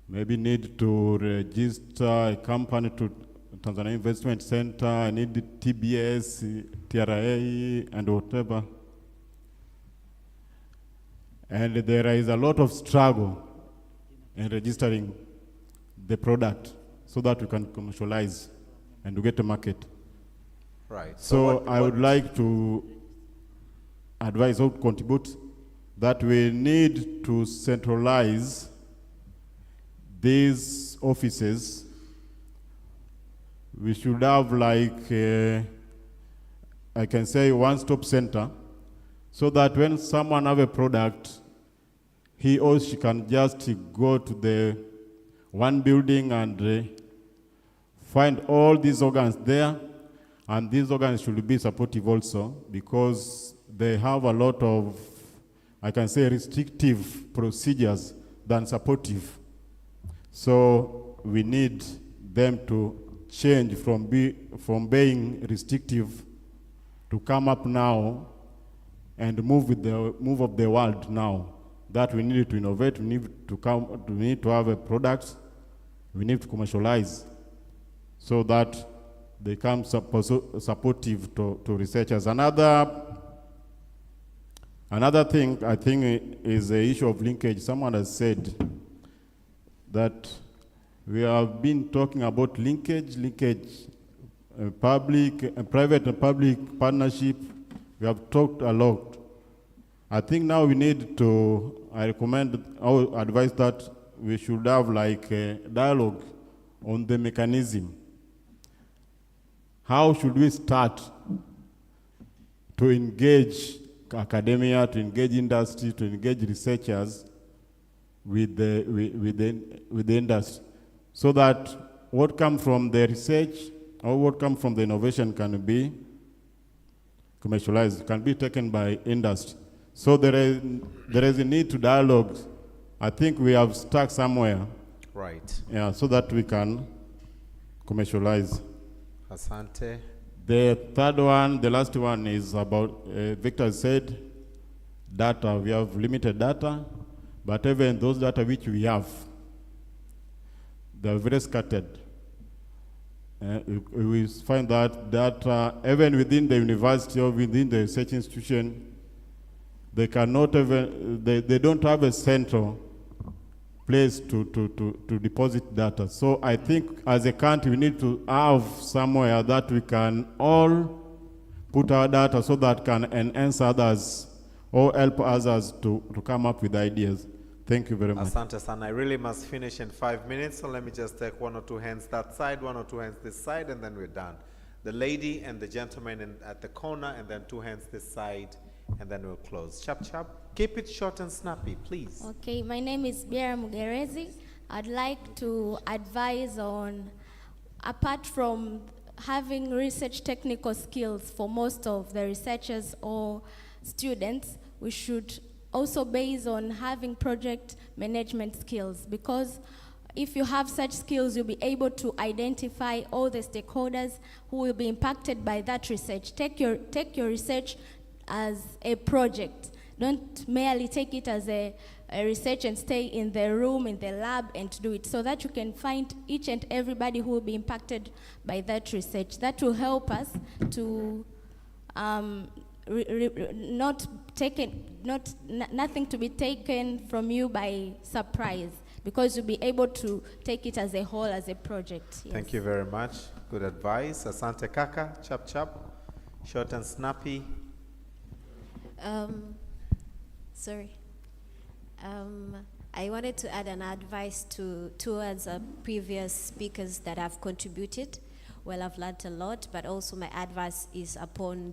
maybe need to register a company to Tanzania Investment Center, need TBS, TRA, and whatever. And there is a lot of struggle in registering the product so that we can commercialize and to get a market. Right. So I would like to advise or contribute that we need to centralize these offices. We should have, like, I can say, one-stop center, so that when someone have a product, he or she can just go to the one building and find all these organs there, and these organs should be supportive also, because they have a lot of, I can say, restrictive procedures than supportive. So we need them to change from being restrictive to come up now and move with the move of the world now. That we need to innovate, we need to have a product, we need to commercialize, so that they become supportive to researchers. Another thing I think is the issue of linkage. Someone has said that we have been talking about linkage, private and public partnership. We have talked a lot. I think now we need to, I recommend, I would advise that we should have like a dialogue on the mechanism. How should we start to engage academia, to engage industry, to engage researchers with the industry, so that what comes from the research or what comes from the innovation can be commercialized, can be taken by industry. So there is a need to dialogue. I think we have stuck somewhere. Right. Yeah, so that we can commercialize. Asante. The third one, the last one is about, Victor said, data. We have limited data, but even those data which we have, they're very scattered. We find that data, even within the university or within the research institution, they cannot even, they don't have a central place to deposit data. So I think as a country, we need to have somewhere that we can all put our data so that can enhance others or help others to come up with ideas. Thank you very much. Asante sana. I really must finish in 5 minutes, so let me just take 1 or 2 hands that side, 1 or 2 hands this side, and then we're done. The lady and the gentleman at the corner, and then 2 hands this side, and then we'll close. Chap, chap. Keep it short and snappy, please. Okay, my name is Biera Mugerezi. I'd like to advise on, apart from having research technical skills for most of the researchers or students, we should also base on having project management skills, because if you have such skills, you'll be able to identify all the stakeholders who will be impacted by that research. Take your research as a project. Don't merely take it as a research and stay in the room, in the lab, and do it, so that you can find each and everybody who will be impacted by that research. That will help us to nothing to be taken from you by surprise, because you'll be able to take it as a whole, as a project. Yes. Thank you very much. Good advice. Asante kaka. Chap, chap. Short and snappy. I wanted to add an advice towards previous speakers that have contributed. Well, I've learned a lot, but also my advice is upon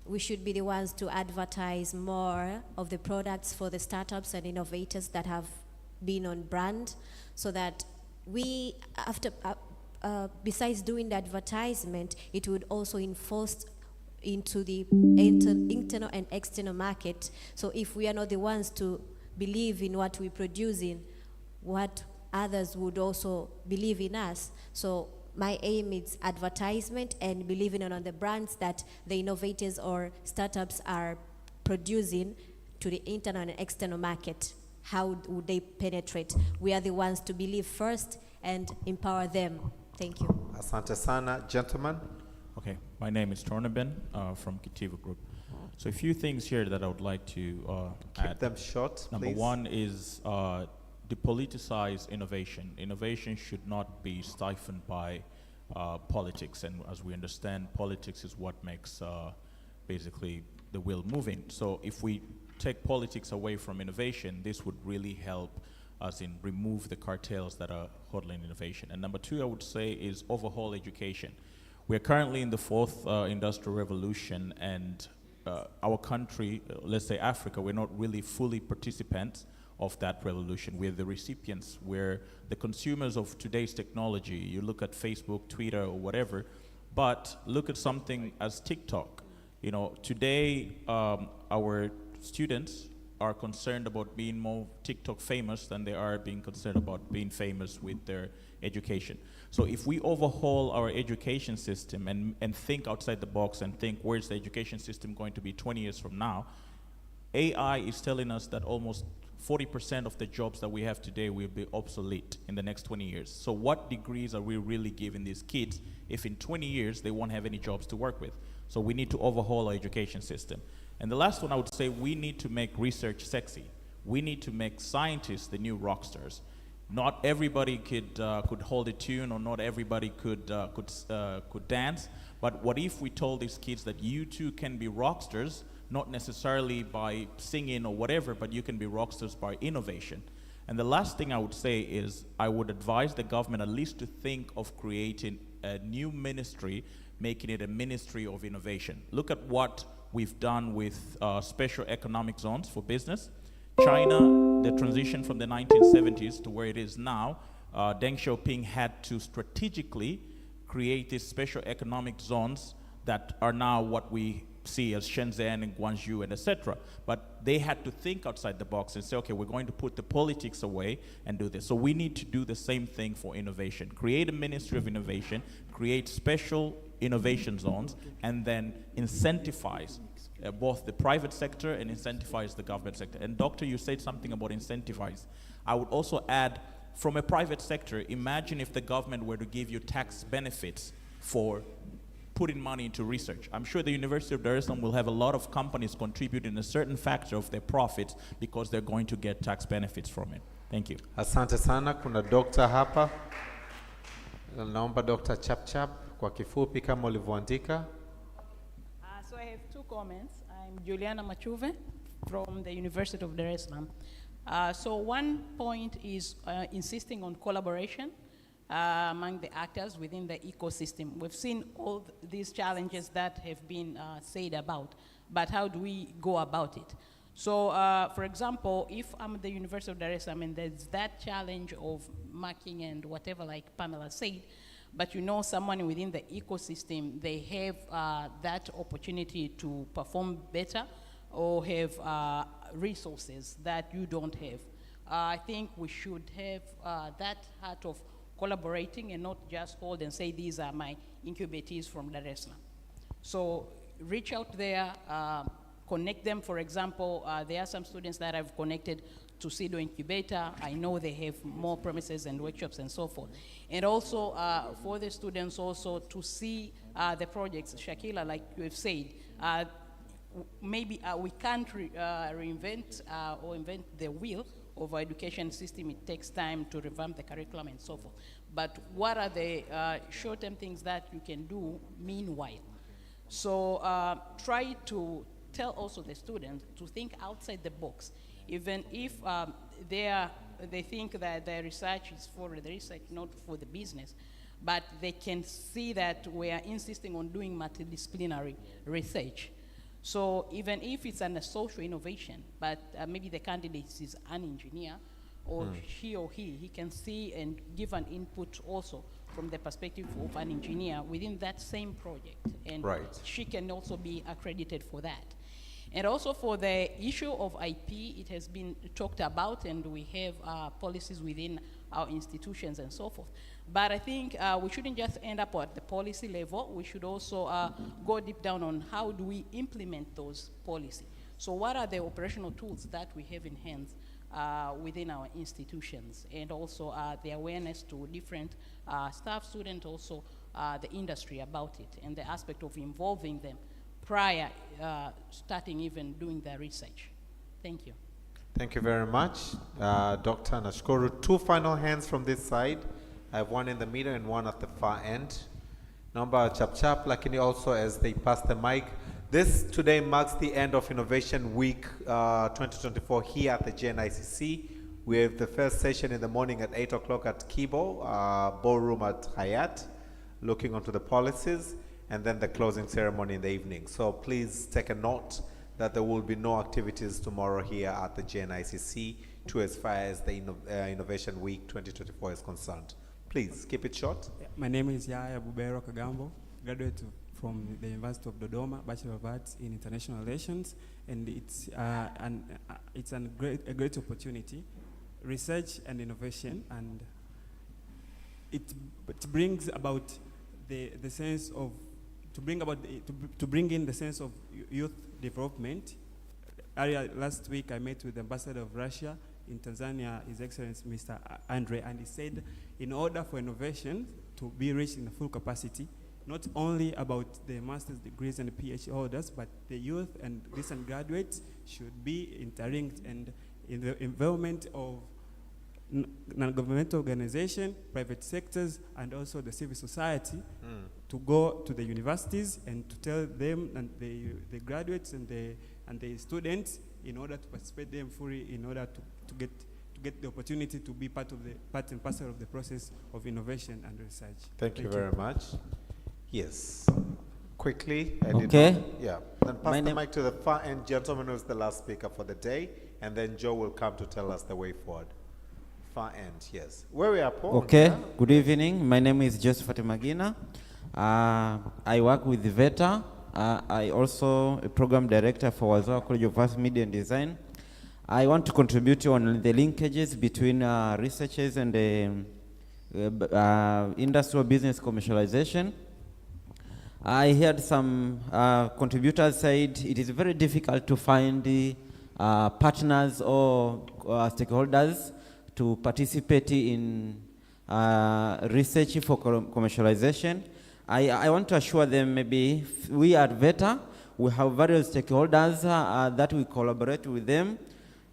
we should be the ones to advertise more of the products for the startups and innovators that have been on brand, so that we, after, besides doing the advertisement, it would also enforce into the internal and external market. So if we are not the ones to believe in what we produce in, what others would also believe in us. So my aim is advertisement and believing on the brands that the innovators or startups are producing to the internal and external market. How would they penetrate? We are the ones to believe first and empower them. Thank you. Asante sana. Gentlemen. Okay, my name is Tornaben from Kitivo Group. So a few things here that I would like to Keep add. them short, Number please. one is depoliticize innovation. Innovation should not be stifled by politics, and as we understand, politics is what makes basically the wheel moving. So if we take politics away from innovation, this would really help us in remove the cartels that are hodling innovation. And number two, I would say, is overhaul education. We are currently in the fourth industrial revolution, and our country, let's say Africa, we're not really fully participants of that revolution. We're the recipients, we're the consumers of today's technology. You look at Facebook, Twitter, or whatever, but look at something as TikTok. You know, today our students are concerned about being more TikTok famous than they are being concerned about being famous with their education. So if we overhaul our education system and think outside the box and think, where's the education system going to be 20 years from now, AI is telling us that almost 40% of the jobs that we have today will be obsolete in the next 20 years. So what degrees are we really giving these kids if in 20 years they won't have any jobs to work with? So we need to overhaul our education system. And the last one, I would say, we need to make research sexy. We need to make scientists the new rock stars. Not everybody could hold a tune, or not everybody could dance. But what if we told these kids that you too can be rock stars, not necessarily by singing or whatever, but you can be rock stars by innovation. And the last thing I would say is I would advise the government at least to think of creating a new ministry, making it a ministry of innovation. Look at what we've done with special economic zones for business. China, the transition from the 1970s to where it is now, Deng Xiaoping had to strategically create these special economic zones that are now what we see as Shenzhen and Guangzhou and etc. But they had to think outside the box and say, okay, we're going to put the politics away and do this. So we need to do the same thing for innovation. Create a Ministry of Innovation, create special innovation zones, and then incentivize both the private sector and incentivize the government sector. And Doctor, you said something about incentivize. I would also add, from a private sector, imagine if the government were to give you tax benefits for putting money into research. I'm sure the University of Dar es Salaam will have a lot of companies contributing a certain factor of their profits because they're going to get tax benefits from it. Thank you. Asante sana. Kuna Dr. hapa. Naomba Dr. Chapchap kwa kifupi kama ulivyoandika. So I have two comments. I'm Juliana Machuve from the University of Dar es Salaam. So one point is insisting on collaboration among the actors within the ecosystem. We've seen all these challenges that have been said about, but how do we go about it? So, for example, if I'm at the University of Dar es Salaam and there's that challenge of marking and whatever, like Pamela said, but you know someone within the ecosystem, they have that opportunity to perform better or have resources that you don't have. I think we should have that heart of collaborating and not just hold and say, these are my incubatees from Dar es Salaam. So reach out there, connect them. For example, there are some students that I've connected to CEDO Incubator. I know they have more premises and workshops and so forth. And also for the students also to see the projects. Shakila, like you have said, maybe we can't reinvent or invent the wheel of our education system. It takes time to revamp the curriculum and so forth. But what are the short-term things that you can do meanwhile? So try to tell also the students to think outside the box. Even if they think that the research is for the research, not for the business, but they can see that we are insisting on doing multidisciplinary research. So even if it's a social innovation, but maybe the candidate is an engineer, or she or he can see and give an input also from the perspective of an engineer within that same project. And she can also be accredited for that. And also for the issue of IP, it has been talked about, and we have policies within our institutions and so forth. But I think we shouldn't just end up at the policy level. We should also go deep down on how do we implement those policies. So what are the operational tools that we have in hands within our institutions, and also the awareness to different staff, students, also the industry about it, and the aspect of involving them prior starting even doing the research. Thank you. Thank you very much, Dr. Nashkuru. Two final hands from this side. I have one in the middle and one at the far end. Number chap, lakini also as they pass the mic. This today marks the end of Innovation Week 2024 here at the JNICC. We have the first session in the morning at 8 o'clock at Kibo, ballroom at Hayat, looking onto the policies, and then the closing ceremony in the evening. So please take a note that there will be no activities tomorrow here at the JNICC to as far as the Innovation Week 2024 is concerned. Please keep it short. My name is Yaya Bubero Kagambo, graduate from the University of Dodoma, Bachelor of Arts in International Relations, and it's a great opportunity, research and innovation, and it brings about the sense of to bring in the sense of youth development. Last week I met with the Ambassador of Russia in Tanzania, His Excellency Mr. Andre, and he said in order for innovation to be reached in full capacity, not only about the master's degrees and PhD holders, but the youth and recent graduates should be interlinked, and in the involvement of non-governmental organizations, private sectors, and also the civil society to go to the universities and to tell them and the graduates and the students in order to participate them fully, in order to get the opportunity to be part and parcel of the process of innovation and research. Thank you very much. Yes. Quickly. Okay. Yeah. Then pass the mic to the far end gentleman who's the last speaker for the day, and then Joe will come to tell us the way forward. far end, yes. Where we are, Paul? Okay, Yeah? good evening. My name is Josephat Magina. I work with VETA. I also a program director for Wazawa College of Arts, Media and Design. I want to contribute on the linkages between researchers and industrial business commercialization. I heard some contributors said it is very difficult to find the partners or stakeholders to participate in research for commercialization. I want to assure them maybe we at VETA, we have various stakeholders that we collaborate with them.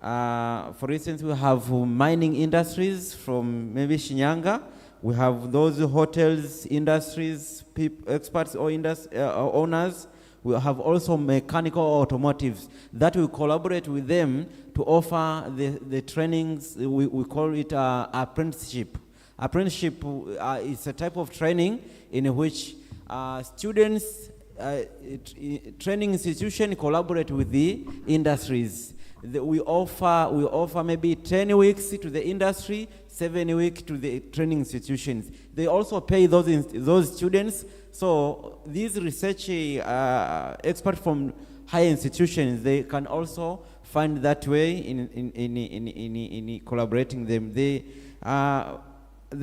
For instance, we have mining industries from maybe Shinyanga. We have those hotels, industries, experts or owners. We have also mechanical automotives that we collaborate with them to offer the trainings. We call it apprenticeship. Apprenticeship is a type of training in which students, training institutions collaborate with the industries. We offer maybe 10 weeks to the industry, 7 weeks to the training institutions. They also pay those students. So these research experts from higher institutions, they can also find that way in collaborating them. The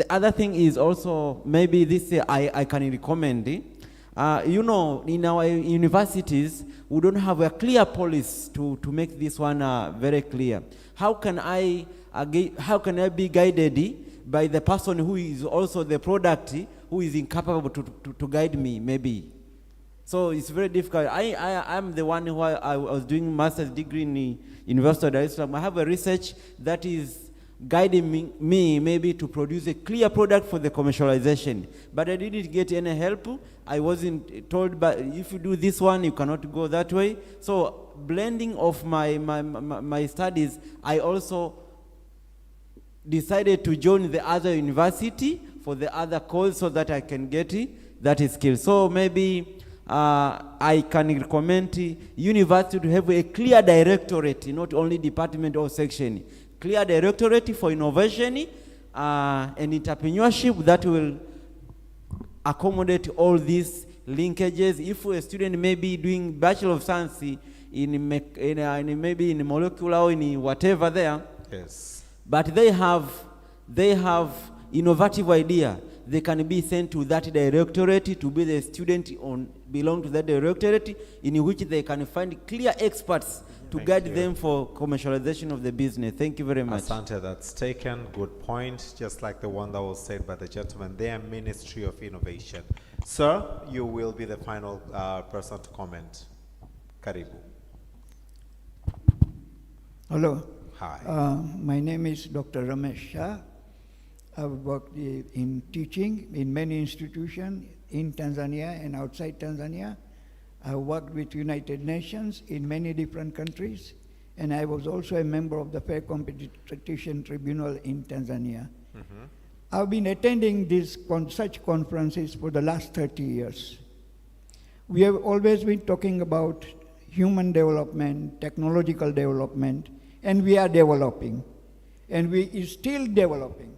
other thing is also maybe this I can recommend. You know, in our universities, we don't have a clear policy to make this one very clear. How can I be guided by the person who is also the product, who is incapable to guide me, maybe? So it's very difficult. I'm the one who I was doing master's degree in the University of Dar es Salaam. I have a research that is guiding me maybe to produce a clear product for the commercialization. But I didn't get any help. I wasn't told, but if you do this one, you cannot go that way. So blending of my studies, I also decided to join the other university for the other course so that I can get that skill. So maybe I can recommend university to have a clear directorate, not only department or section. Clear directorate for innovation and entrepreneurship that will accommodate all these linkages. If a student may be doing Bachelor of Science in maybe in molecular or in whatever there, yes, but they have innovative idea, they can be sent to that directorate to be the student belong to that directorate, in which they can find clear experts to guide them for commercialization of the business. Thank you very much. Asante, that's taken. Good point. Just like the one that was said by the gentleman there, Ministry of Innovation. Sir, you will be the final person to comment. Karibu. Hello. Hi. My name is Dr. Ramesh Shah. I've worked in teaching in many institutions in Tanzania and outside Tanzania. I worked with United Nations in many different countries, and I was also a member of the Fair Competition Tribunal in Tanzania. Mm-hmm. I've been attending such conferences for the last 30 years. We have always been talking about human development, technological development, and we are developing. And we are still developing.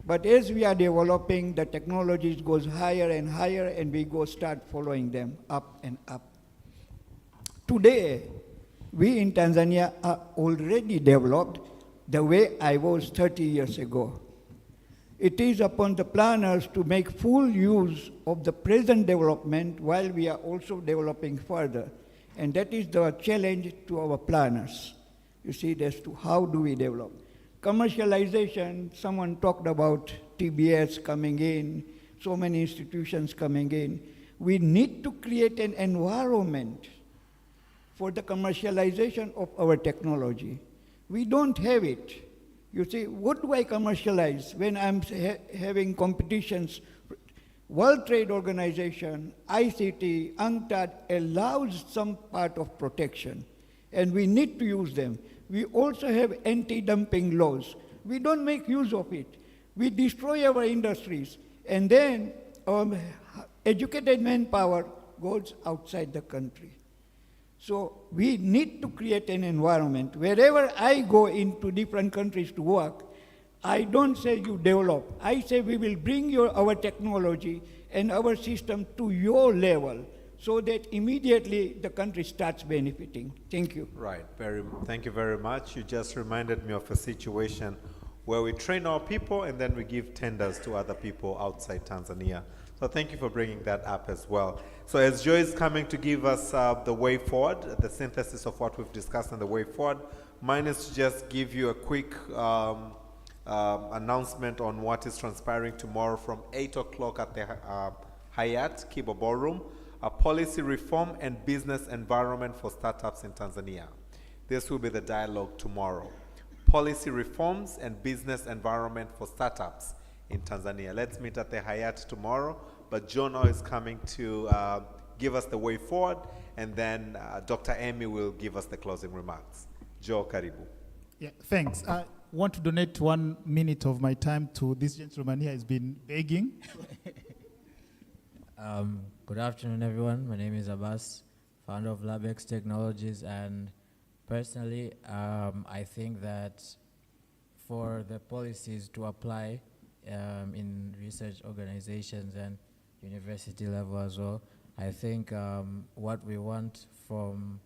But as we are developing, the technologies goes higher and higher, and we start following them up and up. Today, we in Tanzania are already developed the way I was 30 years ago. It is upon the planners to make full use of the present development while we are also developing further. And that is the challenge to our planners. You see, as to how do we develop. Commercialization, someone talked about TBS coming in, so many institutions coming in. We need to create an environment for the commercialization of our technology. We don't have it. You see, what do I commercialize when I'm having competitions? World Trade Organization, ICT, UNCTAD allows some part of protection, and we need to use them. We also have anti-dumping laws. We don't make use of it. We destroy our industries, and then educated manpower goes outside the country. So we need to create an environment. Wherever I go into different countries to work, I don't say you develop. I say we will bring our technology and our system to your level so that immediately the country starts benefiting. Thank you. Right. Thank you very much. You just reminded me of a situation where we train our people and then we give tenders to other people outside Tanzania. So thank you for bringing that up as well. So as Joy is coming to give us the way forward, the synthesis of what we've discussed and the way forward, mine is to just give you a quick announcement on what is transpiring tomorrow from 8 o'clock at the Hyatt Kibo Ballroom, a policy reform and business environment for startups in Tanzania. This will be the dialogue tomorrow. Policy reforms and business environment for startups in Tanzania. Let's meet at the Hyatt tomorrow, but Jono is coming to give us the way forward, and then Dr. Amy will give us the closing remarks. Joe, karibu. Yeah, thanks. I want to donate 1 minute of my time to this gentleman here. He's been begging. Good afternoon, everyone. My name is Abbas, founder of LabX Technologies, and personally, I think that for the policies to apply in research organizations and university level as well, I think what we want from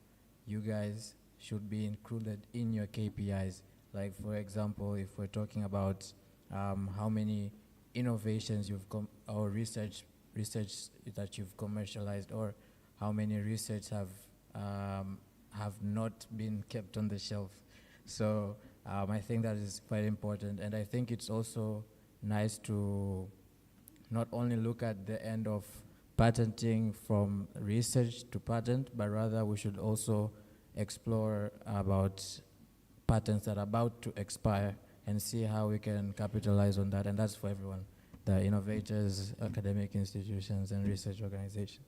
you guys should be included in your KPIs. Like, for example, if we're talking about how many innovations you've or research that you've commercialized, or how many research have not been kept on the shelf. So I think that is quite important, and I think it's also nice to not only look at the end of patenting from research to patent, but rather we should also explore about patents that are about to expire and see how we can capitalize on that, and that's for everyone, the innovators, academic institutions, and research organizations.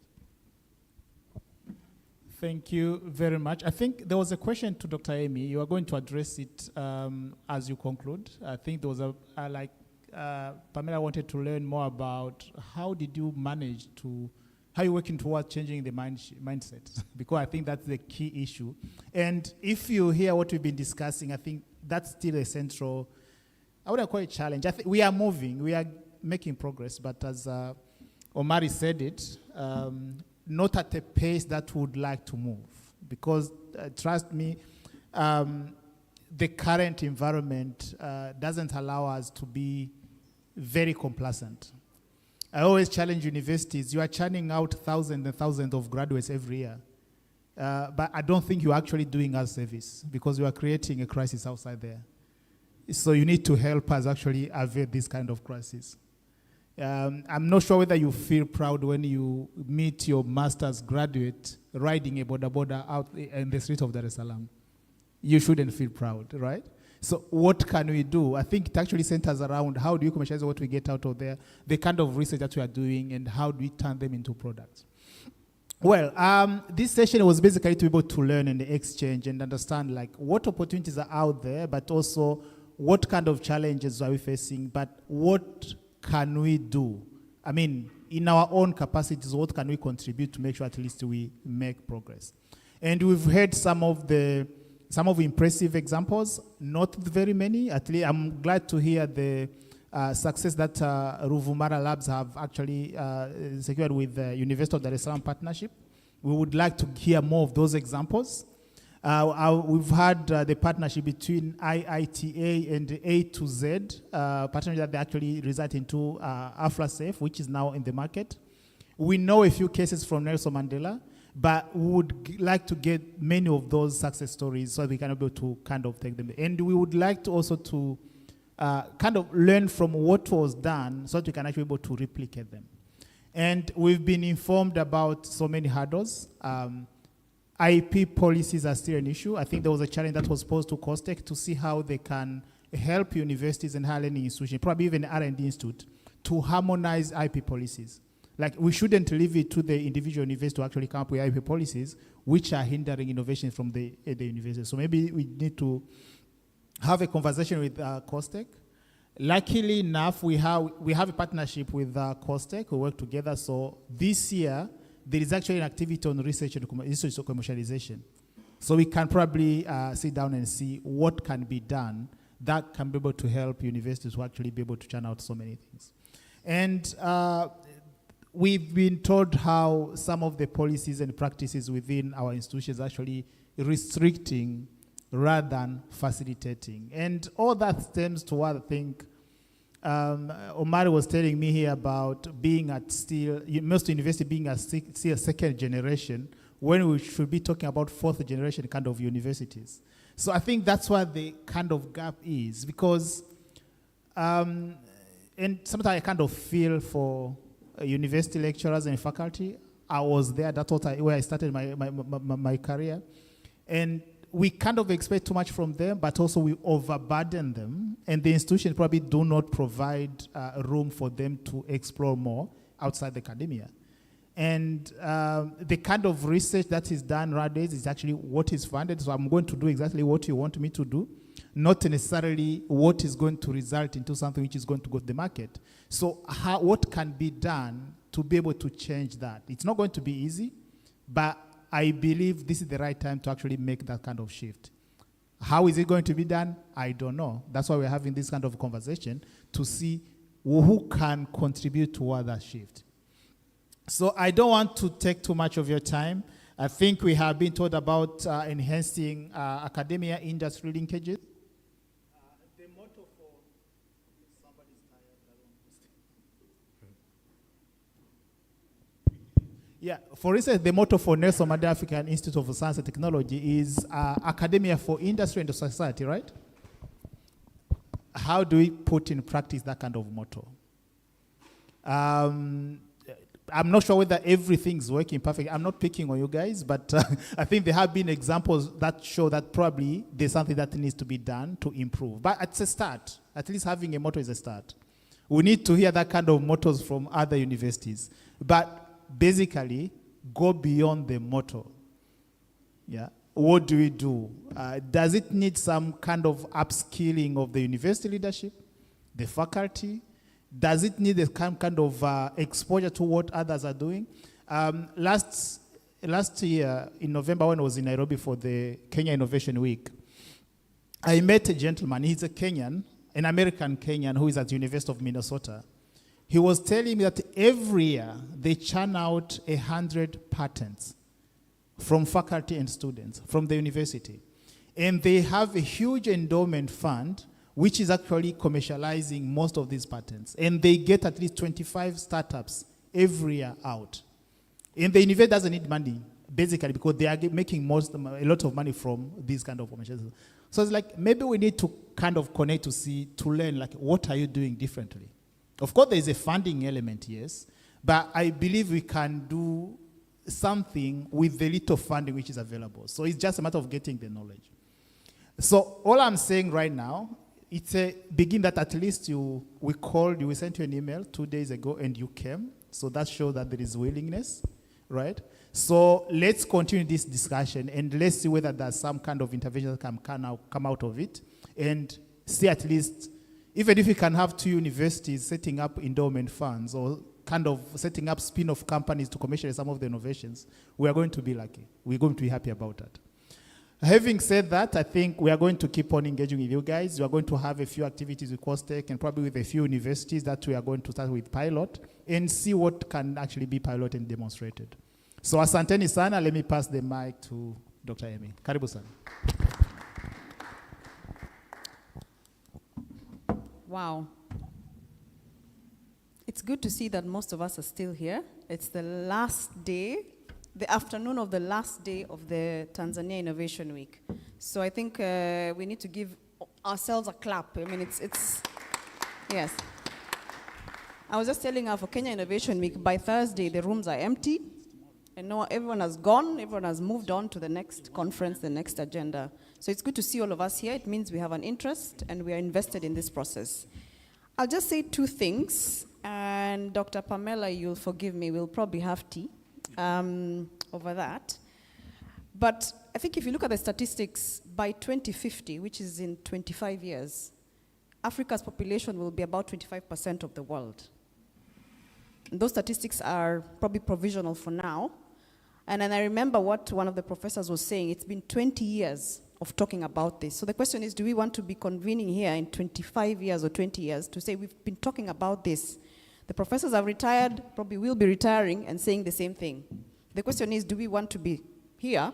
Thank you very much. I think there was a question to Dr. Amy. You are going to address it as you conclude. I think there was Pamela wanted to learn more about how did you manage to, how you're working towards changing the mindset, because I think that's the key issue. And if you hear what we've been discussing, I think that's still a central, I wouldn't call it challenge. I think we are moving, we are making progress, but as Omari said it, not at a pace that we would like to move, because trust me, the current environment doesn't allow us to be very complacent. I always challenge universities. You are churning out thousands and thousands of graduates every year, but I don't think you're actually doing us service, because you are creating a crisis outside there. So you need to help us actually avoid this kind of crisis. I'm not sure whether you feel proud when you meet your master's graduate riding a boda out in the street of Dar es Salaam. You shouldn't feel proud, right? So what can we do? I think it actually centers around how do you commercialize what we get out of there, the kind of research that we are doing, and how do we turn them into products. Well, this session was basically to be able to learn and exchange and understand like what opportunities are out there, but also what kind of challenges are we facing, but what can we do? I mean, in our own capacities, what can we contribute to make sure at least we make progress? And we've heard some of impressive examples, not very many. At least I'm glad to hear the success that Ruvumara Labs have actually secured with the University of Dar es Salaam partnership. We would like to hear more of those examples. We've had the partnership between IITA and A to Z, partnership that they actually result into AflaSafe, which is now in the market. We know a few cases from Nelson Mandela, but we would like to get many of those success stories so that we can be able to kind of take them. And we would like to also to kind of learn from what was done so that we can actually be able to replicate them. And we've been informed about so many hurdles. IP policies are still an issue. I think there was a challenge that was posed to COSTECH to see how they can help universities and higher learning institutions, probably even R&D Institute, to harmonize IP policies. Like, we shouldn't leave it to the individual university to actually come up with IP policies which are hindering innovation from the university. So maybe we need to have a conversation with COSTECH. Luckily enough, we have a partnership with COSTECH. We work together. So this year, there is actually an activity on research and commercialization. So we can probably sit down and see what can be done that can be able to help universities to actually be able to churn out so many things. And we've been told how some of the policies and practices within our institutions actually restricting rather than facilitating. And all that stems to what I think Omar was telling me here about being at most university being still a second generation, when we should be talking about fourth generation kind of universities. So I think that's what the kind of gap is, because and sometimes I kind of feel for university lecturers and faculty. I was there, that's where I started my career. And we kind of expect too much from them, but also we overburden them, and the institutions probably do not provide room for them to explore more outside the academia. And the kind of research that is done nowadays is actually what is funded, so I'm going to do exactly what you want me to do, not necessarily what is going to result into something which is going to go to the market. So what can be done to be able to change that? It's not going to be easy, but I believe this is the right time to actually make that kind of shift. How is it going to be done? I don't know. That's why we're having this kind of conversation, to see who can contribute toward that shift. So I don't want to take too much of your time. I think we have been told about enhancing academia-industry linkages. The motto for somebody's tired. Yeah, for instance, the motto for Nelson Mandela African Institute of Science and Technology is academia for industry and society, right? How do we put in practice that kind of motto? I'm not sure whether everything's working perfectly. I'm not picking on you guys, but I think there have been examples that show that probably there's something that needs to be done to improve. But it's a start. At least having a motto is a start. We need to hear that kind of mottos from other universities. But basically, go beyond the motto. Yeah. What do we do? Does it need some kind of upskilling of the university leadership, the faculty? Does it need a kind of exposure to what others are doing? Last year, in November, when I was in Nairobi for the Kenya Innovation Week, I met a gentleman. He's a Kenyan, an American Kenyan, who is at the University of Minnesota. He was telling me that every year they churn out 100 patents from faculty and students from the university. And they have a huge endowment fund which is actually commercializing most of these patents. And they get at least 25 startups every year out. And the university doesn't need money, basically, because they are making a lot of money from these kind of commercialization. So it's like, maybe we need to kind of connect to learn, like, what are you doing differently? Of course, there is a funding element, yes, but I believe we can do something with the little funding which is available. So it's just a matter of getting the knowledge. So all I'm saying right now, it's a begin that at least we called you, we sent you an email 2 days ago and you came. So that shows that there is willingness, right? So let's continue this discussion and let's see whether there's some kind of intervention that can come out of it, and see at least, even if we can have 2 universities setting up endowment funds or kind of setting up spin-off companies to commercialize some of the innovations, we are going to be lucky. We're going to be happy about that. Having said that, I think we are going to keep on engaging with you guys. We are going to have a few activities with COSTECH and probably with a few universities that we are going to start with pilot and see what can actually be piloted and demonstrated. So asanteni sana, let me pass the mic to Dr. Amy. Karibu sana. Wow. It's good to see that most of us are still here. It's the last day, the afternoon of the last day of the Tanzania Innovation Week. So I think we need to give ourselves a clap. I mean, it's yes. I was just telling her for Kenya Innovation Week, by Thursday, the rooms are empty. And no, everyone has gone, everyone has moved on to the next conference, the next agenda. So it's good to see all of us here. It means we have an interest and we are invested in this process. I'll just say 2 things, and Dr. Pamela, you'll forgive me, we'll probably have tea over that. But I think if you look at the statistics, by 2050, which is in 25 years, Africa's population will be about 25% of the world. And those statistics are probably provisional for now. And then I remember what one of the professors was saying. It's been 20 years of talking about this. So the question is, do we want to be convening here in 25 years or 20 years to say we've been talking about this? The professors have retired, probably will be retiring and saying the same thing. The question is, do we want to be here,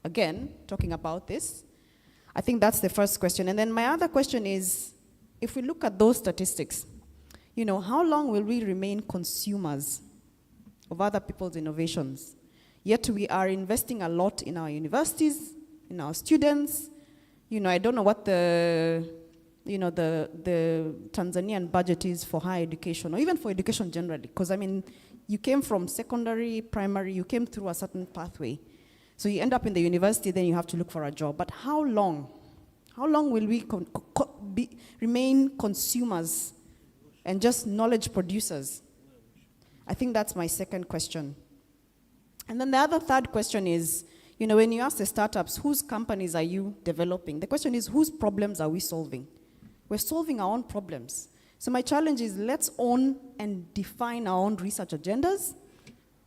again, talking about this? I think that's the first question. And then my other question is, if we look at those statistics, you know, how long will we remain consumers of other people's innovations? Yet we are investing a lot in our universities, in our students. You know, I don't know what the Tanzanian budget is for higher education, or even for education generally, because I mean, you came from secondary, primary, you came through a certain pathway. So you end up in the university, then you have to look for a job. But how long? How long will we remain consumers and just knowledge producers? I think that's my second question. And then the third question is, you know, when you ask the startups, whose companies are you developing? The question is, whose problems are we solving? We're solving our own problems. So my challenge is, let's own and define our own research agendas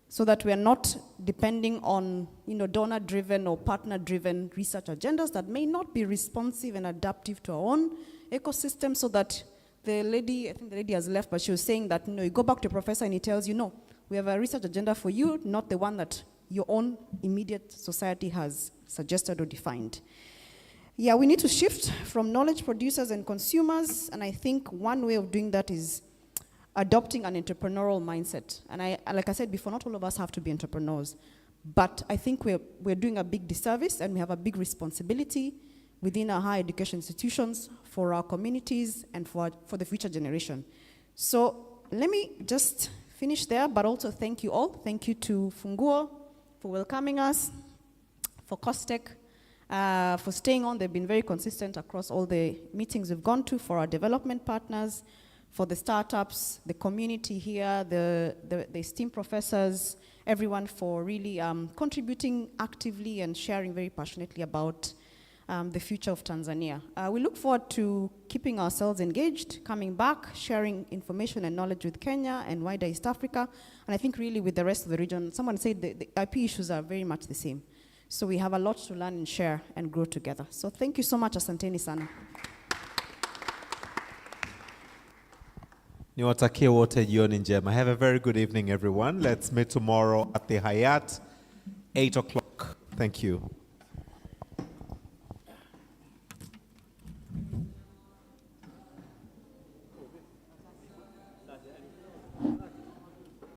so that we're not depending on, you know, donor-driven or partner-driven research agendas that may not be responsive and adaptive to our own ecosystem. So that the lady, I think the lady has left, but she was saying that, you know, you go back to a professor and he tells you, no, we have a research agenda for you, not the one that your own immediate society has suggested or defined. Yeah, we need to shift from knowledge producers and consumers, and I think one way of doing that is adopting an entrepreneurial mindset. And like I said before, not all of us have to be entrepreneurs, but I think we're doing a big disservice, and we have a big responsibility within our higher education institutions for our communities and for the future generation. So let me just finish there, but also thank you all. Thank you to Funguo for welcoming us, for Costec, for staying on. They've been very consistent across all the meetings we've gone to, for our development partners, for the startups, the community here, the esteemed professors, everyone for really contributing actively and sharing very passionately about the future of Tanzania. We look forward to keeping ourselves engaged, coming back, sharing information and knowledge with Kenya and wider East Africa, and I think really with the rest of the region. Someone said the IP issues are very much the same. So we have a lot to learn and share and grow together. So thank you so much, asanteni sana. Niwatakie wote jioni njema. Have a very good evening, everyone. Let's meet tomorrow at the Hayat, 8 o'clock. Thank you.